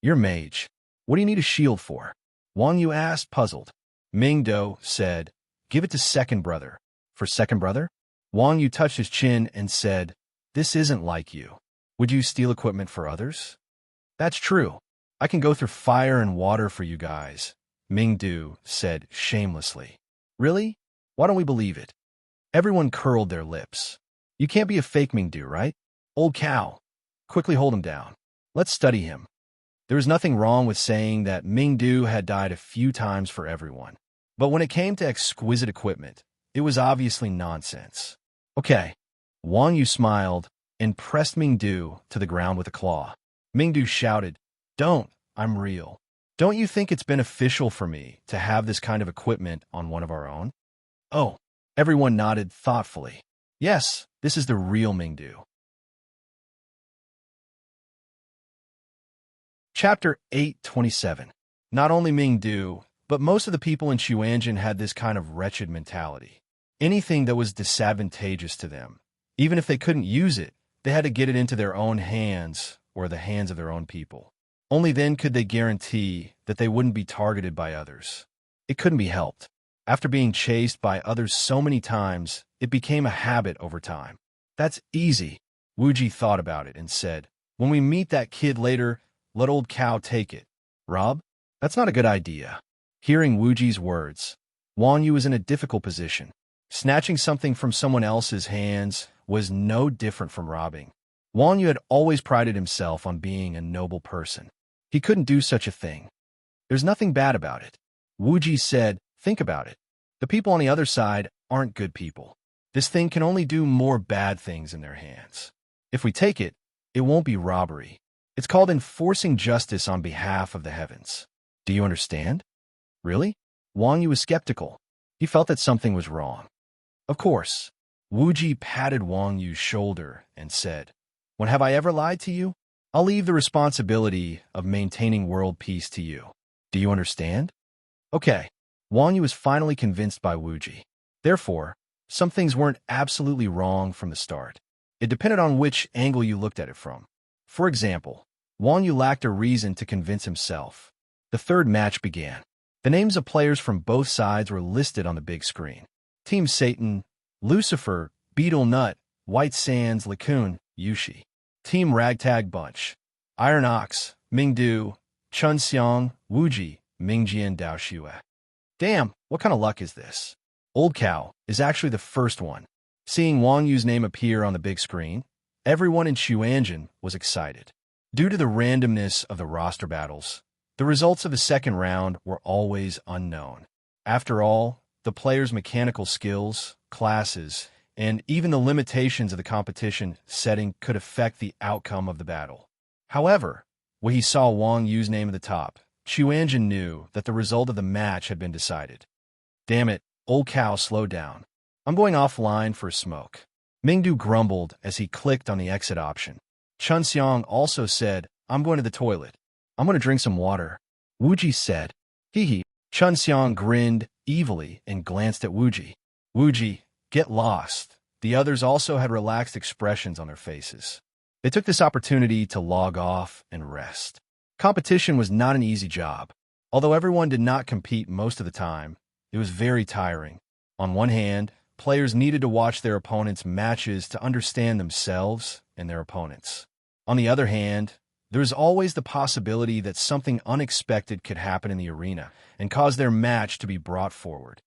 You're mage. What do you need a shield for? Wang Yu asked, puzzled. Mingdu said, give it to second brother. For second brother? Wang Yu touched his chin and said, this isn't like you. Would you steal equipment for others? That's true. I can go through fire and water for you guys, Mingdu said shamelessly. Really? Why don't we believe it? Everyone curled their lips. You can't be a fake Mingdu, right? Old cow. Quickly hold him down. Let's study him. There was nothing wrong with saying that Mingdu had died a few times for everyone. But when it came to exquisite equipment, it was obviously nonsense. Okay. Wang Yu smiled and pressed Mingdu to the ground with a claw. Mingdu shouted, don't, I'm real. Don't you think it's beneficial for me to have this kind of equipment on one of our own? Oh, everyone nodded thoughtfully. Yes, this is the real Mingdu. Chapter 827. Not only Mingdu, but most of the people in Xuanzhen had this kind of wretched mentality. Anything that was disadvantageous to them, even if they couldn't use it, they had to get it into their own hands or the hands of their own people. Only then could they guarantee that they wouldn't be targeted by others. It couldn't be helped. After being chased by others so many times, it became a habit over time. That's easy. Wuji thought about it and said, when we meet that kid later, let old cow take it. Rob? That's not a good idea. Hearing Wuji's words, Wang Yu was in a difficult position. Snatching something from someone else's hands was no different from robbing. Wang Yu had always prided himself on being a noble person. He couldn't do such a thing. There's nothing bad about it. Wuji said, think about it. The people on the other side aren't good people. This thing can only do more bad things in their hands. If we take it, it won't be robbery. It's called enforcing justice on behalf of the heavens. Do you understand? Really? Wang Yu was skeptical. He felt that something was wrong. Of course. Wuji patted Wang Yu's shoulder and said, when have I ever lied to you? I'll leave the responsibility of maintaining world peace to you. Do you understand? Okay. Wang Yu was finally convinced by Wuji. Therefore, some things weren't absolutely wrong from the start. It depended on which angle you looked at it from. For example, Wang Yu lacked a reason to convince himself. The third match began. The names of players from both sides were listed on the big screen. Team Satan, Lucifer, Beetle Nut, White Sands, Lacoon, Yushi. Team Ragtag Bunch, Iron Ox, Mingdu, Chun Xiang, Wuji, Mingjian Daoxue. Damn, what kind of luck is this? Old Cow is actually the first one. Seeing Wang Yu's name appear on the big screen, everyone in Xuanzhen was excited. Due to the randomness of the roster battles, the results of the second round were always unknown. After all, the players' mechanical skills, classes, and even the limitations of the competition setting could affect the outcome of the battle. However, when he saw Wang Yu's name at the top, Xuanzhen knew that the result of the match had been decided. Damn it, Old Cow slowed down. I'm going offline for a smoke. Mingdu grumbled as he clicked on the exit option. Chun Xiang also said, I'm going to the toilet. I'm going to drink some water. Wuji said, hee hee. Chun Xiang grinned evilly and glanced at Wuji. Wuji, get lost. The others also had relaxed expressions on their faces. They took this opportunity to log off and rest. Competition was not an easy job. Although everyone did not compete most of the time, it was very tiring. On one hand, players needed to watch their opponents' matches to understand themselves and their opponents. On the other hand, there is always the possibility that something unexpected could happen in the arena and cause their match to be brought forward.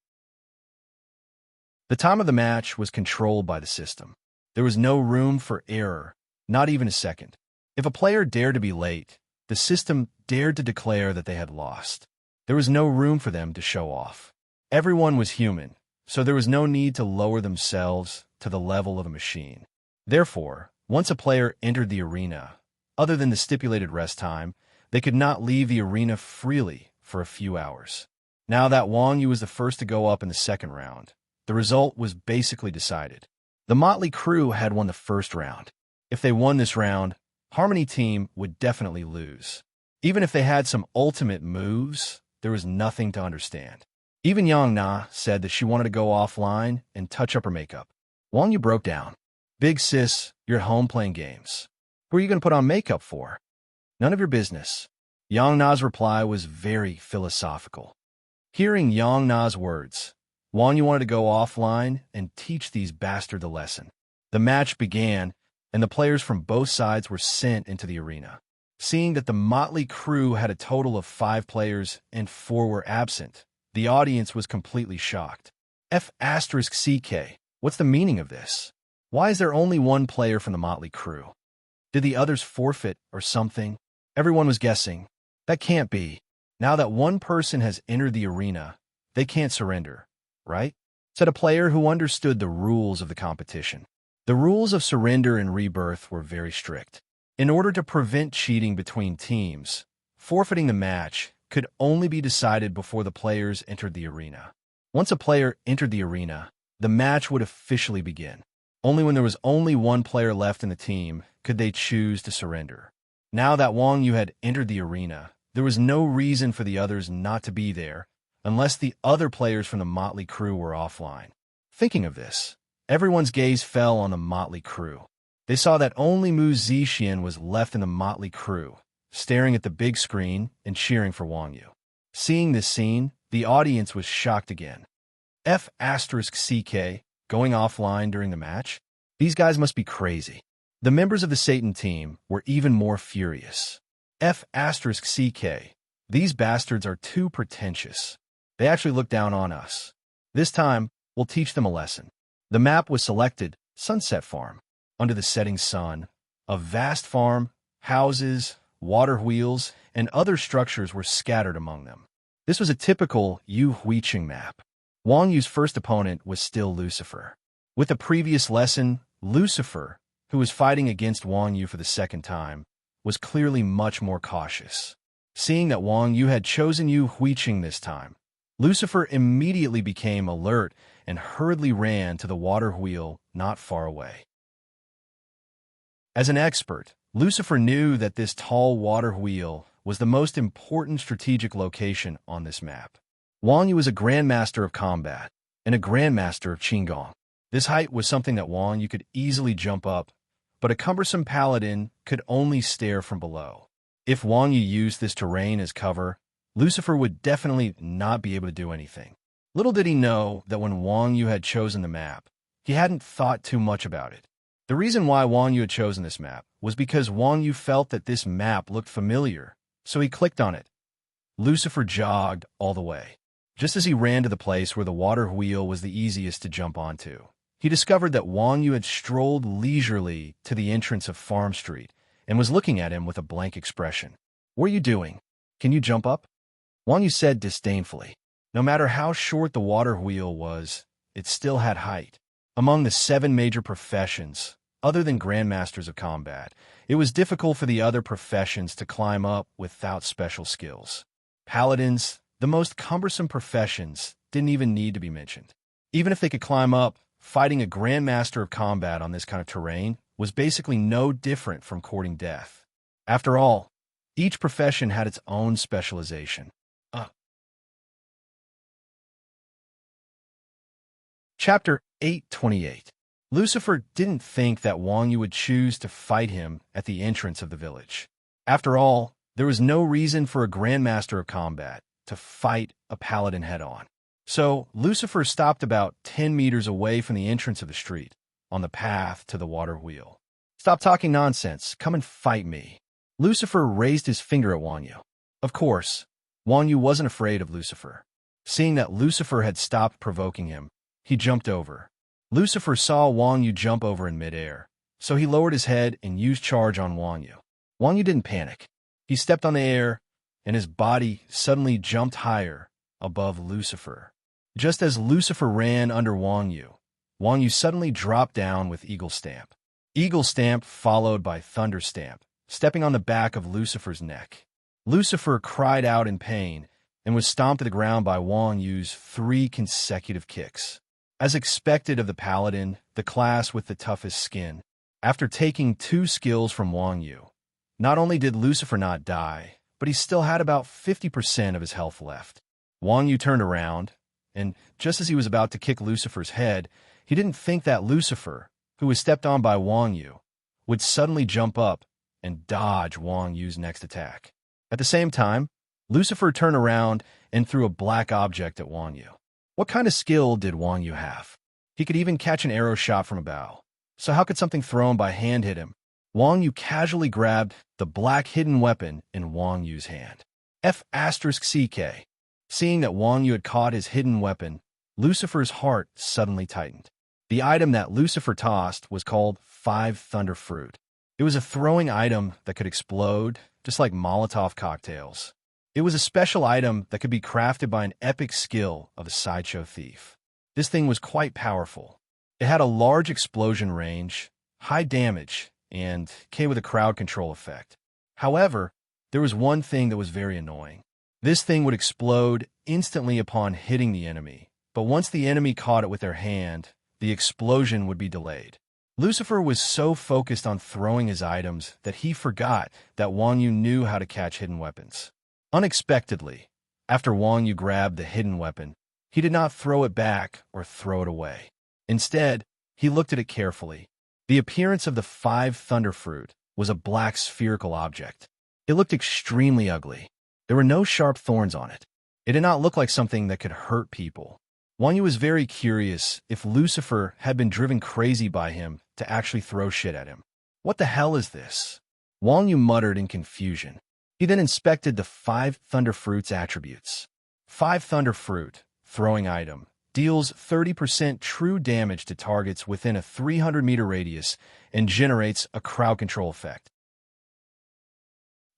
The time of the match was controlled by the system. There was no room for error, not even a second. If a player dared to be late, the system dared to declare that they had lost. There was no room for them to show off. Everyone was human, so there was no need to lower themselves to the level of a machine. Therefore, once a player entered the arena, other than the stipulated rest time, they could not leave the arena freely for a few hours. Now that Wang Yu was the first to go up in the second round, the result was basically decided. The Motley Crew had won the first round. If they won this round, Harmony Team would definitely lose. Even if they had some ultimate moves, there was nothing to understand. Even Yang Na said that she wanted to go offline and touch up her makeup. Wang Yu broke down. Big sis, you're at home playing games. Who are you going to put on makeup for? None of your business. Yang Na's reply was very philosophical. Hearing Yang Na's words, Wang Yu wanted to go offline and teach these bastards a lesson. The match began, and the players from both sides were sent into the arena. Seeing that the Motley Crew had a total of 5 players and 4 were absent, the audience was completely shocked. F***CK, what's the meaning of this? Why is there only 1 player from the Motley Crew? Did the others forfeit or something? Everyone was guessing. That can't be. Now that 1 person has entered the arena, they can't surrender, right? Said a player who understood the rules of the competition. The rules of surrender and rebirth were very strict. In order to prevent cheating between teams, forfeiting the match could only be decided before the players entered the arena. Once a player entered the arena, the match would officially begin. Only when there was only 1 player left in the team could they choose to surrender. Now that Wang Yu had entered the arena, there was no reason for the others not to be there, unless the other players from the motley crew were offline. Thinking of this, everyone's gaze fell on the motley crew. They saw that only Mu Zixin was left in the motley crew, staring at the big screen and cheering for Wang Yu. Seeing this scene, the audience was shocked again. F***CK, going offline during the match? These guys must be crazy. The members of the Satan team were even more furious. F***CK, these bastards are too pretentious. They actually look down on us. This time, we'll teach them a lesson. The map was selected, Sunset Farm. Under the setting sun, a vast farm, houses, water wheels, and other structures were scattered among them. This was a typical Yu Huiqing map. Wang Yu's first opponent was still Lucifer. With the previous lesson, Lucifer, who was fighting against Wang Yu for the second time, was clearly much more cautious. Seeing that Wang Yu had chosen Yu Huiqing this time, Lucifer immediately became alert and hurriedly ran to the water wheel not far away. As an expert, Lucifer knew that this tall water wheel was the most important strategic location on this map. Wang Yu was a Grandmaster of Combat and a Grandmaster of Qinggong. This height was something that Wang Yu could easily jump up, but a cumbersome paladin could only stare from below. If Wang Yu used this terrain as cover, Lucifer would definitely not be able to do anything. Little did he know that when Wang Yu had chosen the map, he hadn't thought too much about it. The reason why Wang Yu had chosen this map was because Wang Yu felt that this map looked familiar, so he clicked on it. Lucifer jogged all the way. Just as he ran to the place where the water wheel was the easiest to jump onto, he discovered that Wang Yu had strolled leisurely to the entrance of Farm Street and was looking at him with a blank expression. "What are you doing? Can you jump up?" Wang Yu said disdainfully. No matter how short the water wheel was, it still had height. Among the 7 major professions, other than Grandmasters of Combat, it was difficult for the other professions to climb up without special skills. Paladins, the most cumbersome professions, didn't even need to be mentioned. Even if they could climb up, fighting a Grandmaster of Combat on this kind of terrain was basically no different from courting death. After all, each profession had its own specialization. Chapter 828. Lucifer didn't think that Wang Yu would choose to fight him at the entrance of the village. After all, there was no reason for a Grandmaster of Combat to fight a paladin head-on. So, Lucifer stopped about 10 meters away from the entrance of the street, on the path to the water wheel. "Stop talking nonsense. Come and fight me." Lucifer raised his finger at Wang Yu. Of course, Wang Yu wasn't afraid of Lucifer. Seeing that Lucifer had stopped provoking him, he jumped over. Lucifer saw Wang Yu jump over in midair, so he lowered his head and used charge on Wang Yu. Wang Yu didn't panic. He stepped on the air, and his body suddenly jumped higher above Lucifer. Just as Lucifer ran under Wang Yu suddenly dropped down with Eagle Stamp. Eagle Stamp followed by Thunder Stamp, stepping on the back of Lucifer's neck. Lucifer cried out in pain and was stomped to the ground by Wang Yu's 3 consecutive kicks. As expected of the Paladin, the class with the toughest skin, after taking 2 skills from Wang Yu, not only did Lucifer not die, but he still had about 50% of his health left. Wang Yu turned around, and just as he was about to kick Lucifer's head, he didn't think that Lucifer, who was stepped on by Wang Yu, would suddenly jump up and dodge Wang Yu's next attack. At the same time, Lucifer turned around and threw a black object at Wang Yu. What kind of skill did Wang Yu have? He could even catch an arrow shot from a bow. So how could something thrown by hand hit him? Wang Yu casually grabbed the black hidden weapon in Wang Yu's hand. F***CK. Seeing that Wang Yu had caught his hidden weapon, Lucifer's heart suddenly tightened. The item that Lucifer tossed was called 5 Thunder Fruit. It was a throwing item that could explode, just like Molotov cocktails. It was a special item that could be crafted by an epic skill of a sideshow thief. This thing was quite powerful. It had a large explosion range, high damage, and came with a crowd control effect. However, there was one thing that was very annoying. This thing would explode instantly upon hitting the enemy, but once the enemy caught it with their hand, the explosion would be delayed. Lucifer was so focused on throwing his items that he forgot that Wang Yu knew how to catch hidden weapons. Unexpectedly, after Wang Yu grabbed the hidden weapon, he did not throw it back or throw it away. Instead, he looked at it carefully. The appearance of the 5 thunder fruit was a black spherical object. It looked extremely ugly. There were no sharp thorns on it. It did not look like something that could hurt people. Wang Yu was very curious if Lucifer had been driven crazy by him to actually throw shit at him. What the hell is this? Wang Yu muttered in confusion. He then inspected the 5 thunder fruit's attributes. 5 thunder fruit, throwing item, deals 30% true damage to targets within a 300-meter radius and generates a crowd control effect.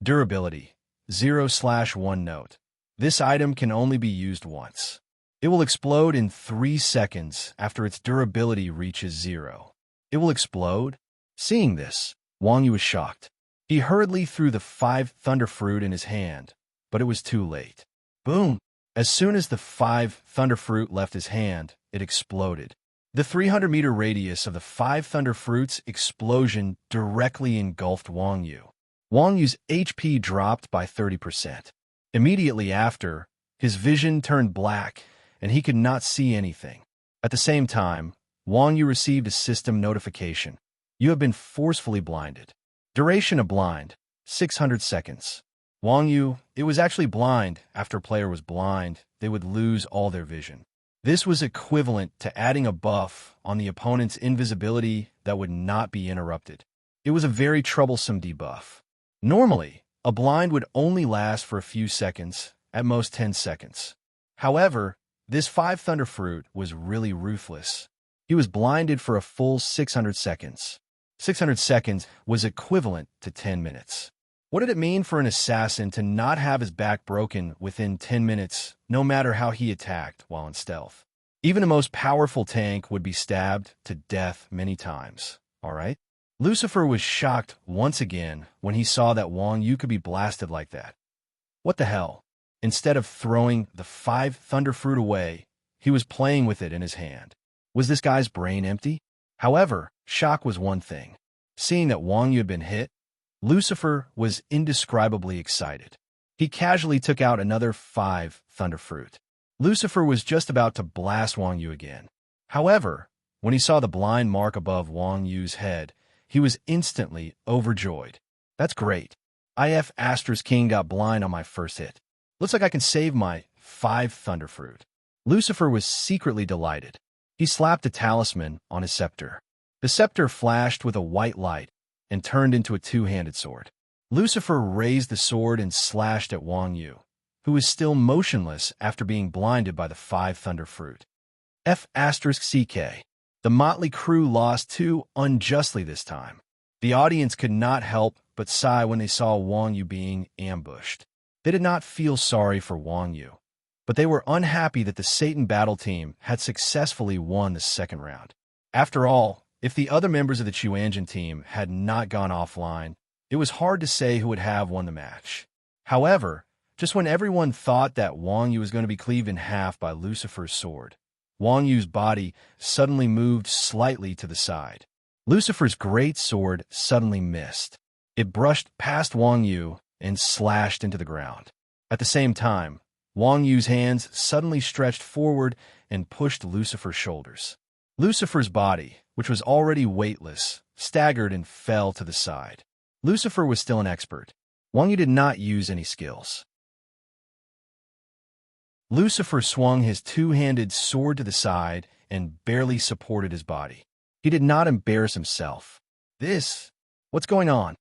Durability, 0/1 note. This item can only be used once. It will explode in 3 seconds after its durability reaches 0. It will explode? Seeing this, Wang Yu was shocked. He hurriedly threw the 5 thunder fruit in his hand, but it was too late. Boom! As soon as the 5 thunder fruit left his hand, it exploded. The 300-meter radius of the 5 thunder fruit's explosion directly engulfed Wang Yu. Wang Yu's HP dropped by 30%. Immediately after, his vision turned black, and he could not see anything. At the same time, Wang Yu received a system notification. You have been forcefully blinded. Duration of blind, 600 seconds. Wang Yu, it was actually blind. After a player was blind, they would lose all their vision. This was equivalent to adding a buff on the opponent's invisibility that would not be interrupted. It was a very troublesome debuff. Normally, a blind would only last for a few seconds, at most 10 seconds. However, this 5 thunder fruit was really ruthless. He was blinded for a full 600 seconds. 600 seconds was equivalent to 10 minutes. What did it mean for an assassin to not have his back broken within 10 minutes, no matter how he attacked while in stealth? Even the most powerful tank would be stabbed to death many times, alright? Lucifer was shocked once again when he saw that Wang Yu could be blasted like that. What the hell? Instead of throwing the 5 thunder fruit away, he was playing with it in his hand. Was this guy's brain empty? However, shock was one thing. Seeing that Wang Yu had been hit, Lucifer was indescribably excited. He casually took out another 5 thunder fruit. Lucifer was just about to blast Wang Yu again. However, when he saw the blind mark above Wang Yu's head, he was instantly overjoyed. That's great. IF Astra's King got blind on my first hit. Looks like I can save my 5 thunder fruit. Lucifer was secretly delighted. He slapped a talisman on his scepter. The scepter flashed with a white light and turned into a 2-handed sword. Lucifer raised the sword and slashed at Wang Yu, who was still motionless after being blinded by the 5 thunder fruit. F***CK. The motley crew lost too unjustly this time. The audience could not help but sigh when they saw Wang Yu being ambushed. They did not feel sorry for Wang Yu, but they were unhappy that the Satan battle team had successfully won the second round. After all, if the other members of the Chuanjin team had not gone offline, it was hard to say who would have won the match. However, just when everyone thought that Wang Yu was going to be cleaved in half by Lucifer's sword, Wang Yu's body suddenly moved slightly to the side. Lucifer's great sword suddenly missed. It brushed past Wang Yu and slashed into the ground. At the same time, Wang Yu's hands suddenly stretched forward and pushed Lucifer's shoulders. Lucifer's body, which was already weightless, staggered and fell to the side. Lucifer was still an expert. Wang Yu did not use any skills. Lucifer swung his 2-handed sword to the side and barely supported his body. He did not embarrass himself. What's going on?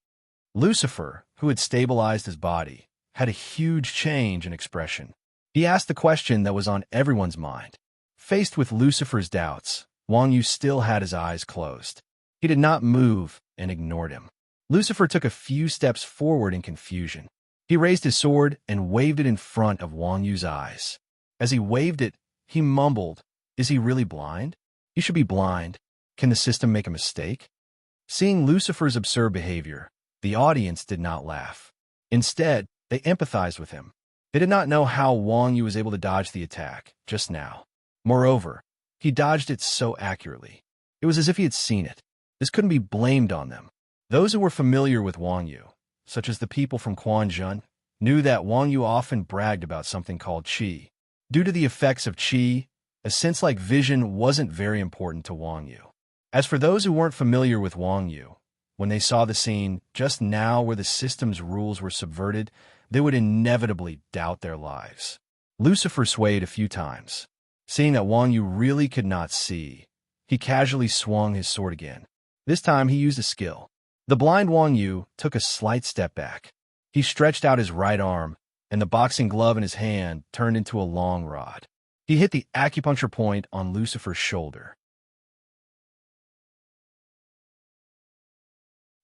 Lucifer, who had stabilized his body, had a huge change in expression. He asked the question that was on everyone's mind. Faced with Lucifer's doubts, Wang Yu still had his eyes closed. He did not move and ignored him. Lucifer took a few steps forward in confusion. He raised his sword and waved it in front of Wang Yu's eyes. As he waved it, he mumbled, "Is he really blind? He should be blind. Can the system make a mistake?" Seeing Lucifer's absurd behavior, the audience did not laugh. Instead, they empathized with him. They did not know how Wang Yu was able to dodge the attack just now. Moreover, he dodged it so accurately. It was as if he had seen it. This couldn't be blamed on them. Those who were familiar with Wang Yu, such as the people from Quanzhen, knew that Wang Yu often bragged about something called qi. Due to the effects of qi, a sense-like vision wasn't very important to Wang Yu. As for those who weren't familiar with Wang Yu, when they saw the scene just now where the system's rules were subverted, they would inevitably doubt their lives. Lucifer swayed a few times. Seeing that Wang Yu really could not see, he casually swung his sword again. This time he used a skill. The blind Wang Yu took a slight step back. He stretched out his right arm, and the boxing glove in his hand turned into a long rod. He hit the acupuncture point on Lucifer's shoulder.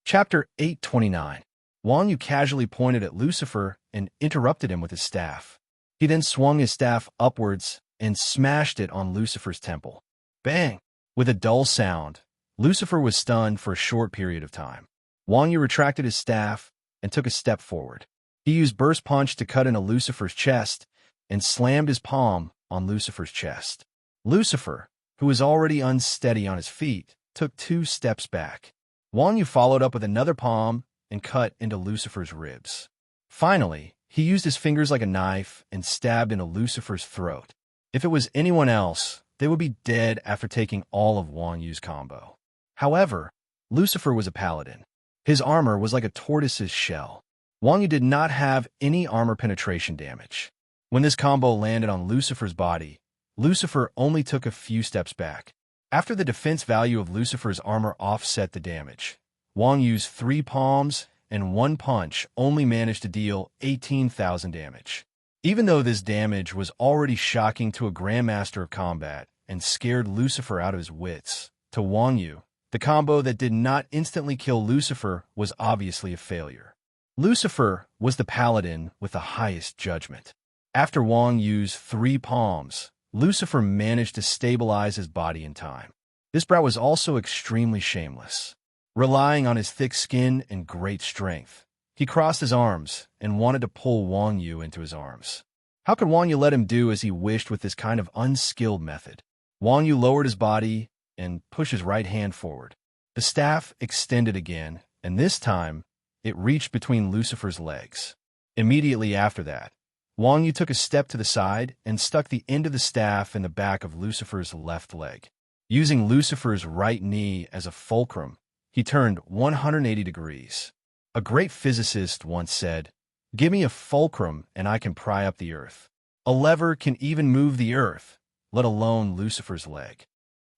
Chapter 829. Wang Yu casually pointed at Lucifer and interrupted him with his staff. He then swung his staff upwards and smashed it on Lucifer's temple. Bang! With a dull sound, Lucifer was stunned for a short period of time. Wang Yu retracted his staff and took a step forward. He used Burst Punch to cut into Lucifer's chest and slammed his palm on Lucifer's chest. Lucifer, who was already unsteady on his feet, took 2 steps back. Wang Yu followed up with another palm and cut into Lucifer's ribs. Finally, he used his fingers like a knife and stabbed into Lucifer's throat. If it was anyone else, they would be dead after taking all of Wang Yu's combo. However, Lucifer was a paladin. His armor was like a tortoise's shell. Wang Yu did not have any armor penetration damage. When this combo landed on Lucifer's body, Lucifer only took a few steps back. After the defense value of Lucifer's armor offset the damage, Wang Yu's 3 palms and 1 punch only managed to deal 18,000 damage. Even though this damage was already shocking to a Grandmaster of Combat and scared Lucifer out of his wits, to Wang Yu, the combo that did not instantly kill Lucifer was obviously a failure. Lucifer was the paladin with the highest judgment. After Wang Yu's 3 palms, Lucifer managed to stabilize his body in time. This brat was also extremely shameless. Relying on his thick skin and great strength, he crossed his arms and wanted to pull Wang Yu into his arms. How could Wang Yu let him do as he wished with this kind of unskilled method? Wang Yu lowered his body and pushed his right hand forward. The staff extended again, and this time, it reached between Lucifer's legs. Immediately after that, Wang Yu took a step to the side and stuck the end of the staff in the back of Lucifer's left leg. Using Lucifer's right knee as a fulcrum, he turned 180 degrees. A great physicist once said, "Give me a fulcrum and I can pry up the earth. A lever can even move the earth, let alone Lucifer's leg."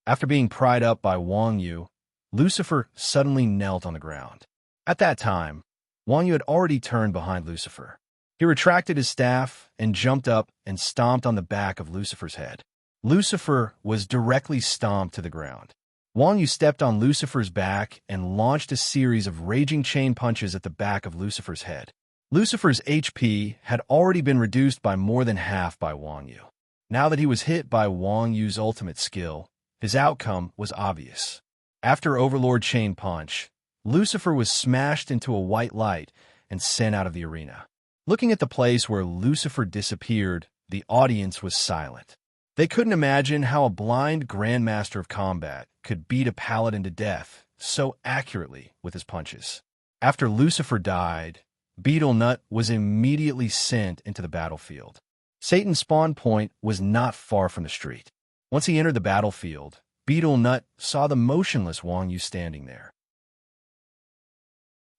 After being pried up by Wang Yu, Lucifer suddenly knelt on the ground. At that time, Wang Yu had already turned behind Lucifer. He retracted his staff and jumped up and stomped on the back of Lucifer's head. Lucifer was directly stomped to the ground. Wang Yu stepped on Lucifer's back and launched a series of raging chain punches at the back of Lucifer's head. Lucifer's HP had already been reduced by more than half by Wang Yu. Now that he was hit by Wang Yu's ultimate skill, his outcome was obvious. After Overlord Chain Punch, Lucifer was smashed into a white light and sent out of the arena. Looking at the place where Lucifer disappeared, the audience was silent. They couldn't imagine how a blind Grandmaster of Combat could beat a paladin to death so accurately with his punches. After Lucifer died, Beetle Nut was immediately sent into the battlefield. Satan's spawn point was not far from the street. Once he entered the battlefield, Beetle Nut saw the motionless Wang Yu standing there.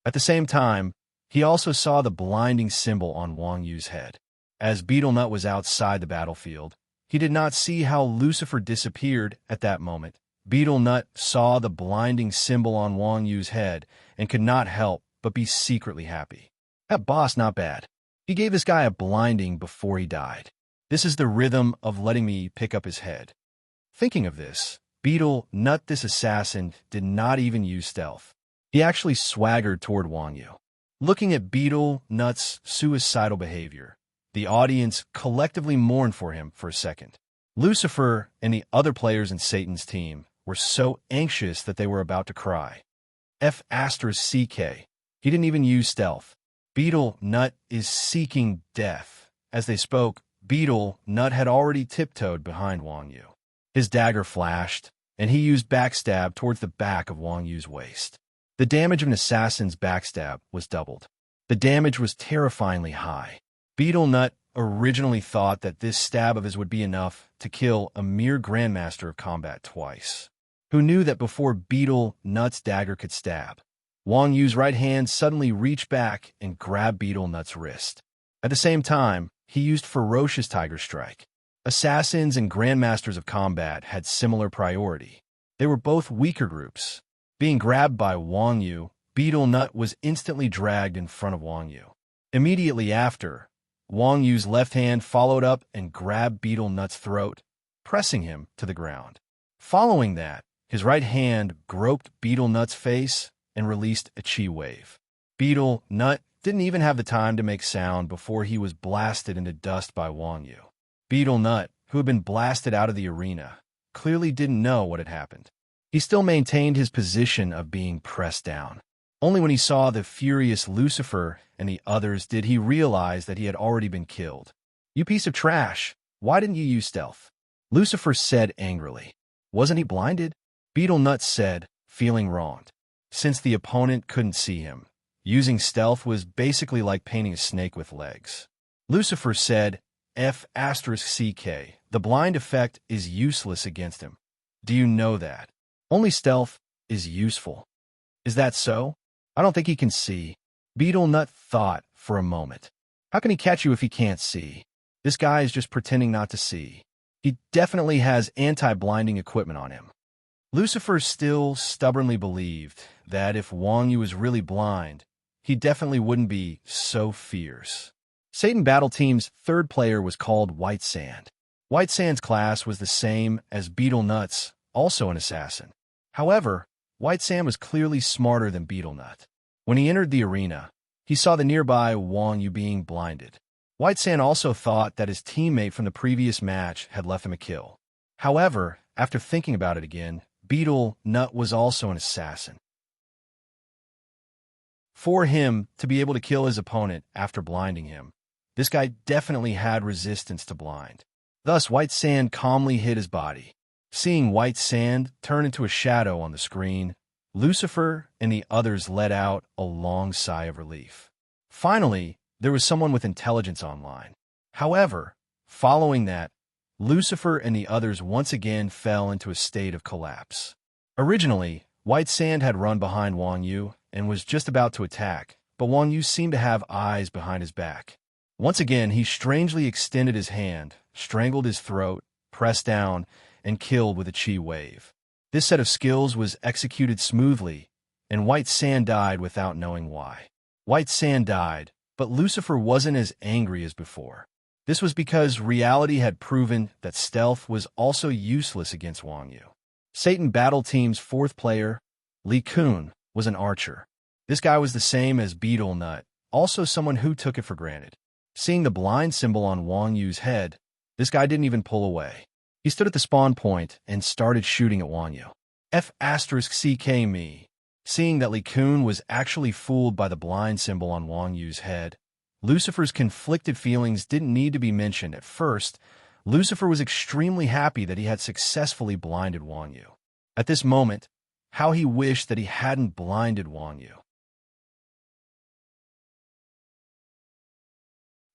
At the same time, he also saw the blinding symbol on Wang Yu's head. As Beetle Nut was outside the battlefield, he did not see how Lucifer disappeared at that moment. Beetle Nut saw the blinding symbol on Wang Yu's head and could not help but be secretly happy. That boss not bad. He gave this guy a blinding before he died. This is the rhythm of letting me pick up his head. Thinking of this, Beetle Nut, this assassin, did not even use stealth. He actually swaggered toward Wang Yu. Looking at Beetle Nut's suicidal behavior, the audience collectively mourned for him for a second. Lucifer and the other players in Satan's team were so anxious that they were about to cry. F***CK. He didn't even use stealth. Beetle Nut is seeking death. As they spoke, Beetle Nut had already tiptoed behind Wang Yu. His dagger flashed, and he used backstab towards the back of Wang Yu's waist. The damage of an assassin's backstab was doubled. The damage was terrifyingly high. Beetle Nut originally thought that this stab of his would be enough to kill a mere grandmaster of combat twice. Who knew that before Beetle Nut's dagger could stab, Wang Yu's right hand suddenly reached back and grabbed Beetle Nut's wrist. At the same time, he used Ferocious Tiger Strike. Assassins and grandmasters of combat had similar priority. They were both weaker groups. Being grabbed by Wang Yu, Beetle Nut was instantly dragged in front of Wang Yu. Immediately after, Wang Yu's left hand followed up and grabbed Beetle Nut's throat, pressing him to the ground. Following that, his right hand groped Beetle Nut's face and released a chi wave. Beetle Nut didn't even have the time to make sound before he was blasted into dust by Wang Yu. Beetle Nut, who had been blasted out of the arena, clearly didn't know what had happened. He still maintained his position of being pressed down. Only when he saw the furious Lucifer and the others did he realize that he had already been killed. "You piece of trash! Why didn't you use stealth?" Lucifer said angrily. "Wasn't he blinded?" Beetle Nut said, feeling wronged. Since the opponent couldn't see him, using stealth was basically like painting a snake with legs. Lucifer said, F***CK, the blind effect is useless against him. Do you know that? Only stealth is useful. Is that so? I don't think he can see. Beetle Nut thought for a moment. How can he catch you if he can't see? This guy is just pretending not to see. He definitely has anti-blinding equipment on him. Lucifer still stubbornly believed that if Wang Yu was really blind, he definitely wouldn't be so fierce. Satan Battle Team's third player was called White Sand. White Sand's class was the same as Beetle Nut's, also an assassin. However, White Sand was clearly smarter than Beetle Nut. When he entered the arena, he saw the nearby Wang Yu being blinded. White Sand also thought that his teammate from the previous match had left him a kill. However, after thinking about it again, Beetle Nut was also an assassin. For him to be able to kill his opponent after blinding him, this guy definitely had resistance to blind. Thus, White Sand calmly hid his body. Seeing White Sand turn into a shadow on the screen, Lucifer and the others let out a long sigh of relief. Finally, there was someone with intelligence online. However, following that, Lucifer and the others once again fell into a state of collapse. Originally, White Sand had run behind Wang Yu and was just about to attack, but Wang Yu seemed to have eyes behind his back. Once again, he strangely extended his hand, strangled his throat, pressed down, and killed with a chi wave. This set of skills was executed smoothly, and White Sand died without knowing why. White Sand died, but Lucifer wasn't as angry as before. This was because reality had proven that stealth was also useless against Wang Yu. Satan Battle Team's fourth player, Li Kun, was an archer. This guy was the same as Beetle Nut, also someone who took it for granted. Seeing the blind symbol on Wang Yu's head, this guy didn't even pull away. He stood at the spawn point and started shooting at Wang Yu. F***CK me. Seeing that Li Kun was actually fooled by the blind symbol on Wang Yu's head, Lucifer's conflicted feelings didn't need to be mentioned. At first, Lucifer was extremely happy that he had successfully blinded Wang Yu. At this moment, how he wished that he hadn't blinded Wang Yu.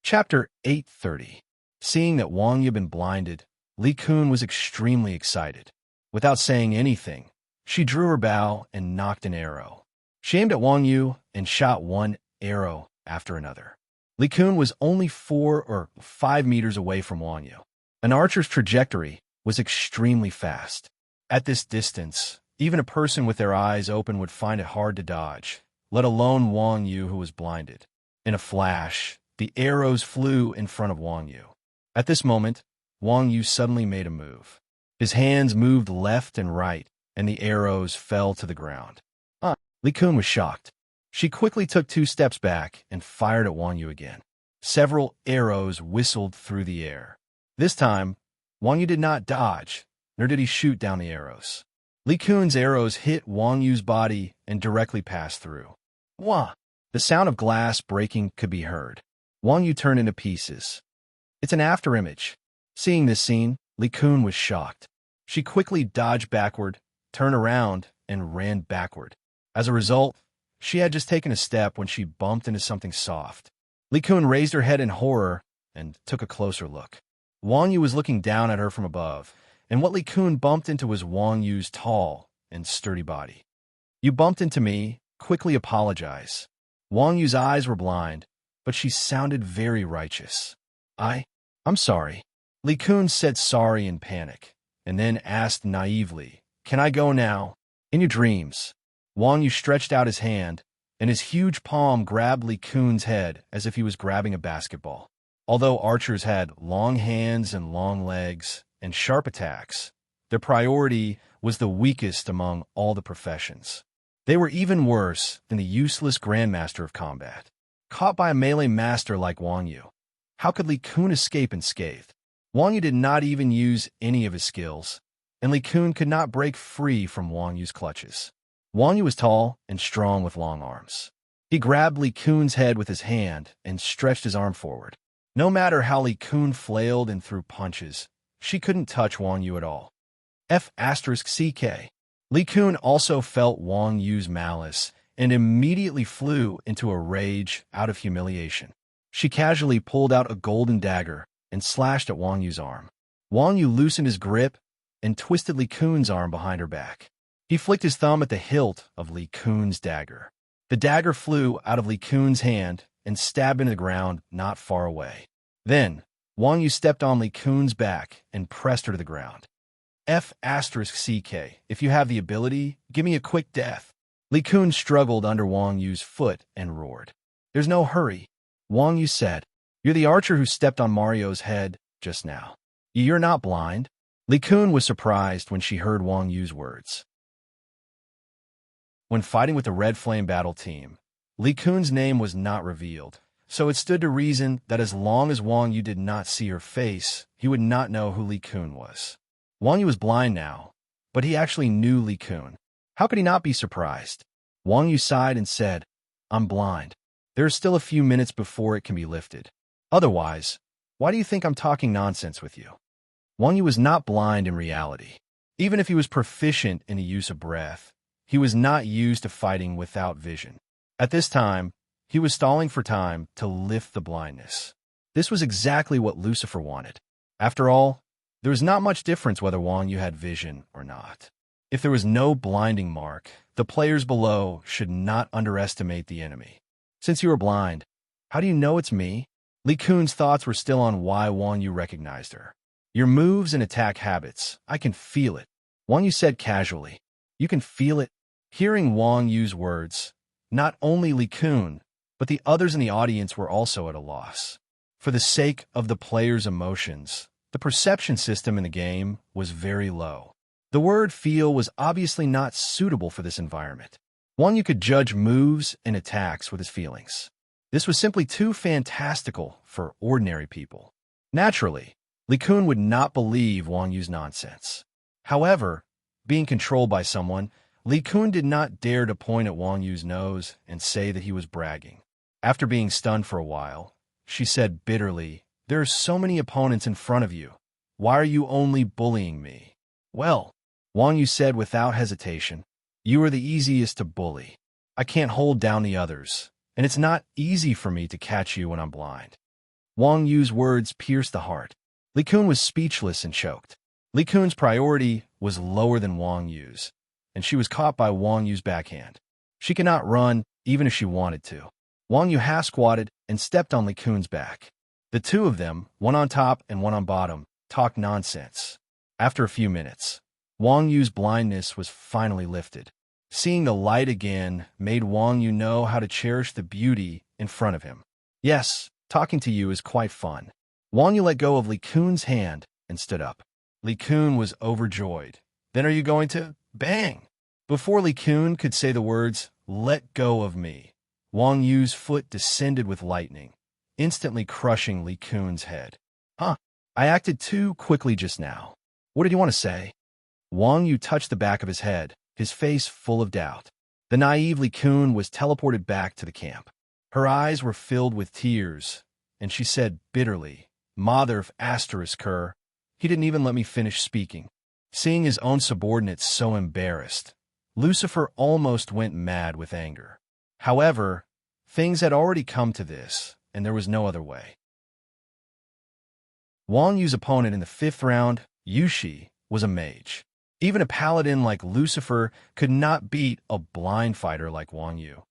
Chapter 830. Seeing that Wang Yu had been blinded, Li Kun was extremely excited. Without saying anything, she drew her bow and knocked an arrow. She aimed at Wang Yu and shot one arrow after another. Li Kun was only 4 or 5 meters away from Wang Yu. An archer's trajectory was extremely fast. At this distance, even a person with their eyes open would find it hard to dodge, let alone Wang Yu who was blinded. In a flash, the arrows flew in front of Wang Yu. At this moment, Wang Yu suddenly made a move. His hands moved left and right, and the arrows fell to the ground. Li Kun was shocked. She quickly took 2 steps back and fired at Wang Yu again. Several arrows whistled through the air. This time, Wang Yu did not dodge, nor did he shoot down the arrows. Li Kun's arrows hit Wang Yu's body and directly passed through. Wah! The sound of glass breaking could be heard. Wang Yu turned into pieces. It's an afterimage. Seeing this scene, Li Kun was shocked. She quickly dodged backward, turned around, and ran backward. As a result, she had just taken a step when she bumped into something soft. Li Kun raised her head in horror and took a closer look. Wang Yu was looking down at her from above, and what Li Kun bumped into was Wang Yu's tall and sturdy body. "You bumped into me. Quickly apologize." Wang Yu's eyes were blind, but she sounded very righteous. I'm sorry." Li Kun said sorry in panic, and then asked naively, "Can I go now?" "In your dreams." Wang Yu stretched out his hand, and his huge palm grabbed Li Kun's head as if he was grabbing a basketball. Although archers had long hands and long legs and sharp attacks, their priority was the weakest among all the professions. They were even worse than the useless grandmaster of combat. Caught by a melee master like Wang Yu, how could Li Kun escape unscathed? Wang Yu did not even use any of his skills, and Li Kun could not break free from Wang Yu's clutches. Wang Yu was tall and strong with long arms. He grabbed Li Kun's head with his hand and stretched his arm forward. No matter how Li Kun flailed and threw punches, she couldn't touch Wang Yu at all. F***CK. Li Kun also felt Wang Yu's malice and immediately flew into a rage out of humiliation. She casually pulled out a golden dagger and slashed at Wang Yu's arm. Wang Yu loosened his grip and twisted Li Kun's arm behind her back. He flicked his thumb at the hilt of Li Kun's dagger. The dagger flew out of Li Kun's hand and stabbed into the ground not far away. Then, Wang Yu stepped on Li Kun's back and pressed her to the ground. F***CK. If you have the ability, give me a quick death. Li Kun struggled under Wang Yu's foot and roared. "There's no hurry," Wang Yu said. "You're the archer who stepped on Mario's head just now. You're not blind." Li Kun was surprised when she heard Wang Yu's words. When fighting with the Red Flame battle team, Li Kun's name was not revealed, so it stood to reason that as long as Wang Yu did not see her face, he would not know who Li Kun was. Wang Yu was blind now, but he actually knew Li Kun. How could he not be surprised? Wang Yu sighed and said, "I'm blind. There are still a few minutes before it can be lifted. Otherwise, why do you think I'm talking nonsense with you?" Wang Yu was not blind in reality. Even if he was proficient in the use of breath, he was not used to fighting without vision. At this time, he was stalling for time to lift the blindness. This was exactly what Lucifer wanted. After all, there was not much difference whether Wang Yu had vision or not. If there was no blinding mark, the players below should not underestimate the enemy. "Since you are blind, how do you know it's me?" Li Kun's thoughts were still on why Wang Yu recognized her. "Your moves and attack habits, I can feel it," Wang Yu said casually. "You can feel it?" Hearing Wang Yu's words, not only Li Kun, but the others in the audience were also at a loss. For the sake of the players' emotions, the perception system in the game was very low. The word feel was obviously not suitable for this environment. Wang Yu could judge moves and attacks with his feelings. This was simply too fantastical for ordinary people. Naturally, Li Kun would not believe Wang Yu's nonsense. However, being controlled by someone, Li Kun did not dare to point at Wang Yu's nose and say that he was bragging. After being stunned for a while, she said bitterly, "There are so many opponents in front of you. Why are you only bullying me?" "Well," Wang Yu said without hesitation, "you are the easiest to bully. I can't hold down the others, and it's not easy for me to catch you when I'm blind." Wang Yu's words pierced the heart. Li Kun was speechless and choked. Li Kun's priority was lower than Wang Yu's, and she was caught by Wang Yu's backhand. She could not run even if she wanted to. Wang Yu half-squatted and stepped on Li Kun's back. The two of them, one on top and one on bottom, talked nonsense. After a few minutes, Wang Yu's blindness was finally lifted. Seeing the light again made Wang Yu know how to cherish the beauty in front of him. "Yes, talking to you is quite fun." Wang Yu let go of Li Kun's hand and stood up. Li Kun was overjoyed. "Then are you going to—" Bang! Before Li Kun could say the words, "Let go of me," Wang Yu's foot descended with lightning, instantly crushing Li Kun's head. "Huh, I acted too quickly just now. What did you want to say?" Wang Yu touched the back of his head, his face full of doubt. The naive Li Kun was teleported back to the camp. Her eyes were filled with tears, and she said bitterly, "Mother of ***her, he didn't even let me finish speaking." Seeing his own subordinates so embarrassed, Lucifer almost went mad with anger. However, things had already come to this, and there was no other way. Wang Yu's opponent in the 5th round, Yushi, was a mage. Even a paladin like Lucifer could not beat a blind fighter like Wang Yu.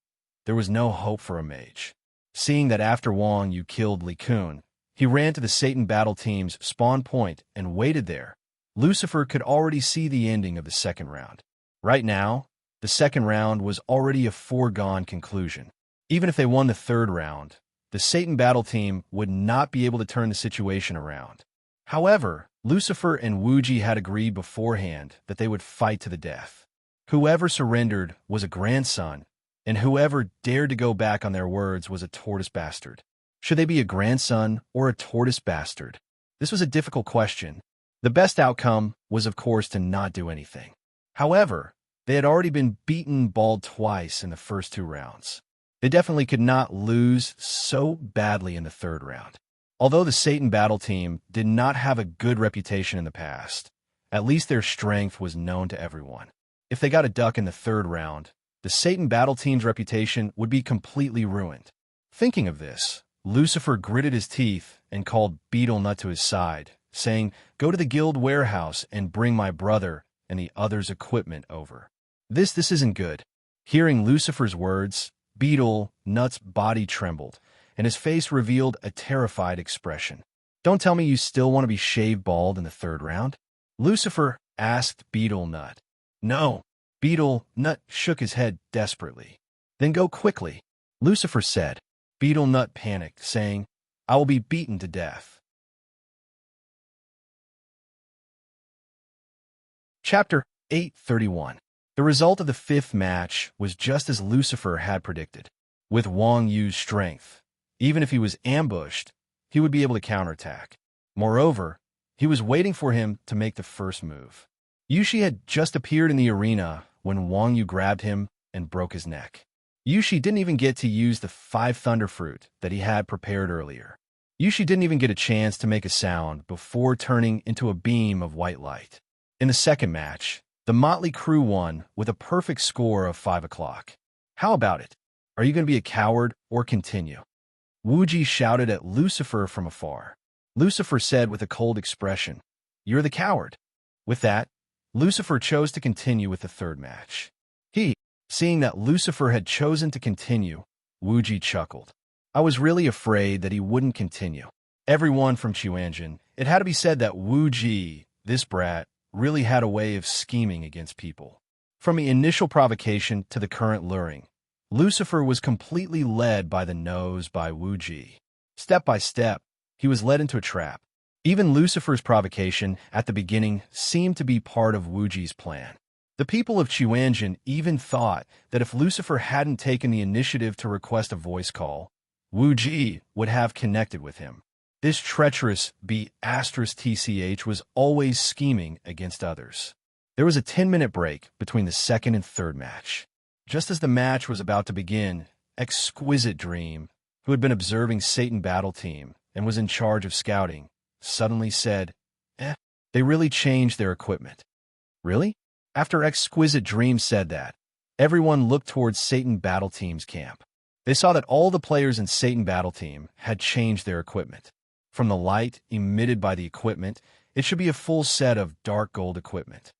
There was no hope for a mage. Seeing that after Wang Yu killed Li Kun, he ran to the Satan battle team's spawn point and waited there. Lucifer could already see the ending of the 2nd round. Right now, the 2nd round was already a foregone conclusion. Even if they won the 3rd round, the Satan battle team would not be able to turn the situation around. However, Lucifer and Wuji had agreed beforehand that they would fight to the death. Whoever surrendered was a grandson, and whoever dared to go back on their words was a tortoise bastard. Should they be a grandson or a tortoise bastard? This was a difficult question. The best outcome was, of course, to not do anything. However, they had already been beaten bald twice in the first 2 rounds. They definitely could not lose so badly in the 3rd round. Although the Satan battle team did not have a good reputation in the past, at least their strength was known to everyone. If they got a duck in the 3rd round, the Satan battle team's reputation would be completely ruined. Thinking of this, Lucifer gritted his teeth and called Beetle Nut to his side, saying, "Go to the guild warehouse and bring my brother and the others' equipment over." This isn't good. Hearing Lucifer's words, Beetle Nut's body trembled, and his face revealed a terrified expression. "Don't tell me you still want to be shaved bald in the 3rd round?" Lucifer asked Beetle Nut. "No." Beetle Nut shook his head desperately. "Then go quickly," Lucifer said. Beetle Nut panicked, saying, "I will be beaten to death." Chapter 831. The result of the 5th match was just as Lucifer had predicted. With Wang Yu's strength, even if he was ambushed, he would be able to counterattack. Moreover, he was waiting for him to make the first move. Yushi had just appeared in the arena when Wang Yu grabbed him and broke his neck. Yushi didn't even get to use the 5 thunder fruit that he had prepared earlier. Yushi didn't even get a chance to make a sound before turning into a beam of white light. In the 2nd match, the motley crew won with a perfect score of 5 o'clock. "How about it? Are you going to be a coward or continue?" Wuji shouted at Lucifer from afar. Lucifer said with a cold expression, "You're the coward." With that, Lucifer chose to continue with the 3rd match. Seeing that Lucifer had chosen to continue, Wuji chuckled. "I was really afraid that he wouldn't continue." Everyone from Chuanjin, it had to be said that Wuji, this brat, really had a way of scheming against people. From the initial provocation to the current luring, Lucifer was completely led by the nose by Wuji. Step by step, he was led into a trap. Even Lucifer's provocation at the beginning seemed to be part of Wuji's plan. The people of Chuanjin even thought that if Lucifer hadn't taken the initiative to request a voice call, Wuji would have connected with him. This treacherous B*TCH was always scheming against others. There was a 10-minute break between the 2nd and 3rd match. Just as the match was about to begin, Exquisite Dream, who had been observing Satan battle team and was in charge of scouting, suddenly said, they really changed their equipment." "Really?" After Exquisite Dream said that, everyone looked towards Satan battle team's camp. They saw that all the players in Satan battle team had changed their equipment. From the light emitted by the equipment, it should be a full set of dark gold equipment.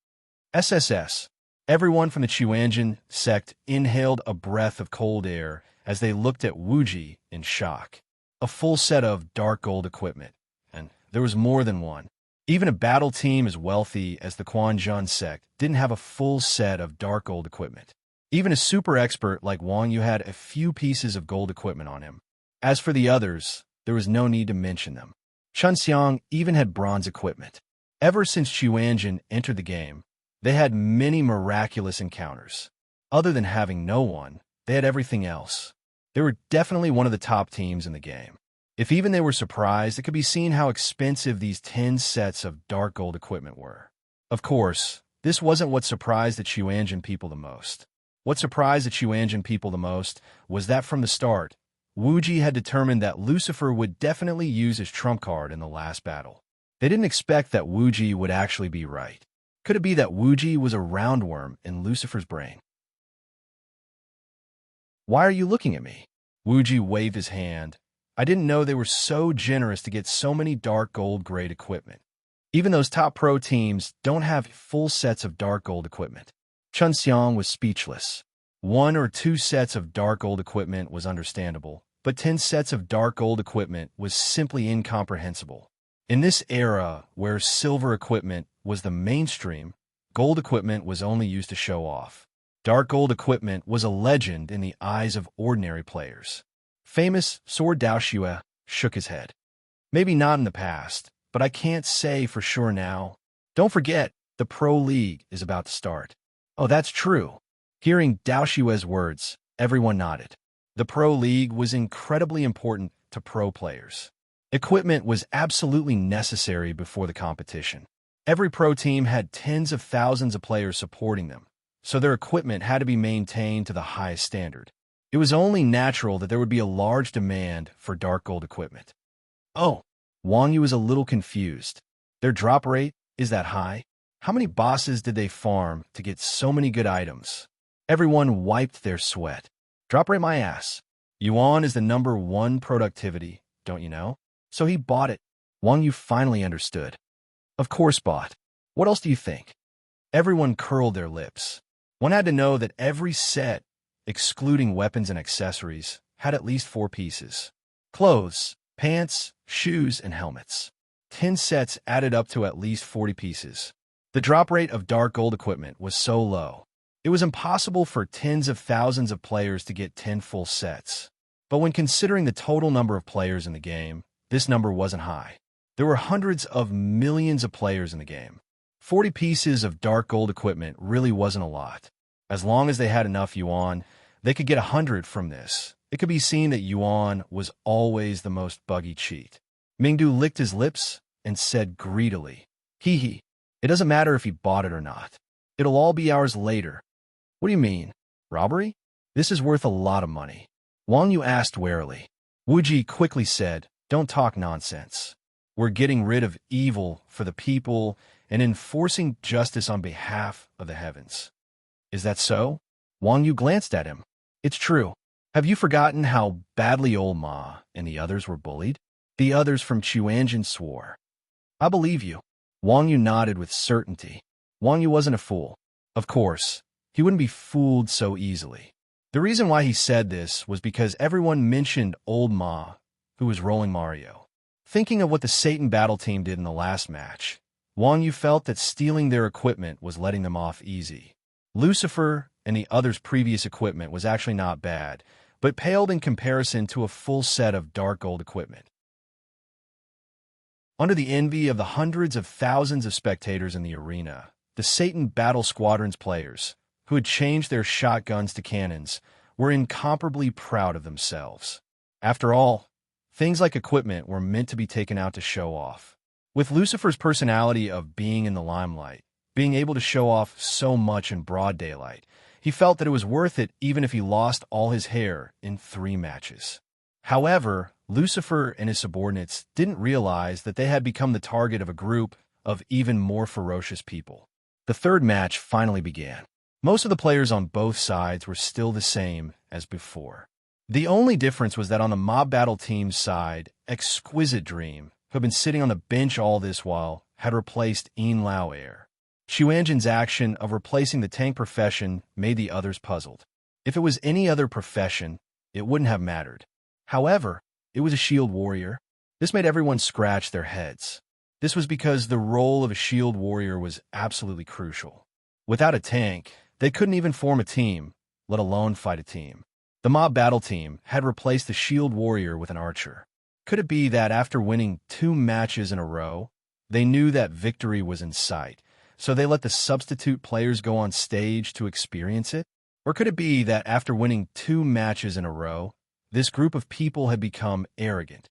SSS. Everyone from the Chuanjin sect inhaled a breath of cold air as they looked at Wuji in shock. A full set of dark gold equipment, and there was more than one. Even a battle team as wealthy as the Quanjun sect didn't have a full set of dark gold equipment. Even a super expert like Wang Yu had a few pieces of gold equipment on him. As for the others, there was no need to mention them. Chunxiang even had bronze equipment. Ever since Chuanjin entered the game, they had many miraculous encounters. Other than having no one, they had everything else. They were definitely one of the top teams in the game. If even they were surprised, it could be seen how expensive these 10 sets of dark gold equipment were. Of course, this wasn't what surprised the Chuanjin people the most. What surprised the Chuanjin people the most was that from the start, Wuji had determined that Lucifer would definitely use his trump card in the last battle. They didn't expect that Wuji would actually be right. Could it be that Wuji was a roundworm in Lucifer's brain? Why are you looking at me? Wuji waved his hand. I didn't know they were so generous to get so many dark gold grade equipment. Even those top pro teams don't have full sets of dark gold equipment. Chun Xiang was speechless. 1 or 2 sets of dark gold equipment was understandable, but 10 sets of dark gold equipment was simply incomprehensible. In this era, where silver equipment was the mainstream, gold equipment was only used to show off. Dark gold equipment was a legend in the eyes of ordinary players. Famous Sword Dao Xue shook his head. Maybe not in the past, but I can't say for sure now. Don't forget, the Pro League is about to start. Oh, that's true. Hearing Dao Xue's words, everyone nodded. The Pro League was incredibly important to pro players. Equipment was absolutely necessary before the competition. Every pro team had tens of thousands of players supporting them, so their equipment had to be maintained to the highest standard. It was only natural that there would be a large demand for dark gold equipment. Oh, Wang Yu was a little confused. Their drop rate is that high? How many bosses did they farm to get so many good items? Everyone wiped their sweat. Drop rate my ass. Yuan is the #1 productivity, don't you know? So he bought it. Wang Yu finally understood. Of course bought. What else do you think? Everyone curled their lips. One had to know that every set, excluding weapons and accessories, had at least 4 pieces. Clothes, pants, shoes, and helmets. 10 sets added up to at least 40 pieces. The drop rate of dark gold equipment was so low. It was impossible for tens of thousands of players to get 10 full sets. But when considering the total number of players in the game, this number wasn't high. There were hundreds of millions of players in the game. 40 pieces of dark gold equipment really wasn't a lot. As long as they had enough yuan, they could get 100 from this. It could be seen that yuan was always the most buggy cheat. Mingdu licked his lips and said greedily, "Hee hee, it doesn't matter if he bought it or not. It'll all be ours later." What do you mean? Robbery? This is worth a lot of money. Wang Yu asked warily. Wuji quickly said, "Don't talk nonsense. We're getting rid of evil for the people and enforcing justice on behalf of the heavens." Is that so? Wang Yu glanced at him. It's true. Have you forgotten how badly old Ma and the others were bullied? The others from Chuanjin swore. I believe you. Wang Yu nodded with certainty. Wang Yu wasn't a fool. Of course, he wouldn't be fooled so easily. The reason why he said this was because everyone mentioned old Ma, who was rolling Mario. Thinking of what the Satan battle team did in the last match, Wang Yu felt that stealing their equipment was letting them off easy. Lucifer and the others' previous equipment was actually not bad, but paled in comparison to a full set of dark gold equipment. Under the envy of the hundreds of thousands of spectators in the arena, the Satan Battle Squadron's players, who had changed their shotguns to cannons, were incomparably proud of themselves. After all, things like equipment were meant to be taken out to show off. With Lucifer's personality of being in the limelight, being able to show off so much in broad daylight, he felt that it was worth it even if he lost all his hair in 3 matches. However, Lucifer and his subordinates didn't realize that they had become the target of a group of even more ferocious people. The 3rd match finally began. Most of the players on both sides were still the same as before. The only difference was that on the Mob Battle team's side, Exquisite Dream, who had been sitting on the bench all this while, had replaced Yin Lao Air. Xuanjin's action of replacing the tank profession made the others puzzled. If it was any other profession, it wouldn't have mattered. However, it was a shield warrior. This made everyone scratch their heads. This was because the role of a shield warrior was absolutely crucial. Without a tank, they couldn't even form a team, let alone fight a team. The Mob Battle team had replaced the shield warrior with an archer. Could it be that after winning 2 matches in a row, they knew that victory was in sight, so they let the substitute players go on stage to experience it? Or could it be that after winning 2 matches in a row, this group of people had become arrogant?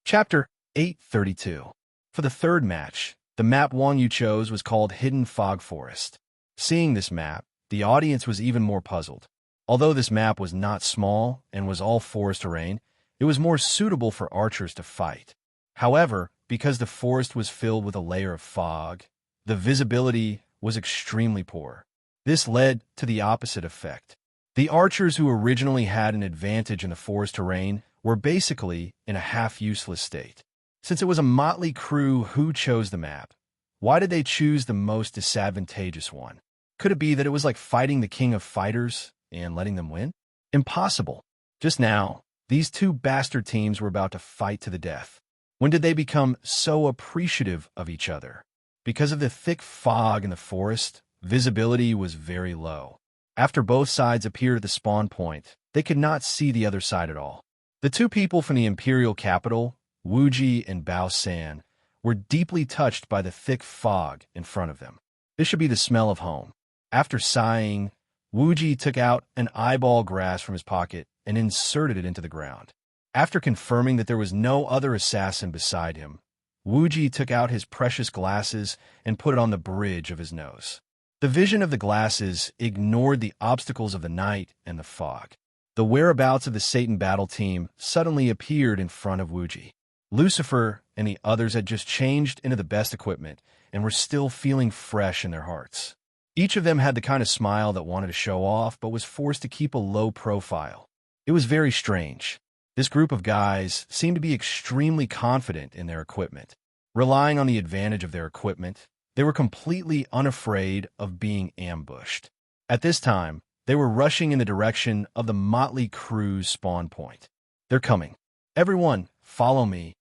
Chapter 832. For the 3rd match, the map Wang Yu chose was called Hidden Fog Forest. Seeing this map, the audience was even more puzzled. Although this map was not small and was all forest terrain, it was more suitable for archers to fight. However, because the forest was filled with a layer of fog, the visibility was extremely poor. This led to the opposite effect. The archers who originally had an advantage in the forest terrain were basically in a half-useless state. Since it was a motley crew who chose the map, why did they choose the most disadvantageous one? Could it be that it was like fighting the king of fighters and letting them win? Impossible. Just now, these two bastard teams were about to fight to the death. When did they become so appreciative of each other? Because of the thick fog in the forest, visibility was very low. After both sides appeared at the spawn point, they could not see the other side at all. The two people from the imperial capital, Wuji and Bao San, were deeply touched by the thick fog in front of them. This should be the smell of home. After sighing, Wuji took out an eyeball grass from his pocket and inserted it into the ground. After confirming that there was no other assassin beside him, Wuji took out his precious glasses and put it on the bridge of his nose. The vision of the glasses ignored the obstacles of the night and the fog. The whereabouts of the Satan battle team suddenly appeared in front of Wuji. Lucifer and the others had just changed into the best equipment and were still feeling fresh in their hearts. Each of them had the kind of smile that wanted to show off but was forced to keep a low profile. It was very strange. This group of guys seemed to be extremely confident in their equipment. Relying on the advantage of their equipment, they were completely unafraid of being ambushed. At this time, they were rushing in the direction of the motley crew's spawn point. They're coming. Everyone, follow me.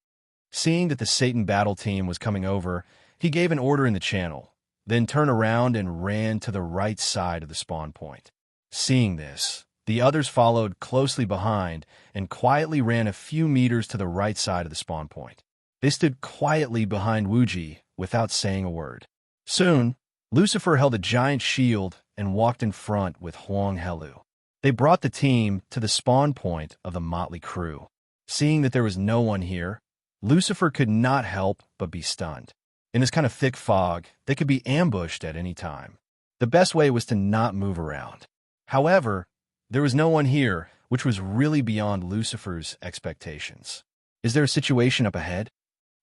Seeing that the Satan battle team was coming over, he gave an order in the channel, then turned around and ran to the right side of the spawn point. Seeing this, the others followed closely behind and quietly ran a few meters to the right side of the spawn point. They stood quietly behind Wuji without saying a word. Soon, Lucifer held a giant shield and walked in front with Huang Helu. They brought the team to the spawn point of the motley crew. Seeing that there was no one here, Lucifer could not help but be stunned. In this kind of thick fog, they could be ambushed at any time. The best way was to not move around. However, there was no one here, which was really beyond Lucifer's expectations. Is there a situation up ahead?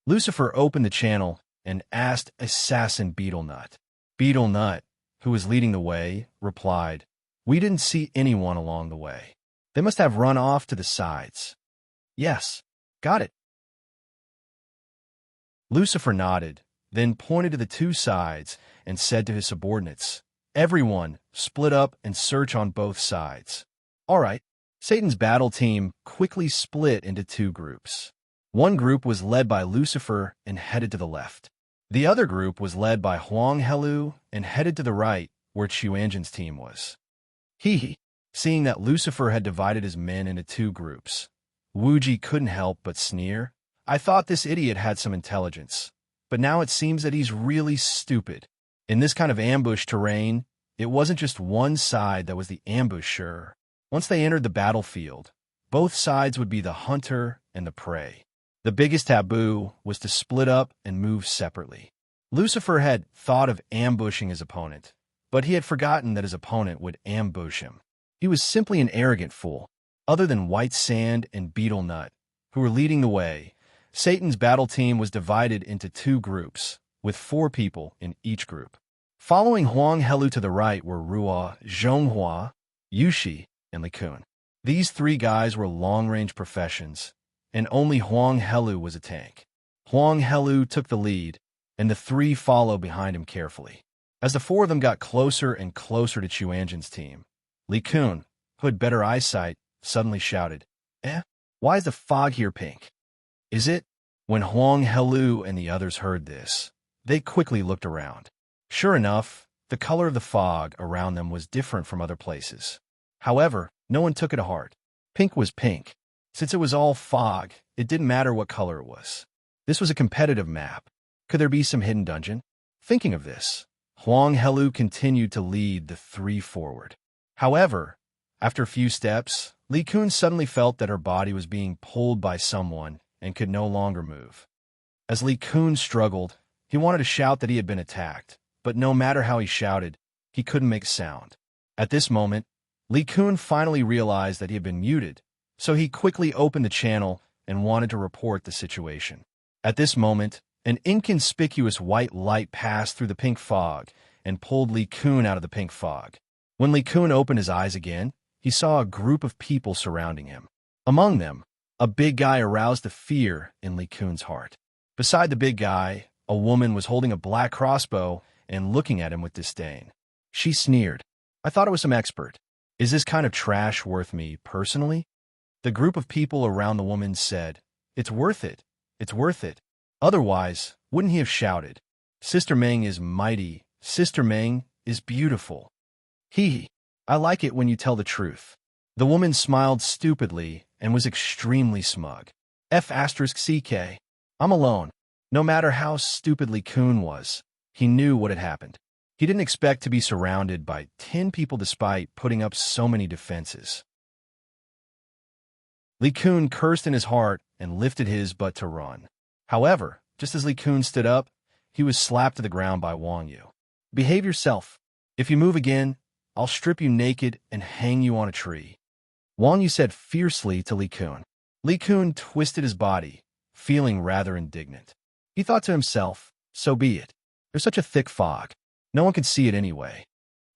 Lucifer opened the channel and asked Assassin Beetlenut. Beetlenut, who was leading the way, replied, "We didn't see anyone along the way. They must have run off to the sides." "Yes, got it." Lucifer nodded, then pointed to the two sides and said to his subordinates, "Everyone, split up and search on both sides." All right. Satan's battle team quickly split into two groups. One group was led by Lucifer and headed to the left. The other group was led by Huang Helu and headed to the right, where Chuanjin's team was. Seeing that Lucifer had divided his men into two groups, Wuji couldn't help but sneer. "I thought this idiot had some intelligence, but now it seems that he's really stupid." In this kind of ambush terrain, it wasn't just one side that was the ambusher. Once they entered the battlefield, both sides would be the hunter and the prey. The biggest taboo was to split up and move separately. Lucifer had thought of ambushing his opponent, but he had forgotten that his opponent would ambush him. He was simply an arrogant fool. Other than White Sand and Beetlenut, who were leading the way, Satan's battle team was divided into two groups, with 4 people in each group. Following Huang Helu to the right were Ruo, Zhonghua, Yushi, and Li Kun. These 3 guys were long-range professions, and only Huang Helu was a tank. Huang Helu took the lead, and the 3 followed behind him carefully. As the 4 of them got closer and closer to Chuanjin's team, Li Kun, who had better eyesight, suddenly shouted, Why is the fog here pink? Is it?" When Huang Helu and the others heard this, they quickly looked around. Sure enough, the color of the fog around them was different from other places. However, no one took it to heart. Pink was pink. Since it was all fog, it didn't matter what color it was. This was a competitive map. Could there be some hidden dungeon? Thinking of this, Huang Helu continued to lead the 3 forward. However, after a few steps, Li Kun suddenly felt that her body was being pulled by someone and could no longer move. As Li Kun struggled, he wanted to shout that he had been attacked, but no matter how he shouted, he couldn't make a sound. At this moment, Li Kun finally realized that he had been muted, so he quickly opened the channel and wanted to report the situation. At this moment, an inconspicuous white light passed through the pink fog and pulled Li Kun out of the pink fog. When Li Kun opened his eyes again, he saw a group of people surrounding him. Among them, a big guy aroused the fear in Li Kun's heart. Beside the big guy, a woman was holding a black crossbow and looking at him with disdain. She sneered. "I thought it was some expert. Is this kind of trash worth me personally?" The group of people around the woman said, "It's worth it. It's worth it. Otherwise, wouldn't he have shouted, 'Sister Meng is mighty. Sister Meng is beautiful.' I like it when you tell the truth." The woman smiled stupidly and was extremely smug. F***CK. I'm alone. No matter how stupidly Kun was, he knew what had happened. He didn't expect to be surrounded by 10 people despite putting up so many defenses. Li Kun cursed in his heart and lifted his butt to run. However, just as Li Kun stood up, he was slapped to the ground by Wang Yu. "Behave yourself. If you move again, I'll strip you naked and hang you on a tree," Wang Yu said fiercely to Li Kun. Li Kun twisted his body, feeling rather indignant. He thought to himself, so be it. There's such a thick fog. No one can see it anyway.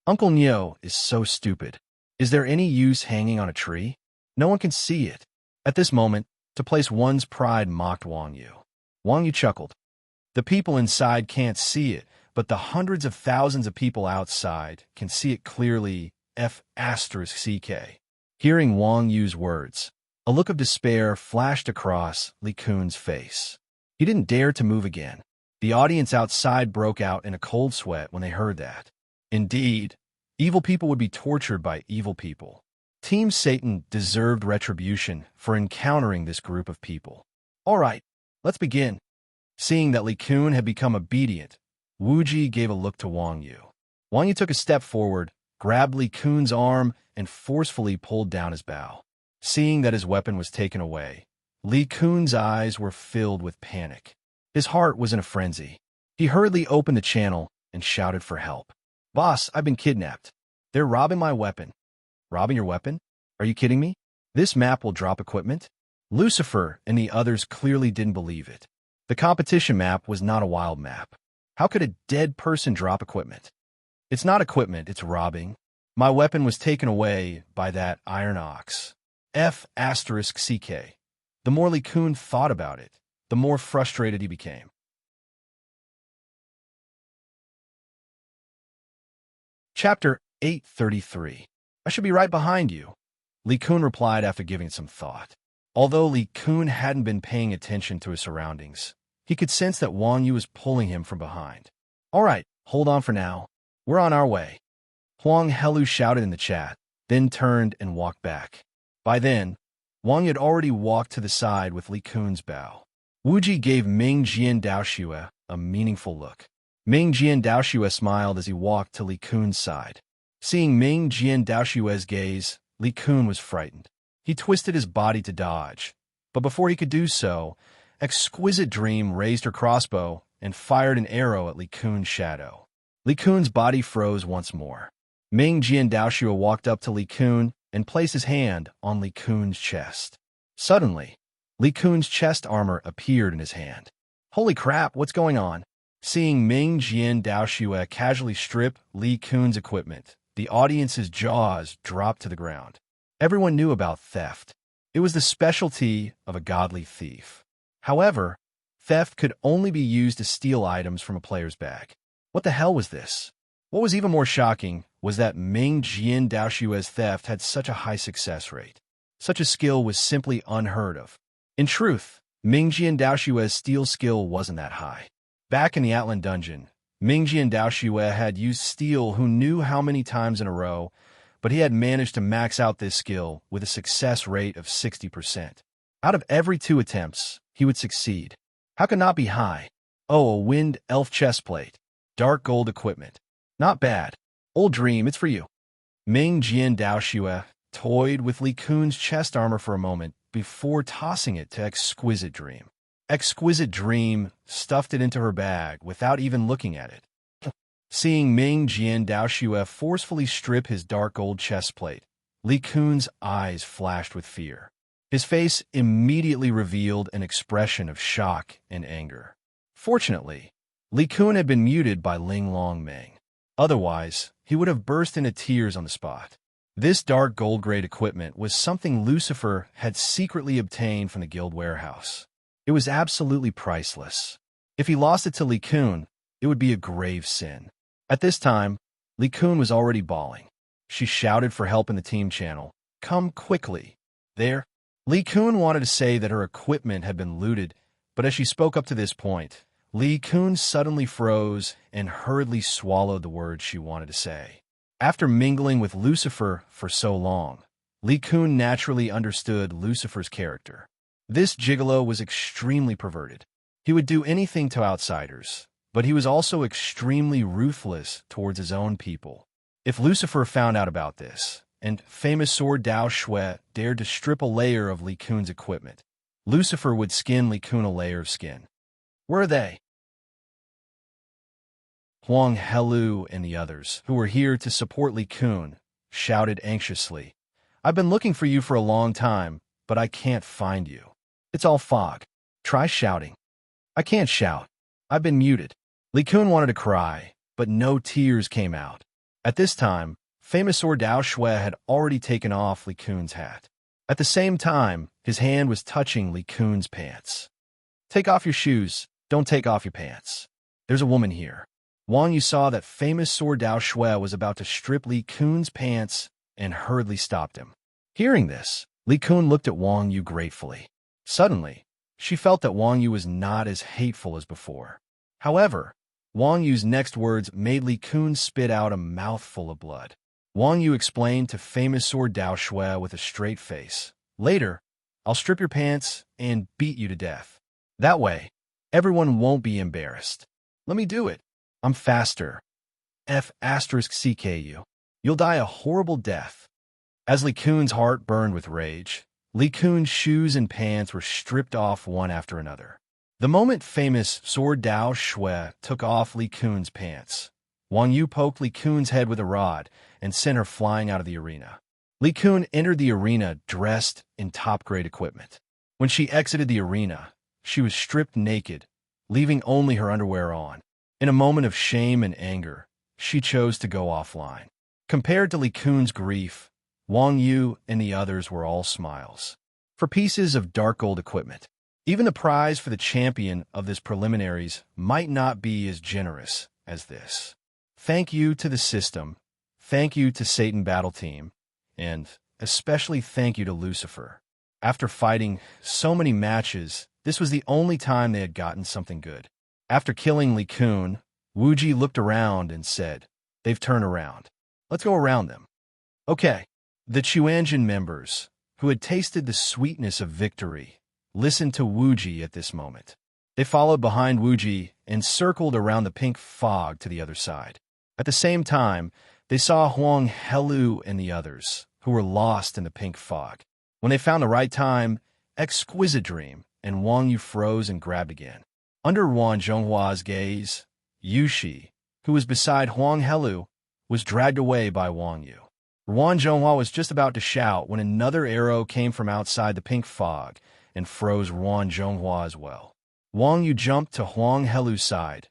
Uncle Neo is so stupid. Is there any use hanging on a tree? No one can see it. At this moment, to place one's pride mocked Wang Yu. Wang Yu chuckled. The people inside can't see it, but the hundreds of thousands of people outside can see it clearly. F***CK. Hearing Wang Yu's words, a look of despair flashed across Li Kun's face. He didn't dare to move again. The audience outside broke out in a cold sweat when they heard that. Indeed, evil people would be tortured by evil people. Team Satan deserved retribution for encountering this group of people. All right, let's begin. Seeing that Li Kun had become obedient, Wu Ji gave a look to Wang Yu. Wang Yu took a step forward, grabbed Li Kun's arm, and forcefully pulled down his bow. Seeing that his weapon was taken away, Li Kun's eyes were filled with panic. His heart was in a frenzy. He hurriedly opened the channel and shouted for help. "Boss, I've been kidnapped. They're robbing my weapon." "Robbing your weapon? Are you kidding me? This map will drop equipment?" Lucifer and the others clearly didn't believe it. The competition map was not a wild map. How could a dead person drop equipment? "It's not equipment, it's robbing. My weapon was taken away by that iron ox." F***CK. The more Li Kun thought about it, the more frustrated he became. Chapter 833. "I should be right behind you," Li Kun replied after giving it some thought. Although Li Kun hadn't been paying attention to his surroundings, he could sense that Wang Yu was pulling him from behind. "All right, hold on for now. We're on our way," Huang Helu shouted in the chat, then turned and walked back. By then, Wang Yu had already walked to the side with Li Kun's bow. Wu Ji gave Ming Jian Daoxue a meaningful look. Ming Jian Daoxue smiled as he walked to Li Kun's side. Seeing Ming Jian Daoxue's gaze, Li Kun was frightened. He twisted his body to dodge, but before he could do so, Exquisite Dream raised her crossbow and fired an arrow at Li Kun's shadow. Li Kun's body froze once more. Ming Jian Daoxue walked up to Li Kun and placed his hand on Li Kun's chest. Suddenly, Li Kun's chest armor appeared in his hand. "Holy crap, what's going on?" Seeing Ming Jian Daoxue casually strip Li Kun's equipment, the audience's jaws dropped to the ground. Everyone knew about theft. It was the specialty of a godly thief. However, theft could only be used to steal items from a player's bag. What the hell was this? What was even more shocking was that Ming Jian Daoxue's theft had such a high success rate. Such a skill was simply unheard of. In truth, Ming Jian Daoxue's steal skill wasn't that high. Back in the Atlan dungeon, Ming Jian Daoxue had used steal who knew how many times in a row, but he had managed to max out this skill with a success rate of 60%. Out of every 2 attempts, he would succeed. How could not be high? Oh, a wind elf chestplate. Dark gold equipment. Not bad. Old Dream, it's for you. Ming Jian Daoxue toyed with Li Kun's chest armor for a moment before tossing it to Exquisite Dream. Exquisite Dream stuffed it into her bag without even looking at it. Seeing Ming Jian Daoxue forcefully strip his dark gold chestplate, Li Kun's eyes flashed with fear. His face immediately revealed an expression of shock and anger. Fortunately, Li Kun had been muted by Ling Long Meng. Otherwise, he would have burst into tears on the spot. This dark gold-grade equipment was something Lucifer had secretly obtained from the guild warehouse. It was absolutely priceless. If he lost it to Li Kun, it would be a grave sin. At this time, Li Kun was already bawling. She shouted for help in the team channel. "Come quickly." There, Li Kun wanted to say that her equipment had been looted, but as she spoke up to this point, Li Kun suddenly froze and hurriedly swallowed the words she wanted to say. After mingling with Lucifer for so long, Li Kun naturally understood Lucifer's character. This gigolo was extremely perverted. He would do anything to outsiders, but he was also extremely ruthless towards his own people. If Lucifer found out about this, and famous sword Dao Shui dared to strip a layer of Li Kun's equipment, Lucifer would skin Li Kun a layer of skin. Where are they? Huang Helu and the others, who were here to support Li Kun, shouted anxiously. "I've been looking for you for a long time, but I can't find you. It's all fog. Try shouting." "I can't shout. I've been muted." Li Kun wanted to cry, but no tears came out. At this time, famous sword Dao Shui had already taken off Li Kun's hat. At the same time, his hand was touching Li Kun's pants. "Take off your shoes. Don't take off your pants. There's a woman here." Wang Yu saw that famous sword Dao Shui was about to strip Li Kun's pants and hurriedly stopped him. Hearing this, Li Kun looked at Wang Yu gratefully. Suddenly, she felt that Wang Yu was not as hateful as before. However, Wang Yu's next words made Li Kun spit out a mouthful of blood. Wang Yu explained to famous sword Dao Shui with a straight face, "Later, I'll strip your pants and beat you to death. That way, everyone won't be embarrassed. Let me do it. I'm faster. F*CKU. You'll die a horrible death." As Li Kun's heart burned with rage, Li Kun's shoes and pants were stripped off one after another. The moment famous sword Dao Shui took off Li Kun's pants, Wang Yu poked Li Kun's head with a rod and sent her flying out of the arena. Li Kun entered the arena dressed in top-grade equipment. When she exited the arena, she was stripped naked, leaving only her underwear on. In a moment of shame and anger, she chose to go offline. Compared to Li Kun's grief, Wang Yu and the others were all smiles. For pieces of dark gold equipment, even the prize for the champion of this preliminaries might not be as generous as this. Thank you to the system, thank you to Satan Battle Team, and especially thank you to Lucifer. After fighting so many matches, this was the only time they had gotten something good. After killing Li Kun, Wuji looked around and said, "They've turned around. Let's go around them." Okay. The Chuanjin members, who had tasted the sweetness of victory, listened to Wuji at this moment. They followed behind Wuji and circled around the pink fog to the other side. At the same time, they saw Huang Helu and the others, who were lost in the pink fog. When they found the right time, exquisite dream, and Wang Yu froze and grabbed again. Under Ruan Zhonghua's gaze, Yushi, who was beside Huang Helu, was dragged away by Wang Yu. Ruan Zhonghua was just about to shout when another arrow came from outside the pink fog and froze Ruan Zhonghua as well. Wang Yu jumped to Huang Helu's side,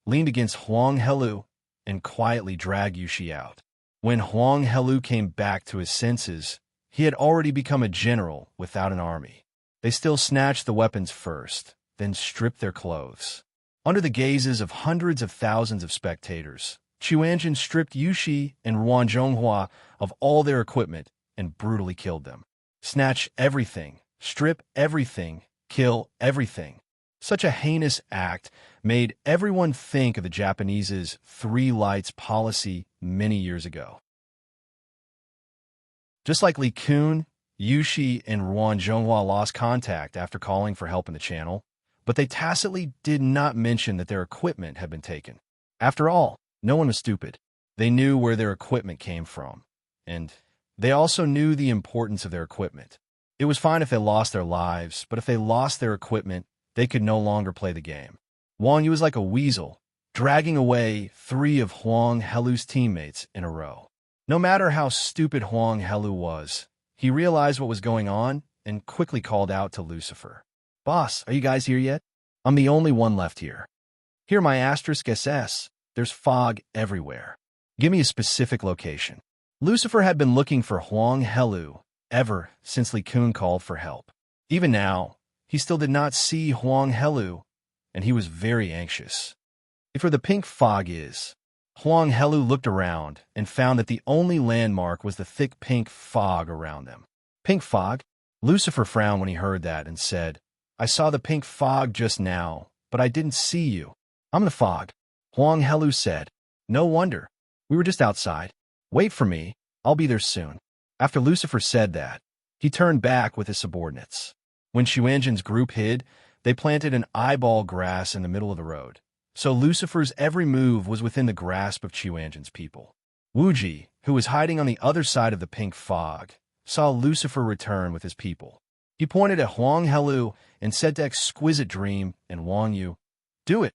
leaned against Huang Helu, and quietly dragged Yushi out. When Huang Helu came back to his senses, he had already become a general without an army. They still snatched the weapons first, then stripped their clothes. Under the gazes of hundreds of thousands of spectators, Chuanjin stripped Yushi and Ruan Zhonghua of all their equipment and brutally killed them. Snatch everything, strip everything, kill everything. Such a heinous act made everyone think of the Japanese's three lights policy many years ago. Just like Li Kun, Yushi and Ruan Zhonghua lost contact after calling for help in the channel, but they tacitly did not mention that their equipment had been taken. After all, no one was stupid. They knew where their equipment came from, and they also knew the importance of their equipment. It was fine if they lost their lives, but if they lost their equipment, they could no longer play the game. Wang Yu was like a weasel, dragging away 3 of Huang Helu's teammates in a row. No matter how stupid Huang Helu was, he realized what was going on and quickly called out to Lucifer. "Boss, are you guys here yet? I'm the only one left here. Here my asterisk SS. There's fog everywhere. Give me a specific location." Lucifer had been looking for Huang Helu ever since Li Kun called for help. Even now, he still did not see Huang Helu, and he was very anxious. If where the pink fog is, Huang Helu looked around and found that the only landmark was the thick pink fog around them. Pink fog? Lucifer frowned when he heard that and said, "I saw the pink fog just now, but I didn't see you." "I'm the fog," Huang Helu said. "No wonder. We were just outside. Wait for me. I'll be there soon." After Lucifer said that, he turned back with his subordinates. When Xuanzhen's group hid, they planted an eyeball grass in the middle of the road. So Lucifer's every move was within the grasp of Xuanzhen's people. Wuji, who was hiding on the other side of the pink fog, saw Lucifer return with his people. He pointed at Huang Helu and said to Exquisite Dream and Wang Yu, "Do it."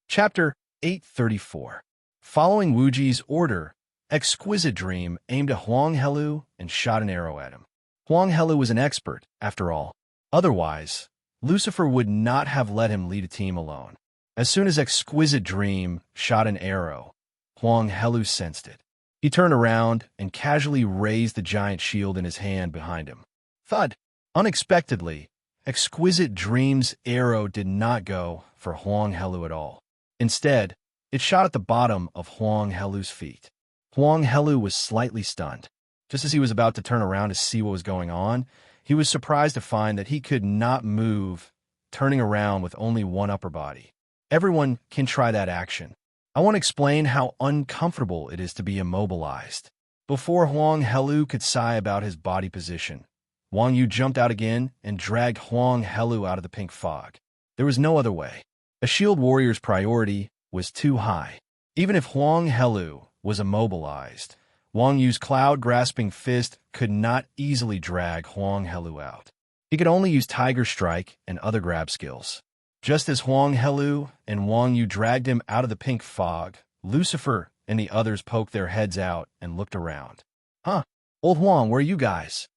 Chapter 834. Following Wuji's order, Exquisite Dream aimed at Huang Helu and shot an arrow at him. Huang Helu was an expert, after all. Otherwise, Lucifer would not have let him lead a team alone. As soon as Exquisite Dream shot an arrow, Huang Helu sensed it. He turned around and casually raised the giant shield in his hand behind him. Thud! Unexpectedly, Exquisite Dream's arrow did not go for Huang Helu at all. Instead, it shot at the bottom of Huang Helu's feet. Huang Helu was slightly stunned. Just as he was about to turn around to see what was going on, he was surprised to find that he could not move, turning around with only one upper body. Everyone can try that action. I want to explain how uncomfortable it is to be immobilized. Before Huang Helu could sigh about his body position, Wang Yu jumped out again and dragged Huang Helu out of the pink fog. There was no other way. A shield warrior's priority was too high. Even if Huang Helu was immobilized, Wang Yu's cloud-grasping fist could not easily drag Huang Helu out. He could only use Tiger Strike and other grab skills. Just as Huang Helu and Wang Yu dragged him out of the pink fog, Lucifer and the others poked their heads out and looked around. "Huh? Old Huang, where are you guys?"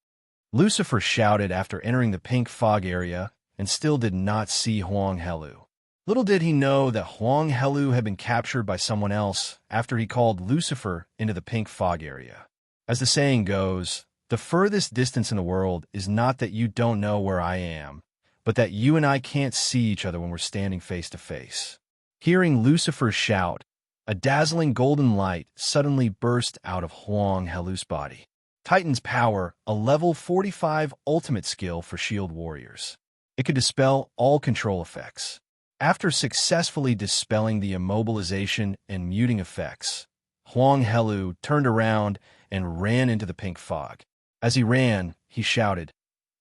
Lucifer shouted after entering the pink fog area and still did not see Huang Helu. Little did he know that Huang Helu had been captured by someone else after he called Lucifer into the pink fog area. As the saying goes, the furthest distance in the world is not that you don't know where I am, but that you and I can't see each other when we're standing face to face. Hearing Lucifer's shout, a dazzling golden light suddenly burst out of Huang Helu's body. Titan's Power, a level 45 ultimate skill for shield warriors. It could dispel all control effects. After successfully dispelling the immobilization and muting effects, Huang Helu turned around and ran into the pink fog. As he ran, he shouted,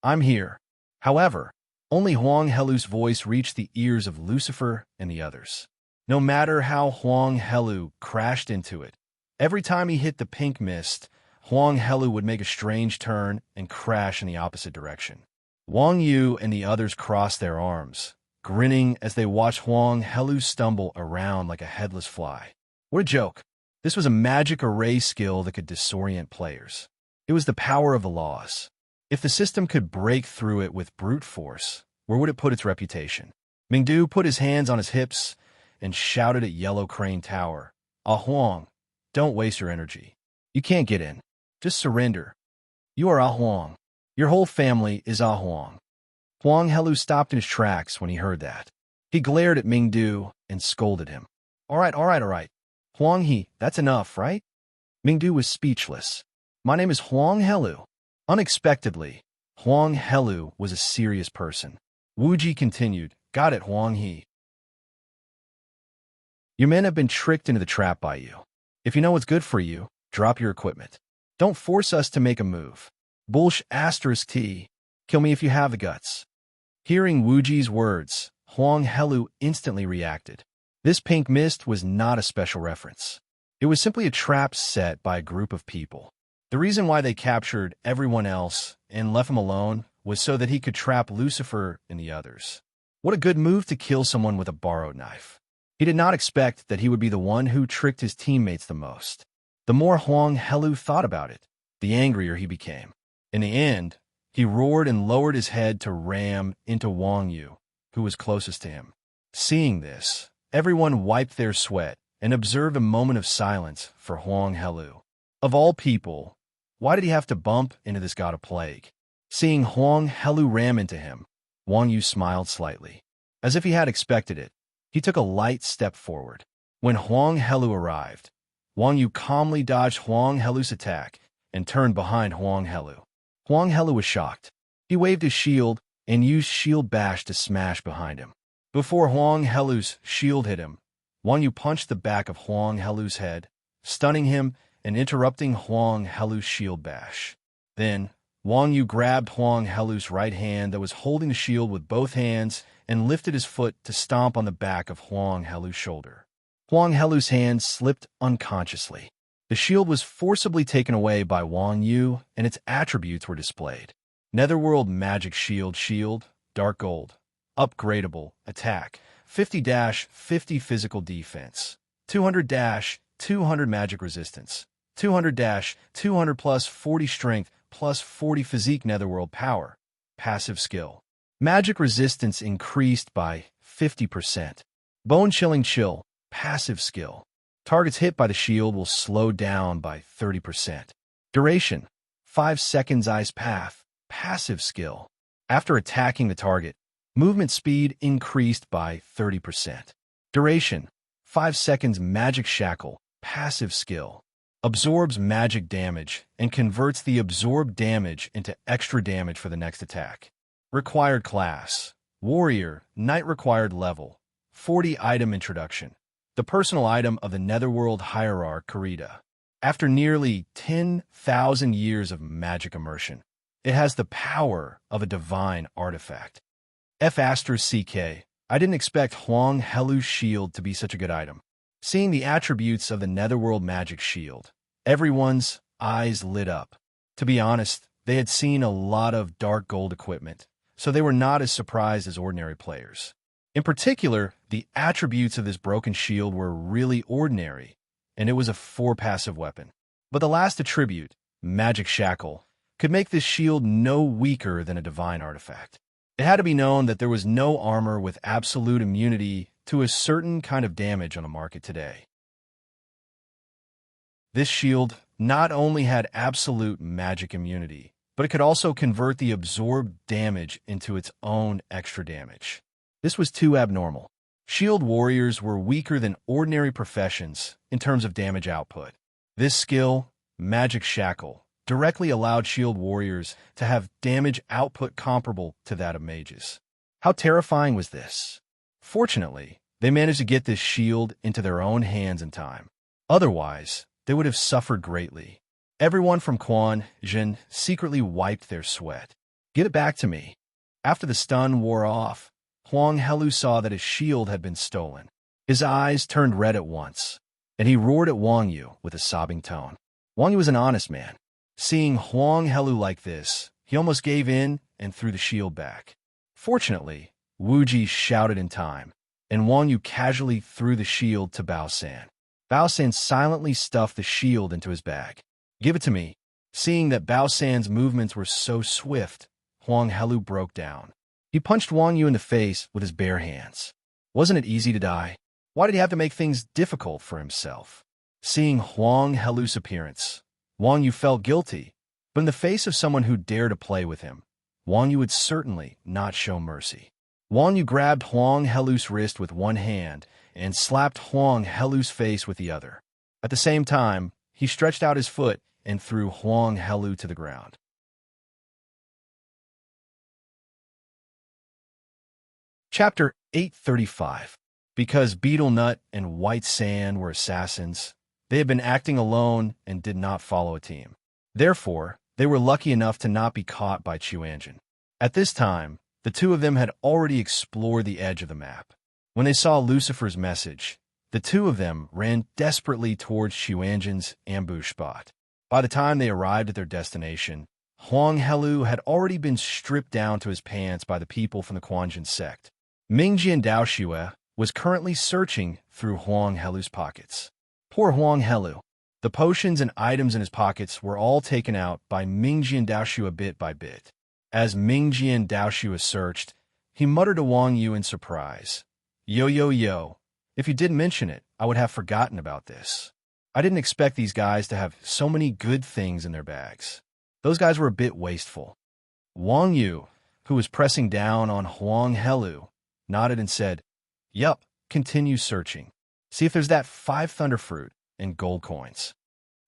"I'm here." However, only Huang Helu's voice reached the ears of Lucifer and the others. No matter how Huang Helu crashed into it, every time he hit the pink mist, Huang Helu would make a strange turn and crash in the opposite direction. Wang Yu and the others crossed their arms, grinning as they watched Huang Helu stumble around like a headless fly. What a joke. This was a magic array skill that could disorient players. It was the power of the laws. If the system could break through it with brute force, where would it put its reputation? Mingdu put his hands on his hips and shouted at Yellow Crane Tower, "Ah Huang, don't waste your energy. You can't get in. Just surrender. You are Ah Huang. Your whole family is Ah Huang." Huang Helu stopped in his tracks when he heard that. He glared at Mingdu and scolded him. All right. Huang He, that's enough, right?" Mingdu was speechless. "My name is Huang Helu." Unexpectedly, Huang Helu was a serious person. Wuji continued, "Got it, Huang He. Your men have been tricked into the trap by you. If you know what's good for you, drop your equipment. Don't force us to make a move. Bullsh asterisk T. Kill me if you have the guts." Hearing Wuji's words, Huang Helu instantly reacted. This pink mist was not a special reference. It was simply a trap set by a group of people. The reason why they captured everyone else and left him alone was so that he could trap Lucifer and the others. What a good move to kill someone with a borrowed knife. He did not expect that he would be the one who tricked his teammates the most. The more Huang Helu thought about it, the angrier he became. In the end, he roared and lowered his head to ram into Wang Yu, who was closest to him. Seeing this, everyone wiped their sweat and observed a moment of silence for Huang Helu. Of all people, why did he have to bump into this god of plague? Seeing Huang Helu ram into him, Wang Yu smiled slightly. As if he had expected it, he took a light step forward. When Huang Helu arrived, Wang Yu calmly dodged Huang Helu's attack and turned behind Huang Helu. Huang Helu was shocked. He waved his shield and used shield bash to smash behind him. Before Huang Helu's shield hit him, Wang Yu punched the back of Huang Helu's head, stunning him and interrupting Huang Helu's shield bash. Then, Wang Yu grabbed Huang Helu's right hand that was holding the shield with both hands and lifted his foot to stomp on the back of Huang Helu's shoulder. Huang Helu's hand slipped unconsciously. The shield was forcibly taken away by Wang Yu, and its attributes were displayed. Netherworld Magic Shield, Dark Gold. Upgradable, Attack, 50-50 Physical Defense, 200-200 Magic Resistance, 200-200 plus 40 Strength plus 40 Physique Netherworld Power. Passive Skill. Magic Resistance increased by 50%. Bone Chilling Chill, Passive Skill. Targets hit by the shield will slow down by 30%. Duration, 5 seconds Ice Path, Passive Skill. After attacking the target, movement speed increased by 30%. Duration, 5 seconds Magic Shackle, Passive Skill. Absorbs magic damage and converts the absorbed damage into extra damage for the next attack. Required Class, Warrior, Knight. Required Level, 40. Item Introduction. The personal item of the Netherworld Hierarch Karita. After nearly 10,000 years of magic immersion, it has the power of a divine artifact. F***CK. I didn't expect Huang Helu's shield to be such a good item. Seeing the attributes of the Netherworld Magic Shield, everyone's eyes lit up. To be honest, they had seen a lot of dark gold equipment, so they were not as surprised as ordinary players. In particular, the attributes of this broken shield were really ordinary, and it was a 4 passive weapon. But the last attribute, Magic Shackle, could make this shield no weaker than a divine artifact. It had to be known that there was no armor with absolute immunity to a certain kind of damage on the market today. This shield not only had absolute magic immunity, but it could also convert the absorbed damage into its own extra damage. This was too abnormal. Shield warriors were weaker than ordinary professions in terms of damage output. This skill, Magic Shackle, directly allowed shield warriors to have damage output comparable to that of mages. How terrifying was this? Fortunately, they managed to get this shield into their own hands in time. Otherwise, they would have suffered greatly. Everyone from Quan Jin secretly wiped their sweat. Give it back to me. After the stun wore off, Huang Helu saw that his shield had been stolen. His eyes turned red at once, and he roared at Wang Yu with a sobbing tone. Wang Yu was an honest man. Seeing Huang Helu like this, he almost gave in and threw the shield back. Fortunately, Wu Ji shouted in time, and Wang Yu casually threw the shield to Bao San. Bao San silently stuffed the shield into his bag. Give it to me. Seeing that Bao San's movements were so swift, Huang Helu broke down. He punched Wang Yu in the face with his bare hands. Wasn't it easy to die? Why did he have to make things difficult for himself? Seeing Huang Helu's appearance, Wang Yu felt guilty, but in the face of someone who dared to play with him, Wang Yu would certainly not show mercy. Wang Yu grabbed Huang Helu's wrist with one hand and slapped Huang Helu's face with the other. At the same time, he stretched out his foot and threw Huang Helu to the ground. Chapter 835. Because Beetle Nut and White Sand were assassins, they had been acting alone and did not follow a team. Therefore, they were lucky enough to not be caught by Chuanjin. At this time, the two of them had already explored the edge of the map. When they saw Lucifer's message, the two of them ran desperately towards Chuanjin's ambush spot. By the time they arrived at their destination, Huang Helu had already been stripped down to his pants by the people from the Quanjin sect. Mingji and Dao Xue was currently searching through Huang Helu's pockets. Poor Huang Helu. The potions and items in his pockets were all taken out by Mingjian Daoshua bit by bit. As Mingjian Daoshua searched, he muttered to Wang Yu in surprise. Yo, yo, yo. If you didn't mention it, I would have forgotten about this. I didn't expect these guys to have so many good things in their bags. Those guys were a bit wasteful. Wang Yu, who was pressing down on Huang Helu, nodded and said, Yup, continue searching. See if there's that 5 thunderfruit and gold coins.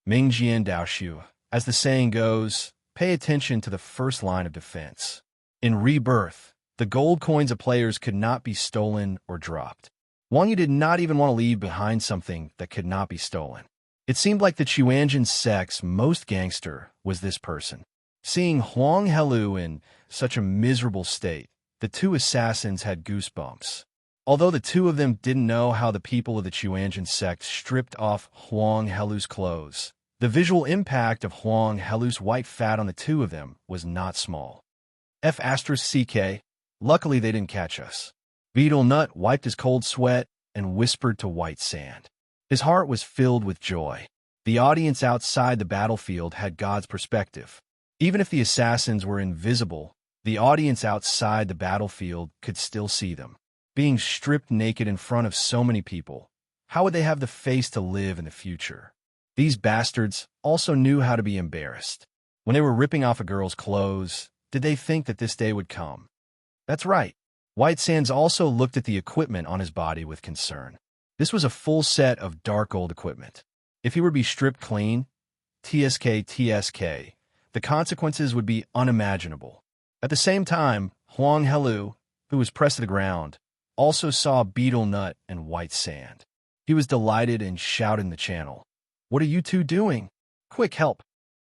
Mingjian Daoshua, as the saying goes, pay attention to the first line of defense. In Rebirth, the gold coins of players could not be stolen or dropped. Wang Yu did not even want to leave behind something that could not be stolen. It seemed like the Chuanjin sect's most gangster was this person. Seeing Huang Helu in such a miserable state, the 2 assassins had goosebumps. Although the 2 of them didn't know how the people of the Chuanjin sect stripped off Huang Helu's clothes, the visual impact of Huang Helu's white fat on the 2 of them was not small. F***CK, luckily they didn't catch us. Beetle Nut wiped his cold sweat and whispered to White Sand. His heart was filled with joy. The audience outside the battlefield had God's perspective. Even if the assassins were invisible, the audience outside the battlefield could still see them. Being stripped naked in front of so many people, how would they have the face to live in the future? These bastards also knew how to be embarrassed. When they were ripping off a girl's clothes, did they think that this day would come? That's right. White Sands also looked at the equipment on his body with concern. This was a full set of dark gold equipment. If he were to be stripped clean, TSK, the consequences would be unimaginable. At the same time, Huang Helu, who was pressed to the ground, also saw Beetle Nut and White Sand. He was delighted and shouted in the channel, What are you 2 doing? Quick help.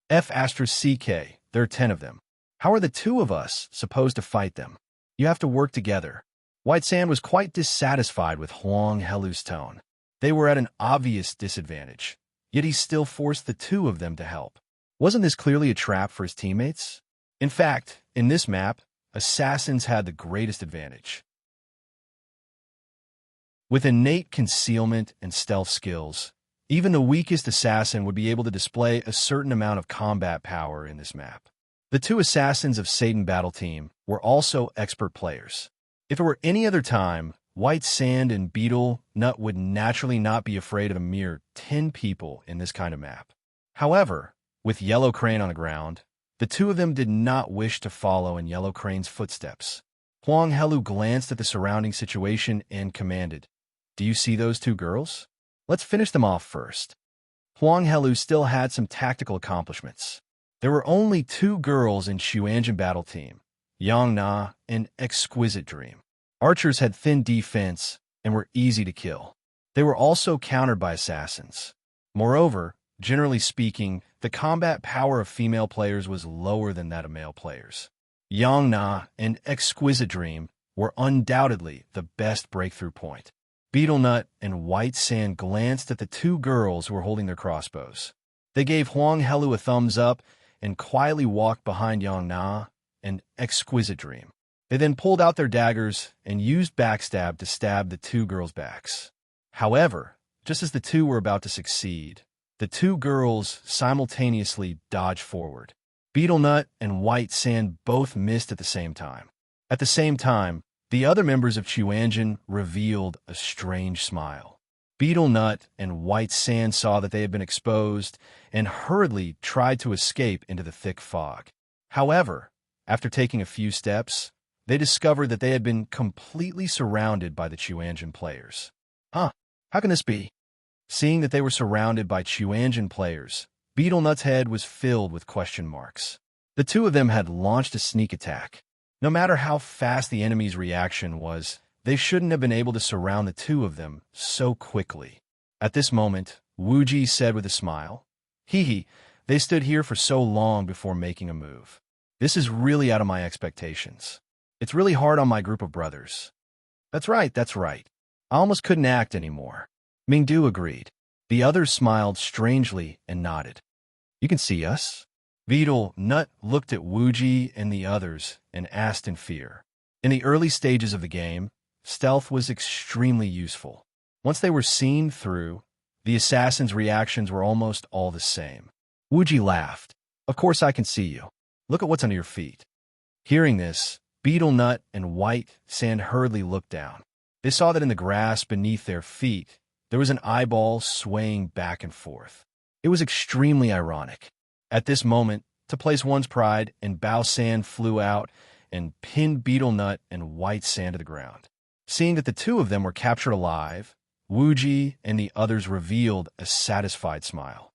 F***CK, there are 10 of them. How are the 2 of us supposed to fight them? You have to work together. White Sand was quite dissatisfied with Huang Helu's tone. They were at an obvious disadvantage, yet he still forced the 2 of them to help. Wasn't this clearly a trap for his teammates? In fact, in this map, assassins had the greatest advantage. With innate concealment and stealth skills, even the weakest assassin would be able to display a certain amount of combat power in this map. The 2 assassins of Satan Battle Team were also expert players. If it were any other time, White Sand and Beetle Nut would naturally not be afraid of a mere 10 people in this kind of map. However, with Yellow Crane on the ground, the 2 of them did not wish to follow in Yellow Crane's footsteps. Huang Helu glanced at the surrounding situation and commanded, Do you see those 2 girls? Let's finish them off first. Huang Helu still had some tactical accomplishments. There were only 2 girls in Chuanjin Battle Team, Yang Na and Exquisite Dream. Archers had thin defense and were easy to kill. They were also countered by assassins. Moreover, generally speaking, the combat power of female players was lower than that of male players. Yang Na and Exquisite Dream were undoubtedly the best breakthrough point. Beetle Nut and White Sand glanced at the 2 girls who were holding their crossbows. They gave Huang Helu a thumbs up and quietly walked behind Yang Na and Exquisite Dream. They then pulled out their daggers and used backstab to stab the 2 girls' backs. However, just as the 2 were about to succeed, the 2 girls simultaneously dodged forward. Beetle Nut and White Sand both missed at the same time. At the same time, the other members of Chuanjin revealed a strange smile. Beetle Nut and White Sand saw that they had been exposed and hurriedly tried to escape into the thick fog. However, after taking a few steps, they discovered that they had been completely surrounded by the Chuanjin players. How can this be? Seeing that they were surrounded by Chuanjin players, Beetle Nut's head was filled with question marks. The 2 of them had launched a sneak attack. No matter how fast the enemy's reaction was, they shouldn't have been able to surround the 2 of them so quickly. At this moment, Wu Ji said with a smile, Hee, they stood here for so long before making a move. This is really out of my expectations. It's really hard on my group of brothers. That's right. I almost couldn't act anymore. Mingdu agreed. The others smiled strangely and nodded. You can see us? Beetle Nut looked at Wu Ji and the others and asked in fear. In the early stages of the game, stealth was extremely useful. Once they were seen through, The assassins' reactions were almost all the same. Wuji laughed. "Of course I can see you. Look at what's under your feet." Hearing this, Beetle Nut and White Sand hurriedly looked down. They saw that in the grass beneath their feet, there was an eyeball swaying back and forth. It was extremely ironic. At this moment, to place one's pride, and Bao Sand flew out and pinned Beetle Nut and White Sand to the ground. Seeing that the two of them were captured alive, Wuji and the others revealed a satisfied smile.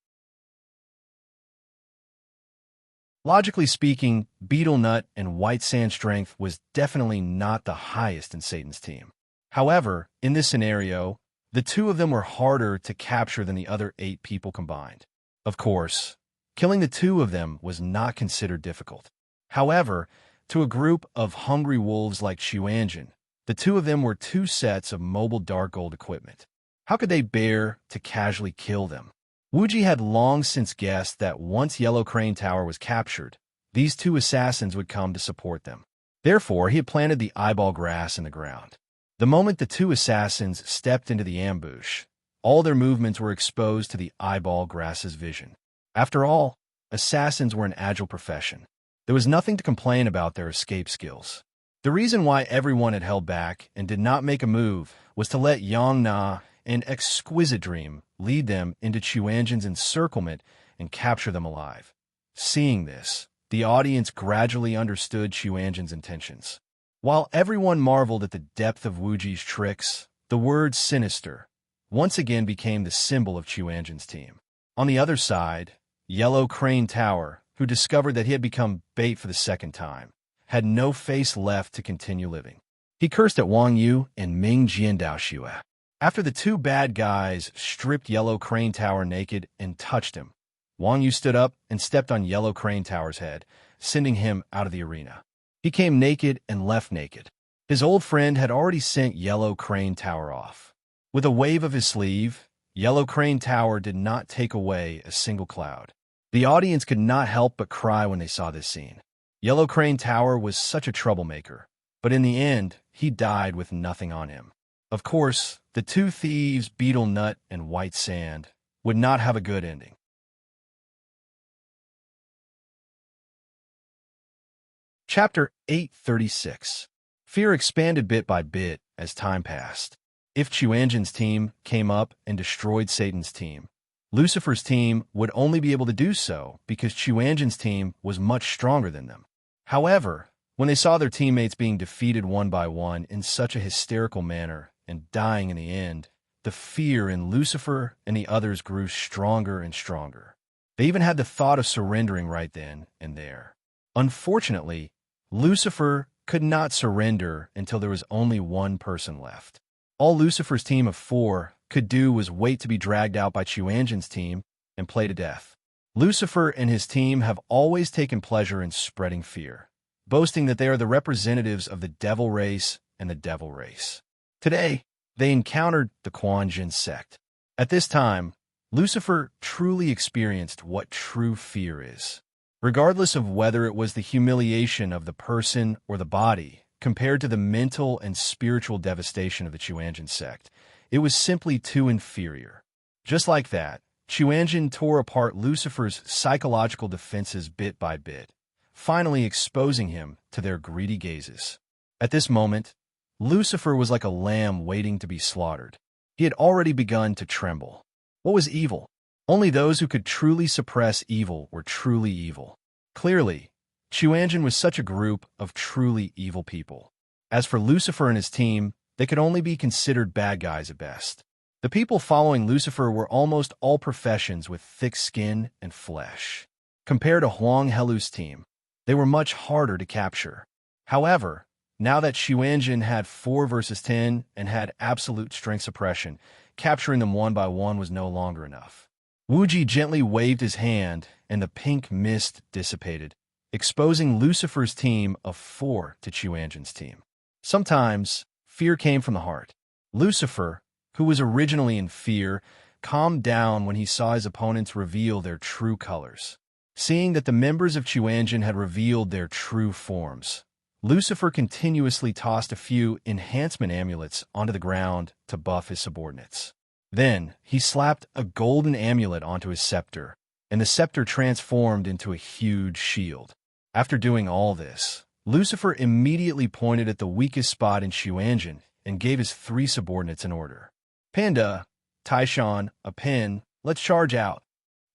Logically speaking, Beetle Nut and White Sand's strength was definitely not the highest in Satan's team. However, in this scenario, the two of them were harder to capture than the other 8 people combined. Of course, killing the two of them was not considered difficult. However, to a group of hungry wolves like Chuanjin, the two of them were 2 sets of mobile dark gold equipment. How could they bear to casually kill them? Wuji had long since guessed that once Yellow Crane Tower was captured, these 2 assassins would come to support them. Therefore, he had planted the eyeball grass in the ground. The moment the 2 assassins stepped into the ambush, all their movements were exposed to the eyeball grass's vision. After all, assassins were an agile profession. There was nothing to complain about their escape skills. The reason why everyone had held back and did not make a move was to let Yang Na and Exquisite Dream lead them into Chuanjin's encirclement and capture them alive. Seeing this, the audience gradually understood Chuanjin's intentions. While everyone marveled at the depth of Wuji's tricks, the word sinister once again became the symbol of Chuanjin's team. On the other side, Yellow Crane Tower, who discovered that he had become bait for the second time, had no face left to continue living. He cursed at Wang Yu and Ming Jiandaoxue. After the 2 bad guys stripped Yellow Crane Tower naked and touched him, Wang Yu stood up and stepped on Yellow Crane Tower's head, sending him out of the arena. He came naked and left naked. His old friend had already sent Yellow Crane Tower off. With a wave of his sleeve, Yellow Crane Tower did not take away a single cloud. The audience could not help but cry when they saw this scene. Yellow Crane Tower was such a troublemaker, but in the end, he died with nothing on him. Of course, the 2 thieves, Beetle Nut and White Sand, would not have a good ending. Chapter 836. Fear expanded bit by bit as time passed. If Chuanjin's team came up and destroyed Satan's team, Lucifer's team would only be able to do so because Chuanjin's team was much stronger than them. However, when they saw their teammates being defeated one by one in such a hysterical manner and dying in the end, the fear in Lucifer and the others grew stronger and stronger. They even had the thought of surrendering right then and there. Unfortunately, Lucifer could not surrender until there was only one person left. All Lucifer's team of 4 could do was wait to be dragged out by Chuanjin's team and play to death. Lucifer and his team have always taken pleasure in spreading fear, boasting that they are the representatives of the devil race and the devil race. Today, they encountered the Quan Jin sect. At this time, Lucifer truly experienced what true fear is. Regardless of whether it was the humiliation of the person or the body, compared to the mental and spiritual devastation of the Chuanjin sect, it was simply too inferior. Just like that, Chuanjin tore apart Lucifer's psychological defenses bit by bit, finally exposing him to their greedy gazes. At this moment, Lucifer was like a lamb waiting to be slaughtered. He had already begun to tremble. What was evil? Only those who could truly suppress evil were truly evil. Clearly, Chuanjin was such a group of truly evil people. As for Lucifer and his team, they could only be considered bad guys at best. The people following Lucifer were almost all professions with thick skin and flesh. Compared to Huang Helu's team, they were much harder to capture. However, now that Chuanjin had 4 versus 10 and had absolute strength suppression, capturing them one by one was no longer enough. Wuji gently waved his hand, and the pink mist dissipated, exposing Lucifer's team of 4 to Chuanjin's team. Sometimes, fear came from the heart. Lucifer, who was originally in fear, calmed down when he saw his opponents reveal their true colors. Seeing that the members of Chuanjin had revealed their true forms, Lucifer continuously tossed a few enhancement amulets onto the ground to buff his subordinates. Then he slapped a golden amulet onto his scepter, and the scepter transformed into a huge shield. After doing all this, Lucifer immediately pointed at the weakest spot in Xuanzhen and gave his 3 subordinates an order. Panda, Taishan, a pen, let's charge out.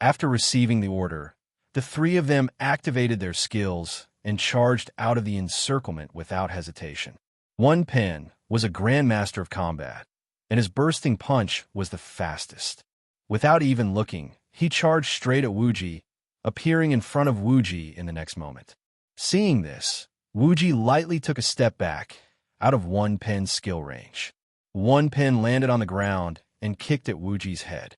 After receiving the order, the 3 of them activated their skills and charged out of the encirclement without hesitation. One pen was a grandmaster of combat, and his bursting punch was the fastest. Without even looking, he charged straight at Wuji, appearing in front of Wuji in the next moment. Seeing this, Wuji lightly took a step back, out of one pen's skill range. One pen landed on the ground and kicked at Wuji's head.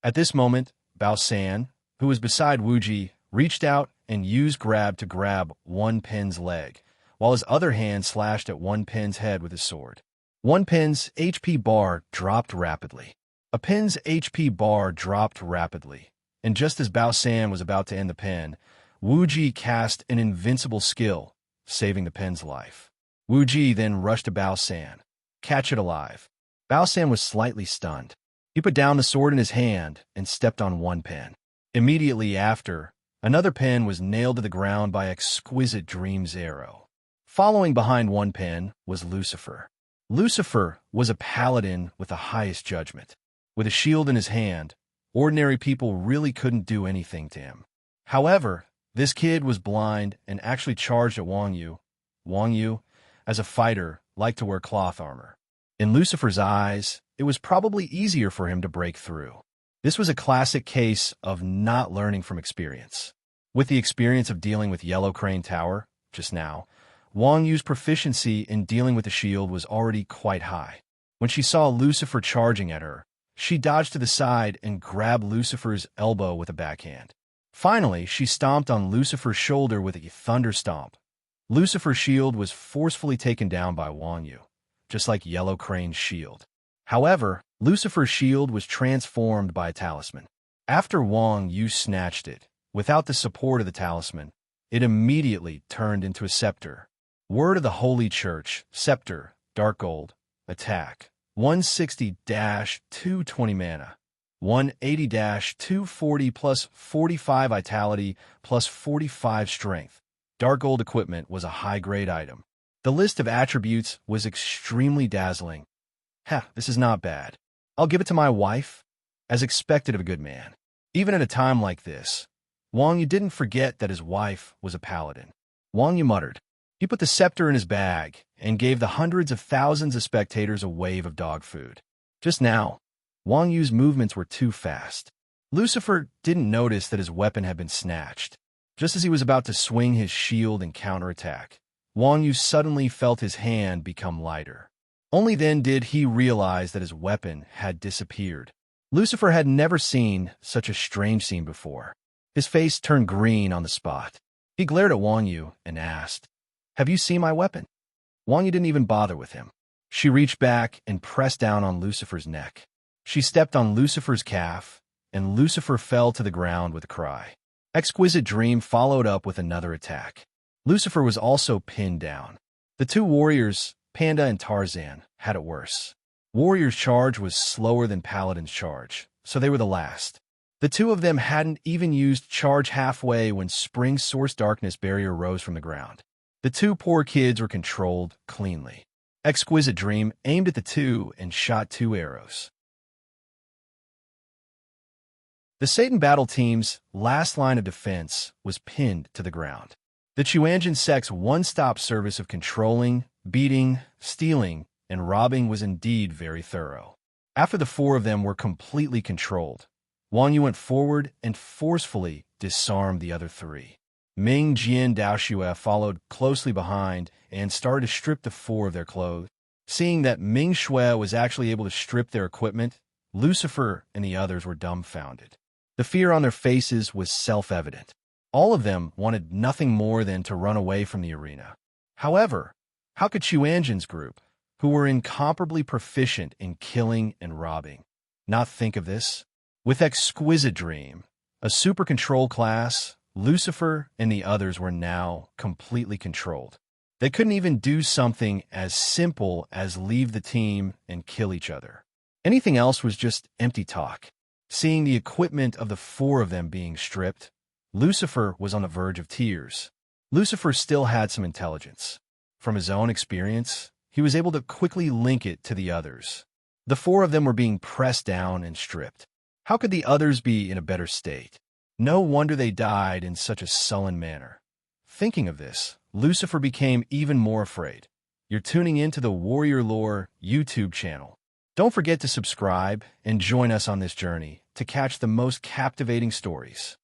At this moment, Bao San, who was beside Wuji, reached out and used grab to grab one pen's leg, while his other hand slashed at one pen's head with his sword. One pen's HP bar dropped rapidly. A pen's HP bar dropped rapidly, and just as Bao San was about to end the pen, Wuji cast an invincible skill, saving the pen's life. Wuji then rushed to Bao San. Catch it alive. Bao San was slightly stunned. He put down the sword in his hand and stepped on one pen. Immediately after, another pen was nailed to the ground by Exquisite Dream's arrow. Following behind one pen was Lucifer. Lucifer was a paladin with the highest judgment. With a shield in his hand, ordinary people really couldn't do anything to him. However, this kid was blind and actually charged at Wang Yu. Wang Yu, as a fighter, liked to wear cloth armor. In Lucifer's eyes, it was probably easier for him to break through. This was a classic case of not learning from experience. With the experience of dealing with Yellow Crane Tower, just now, Wang Yu's proficiency in dealing with the shield was already quite high. When she saw Lucifer charging at her, she dodged to the side and grabbed Lucifer's elbow with a backhand. Finally, she stomped on Lucifer's shoulder with a thunder stomp. Lucifer's shield was forcefully taken down by Wang Yu, just like Yellow Crane's shield. However, Lucifer's shield was transformed by a talisman. After Wang Yu snatched it, without the support of the talisman, it immediately turned into a scepter. Word of the Holy Church, scepter, dark gold, attack, 160-220 mana, 180-240 plus 45 vitality plus 45 strength. Dark gold equipment was a high-grade item. The list of attributes was extremely dazzling. This is not bad. I'll give it to my wife, as expected of a good man. Even at a time like this, Wang Yu didn't forget that his wife was a paladin. Wang Yu muttered. He put the scepter in his bag and gave the hundreds of thousands of spectators a wave of dog food. Just now, Wang Yu's movements were too fast. Lucifer didn't notice that his weapon had been snatched. Just as he was about to swing his shield and counterattack, Wang Yu suddenly felt his hand become lighter. Only then did he realize that his weapon had disappeared. Lucifer had never seen such a strange scene before. His face turned green on the spot. He glared at Wang Yu and asked, "Have you seen my weapon?" Wang Yu didn't even bother with him. She reached back and pressed down on Lucifer's neck. She stepped on Lucifer's calf, and Lucifer fell to the ground with a cry. Exquisite Dream followed up with another attack. Lucifer was also pinned down. The two warriors, Panda and Tarzan, had it worse. Warrior's charge was slower than Paladin's charge, so they were the last. The two of them hadn't even used charge halfway when Spring Source Darkness Barrier rose from the ground. The two poor kids were controlled cleanly. Exquisite Dream aimed at the two and shot 2 arrows. The Satan battle team's last line of defense was pinned to the ground. The Xuanzhen sect's one-stop service of controlling, beating, stealing, and robbing was indeed very thorough. After the 4 of them were completely controlled, Wang Yu went forward and forcefully disarmed the other 3. Ming, Jian, Daoxue followed closely behind and started to strip the 4 of their clothes. Seeing that Ming Shui was actually able to strip their equipment, Lucifer and the others were dumbfounded. The fear on their faces was self-evident. All of them wanted nothing more than to run away from the arena. However, how could Xuanzhen's group, who were incomparably proficient in killing and robbing, not think of this? With Exquisite Dream, a super control class, Lucifer and the others were now completely controlled. They couldn't even do something as simple as leave the team and kill each other. Anything else was just empty talk. Seeing the equipment of the four of them being stripped, Lucifer was on the verge of tears. Lucifer still had some intelligence. From his own experience, he was able to quickly link it to the others. The four of them were being pressed down and stripped. How could the others be in a better state? No wonder they died in such a sullen manner. Thinking of this, Lucifer became even more afraid. You're tuning into the Warrior Lore YouTube channel. Don't forget to subscribe and join us on this journey to catch the most captivating stories.